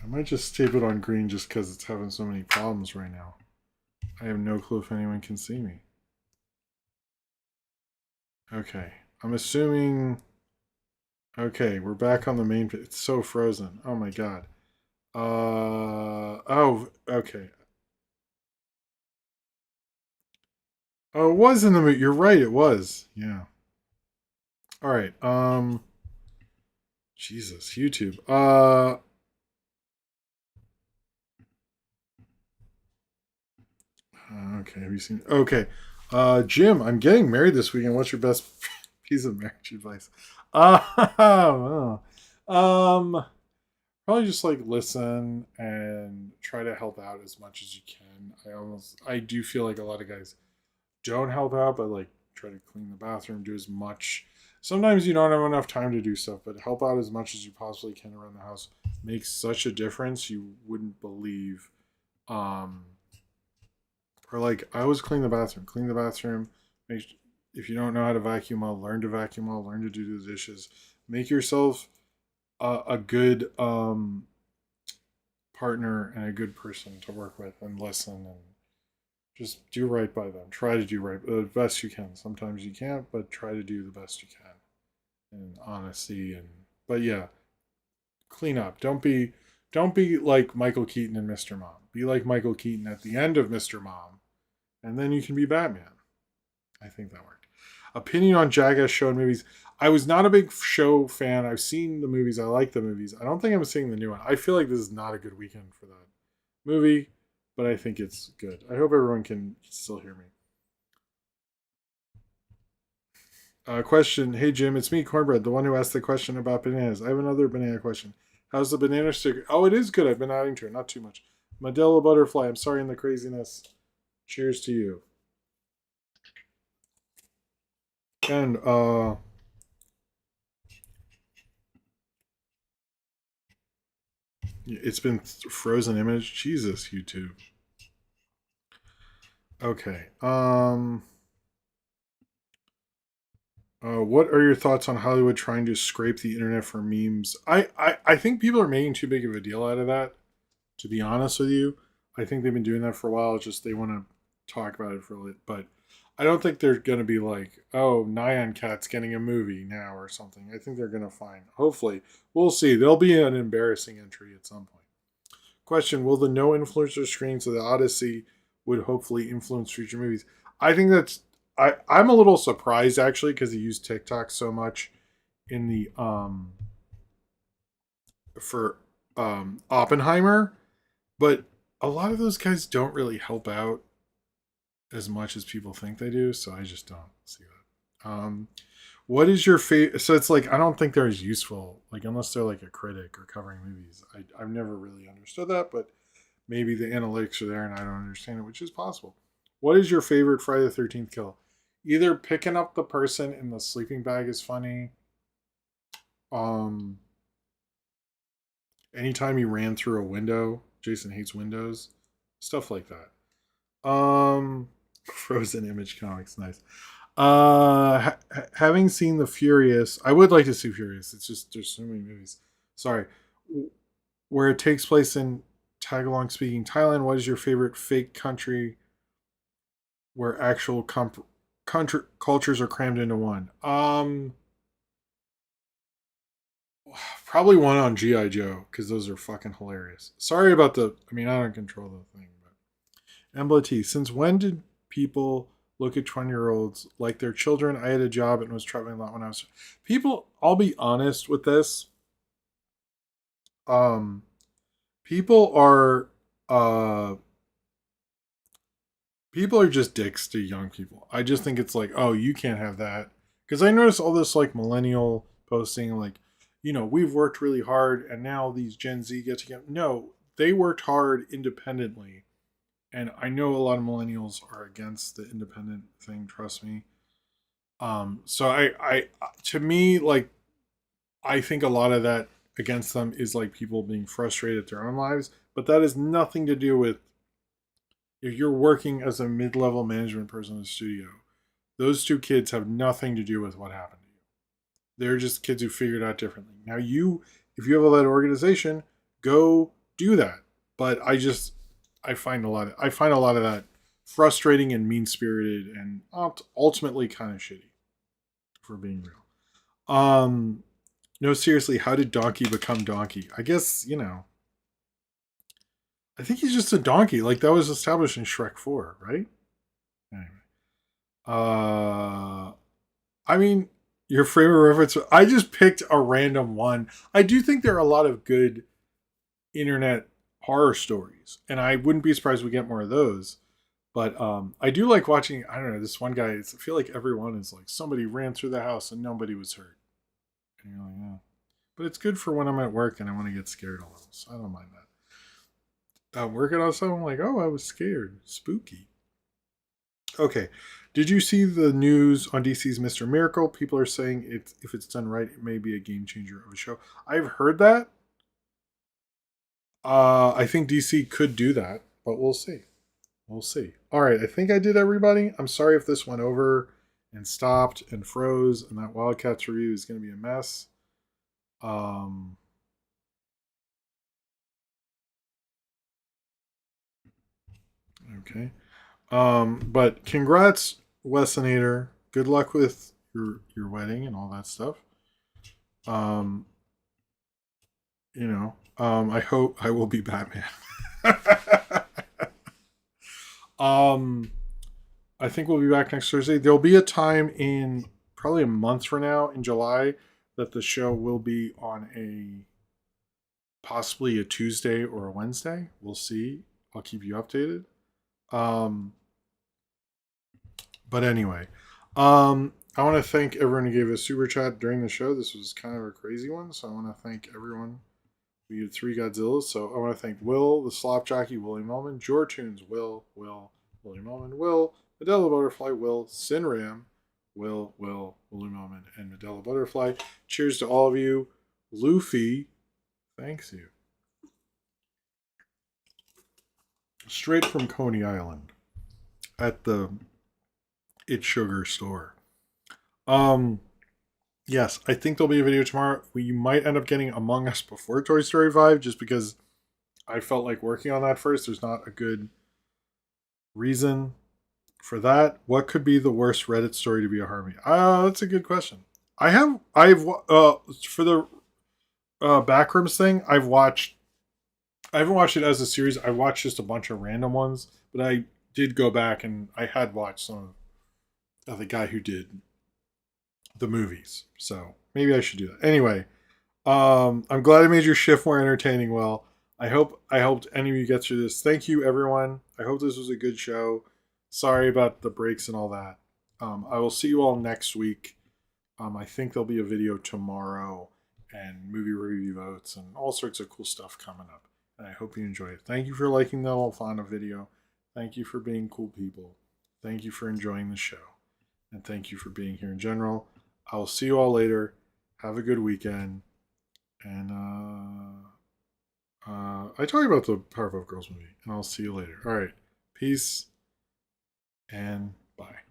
I might just tape it on green just because it's having so many problems right now. I have no clue if anyone can see me. Okay, I'm assuming. Okay, we're back on the main. It's so frozen. Oh my god. Oh, okay. Oh, it was in the movie. You're right. It was. Yeah. All right. Jesus, YouTube. Okay. Have you seen? Okay. Jim, I'm getting married this weekend. What's your best piece of marriage advice? Oh, probably just like listen and try to help out as much as you can. I do feel like a lot of guys don't help out, but like try to clean the bathroom, do as much. Sometimes you don't have enough time to do stuff, but help out as much as you possibly can around the house makes such a difference you wouldn't believe. Um, or like I always clean the bathroom. Clean the bathroom. Make if you don't know how to vacuum well, learn to vacuum well. Learn to do the dishes. Make yourself a good partner and a good person to work with and listen and just do right by them. Try to do right the best you can. Sometimes you can't, but try to do the best you can in honesty and but yeah, clean up. Don't be like Michael Keaton and Mr. Mom. Be like Michael Keaton at the end of Mr. Mom, and then you can be Batman. I think that worked. Opinion on Jackass show and movies. I was not a big show fan. I've seen the movies. I like the movies. I don't think I'm seeing the new one. I feel like this is not a good weekend for that movie, but I think it's good. I hope everyone can still hear me. Question. Hey, Jim, it's me, Cornbread, the one who asked the question about bananas. I have another banana question. How's the banana sticker? Oh, it is good. I've been adding to it. Not too much. Medela Butterfly. I'm sorry in the craziness. Cheers to you. And it's been frozen image. Jesus, YouTube. Okay. What are your thoughts on Hollywood trying to scrape the internet for memes? I think people are making too big of a deal out of that. To be honest with you, I think they've been doing that for a while. It's just they want to talk about it for a little, but I don't think they're going to be like, oh, Nyan Cat's getting a movie now or something. I think they're going to find. Hopefully, we'll see. There'll be an embarrassing entry at some point. Question: will the no influencer screenings of the Odyssey would hopefully influence future movies? I think that's. I'm a little surprised actually because he used TikTok so much in the for Oppenheimer, but a lot of those guys don't really help out as much as people think they do, so I just don't see that. What is your favorite? So it's like I don't think they're as useful, like unless they're like a critic or covering movies. I've never really understood that, but maybe the analytics are there and I don't understand it, which is possible. What is your favorite Friday the 13th kill? Either picking up the person in the sleeping bag is funny. Um, Anytime he ran through a window, Jason hates windows, stuff like that. Frozen Image Comics, nice. Having seen the Furious, I would like to see Furious. It's just there's so many movies. Sorry, where it takes place in Tagalong speaking Thailand. What is your favorite fake country where actual country cultures are crammed into one? Probably one on GI Joe because those are fucking hilarious. Sorry about the. I mean, I don't control the thing, but Embla T. Since when did people look at 20-year-olds like their children? I had a job and was traveling a lot when I was. People, I'll be honest with this. Um, people are uh people are just dicks to young people. I just think it's like, oh, you can't have that. Because I notice all this like millennial posting, like, we've worked really hard and now these Gen Z get together. No, they worked hard independently. And I know a lot of millennials are against the independent thing, trust me. So to me, like, I think a lot of that against them is like people being frustrated at their own lives, but that has nothing to do with if you're working as a mid-level management person in the studio. Those two kids have nothing to do with what happened to you. They're just kids who figured out differently. Now if you have a that organization, go do that. But I find a lot of that frustrating and mean spirited and ultimately kind of shitty, for being real. No, seriously, how did Donkey become Donkey? I guess, I think he's just a donkey. Like that was established in Shrek 4, right? Anyway. Uh I mean, your favorite reference, I just picked a random one. I do think there are a lot of good internet horror stories, and I wouldn't be surprised we get more of those. But I do like watching, I don't know, this one guy, I feel like everyone is like somebody ran through the house and nobody was hurt. And you're like, yeah. But it's good for when I'm at work and I want to get scared a little. So I don't mind that. I'm working on something, I'm like, oh, I was scared. Spooky. Okay. Did you see the news on DC's Mr. Miracle? People are saying if it's done right, it may be a game changer of a show. I've heard that. I think DC could do that, but we'll see. We'll see. All right, I think I did everybody. I'm sorry if this went over and stopped and froze, and that Wildcats review is going to be a mess. Um, okay. But congrats, Wessinator. Good luck with your wedding and all that stuff. Um, I hope I will be Batman. um, I think we'll be back next Thursday. There'll be a time in probably a month from now in July that the show will be on a possibly a Tuesday or a Wednesday. We'll see. I'll keep you updated. Um, but anyway, I want to thank everyone who gave us super chat during the show. This was kind of a crazy one, so I want to thank everyone. We had 3 Godzillas, so I want to thank Will, the Slop Jockey, William Ullman, Jortunes, Will, William Almond, Will, Medela Butterfly, Will, Sinram, Will, William Almond, and Medela Butterfly. Cheers to all of you. Luffy, thanks you. Straight from Coney Island at the It's Sugar store. Yes, I think there'll be a video tomorrow. We might end up getting Among Us before Toy Story 5 just because I felt like working on that first. There's not a good reason for that. What could be the worst Reddit story to be a Harvey? That's a good question. I've for the Backrooms thing, I haven't watched it as a series. I watched just a bunch of random ones, but I did go back and I had watched some of the guy who did the movies. So maybe I should do that. Anyway, I'm glad I made your shift more entertaining. Well, I helped any of you get through this. Thank you, everyone. I hope this was a good show. Sorry about the breaks and all that. I will see you all next week. I think there'll be a video tomorrow and movie review votes and all sorts of cool stuff coming up. And I hope you enjoy it. Thank you for liking the Alfana video. Thank you for being cool people. Thank you for enjoying the show. And thank you for being here in general. I will see you all later. Have a good weekend. And I told you about the Powerpuff Girls movie. And I'll see you later. All right. Peace and bye.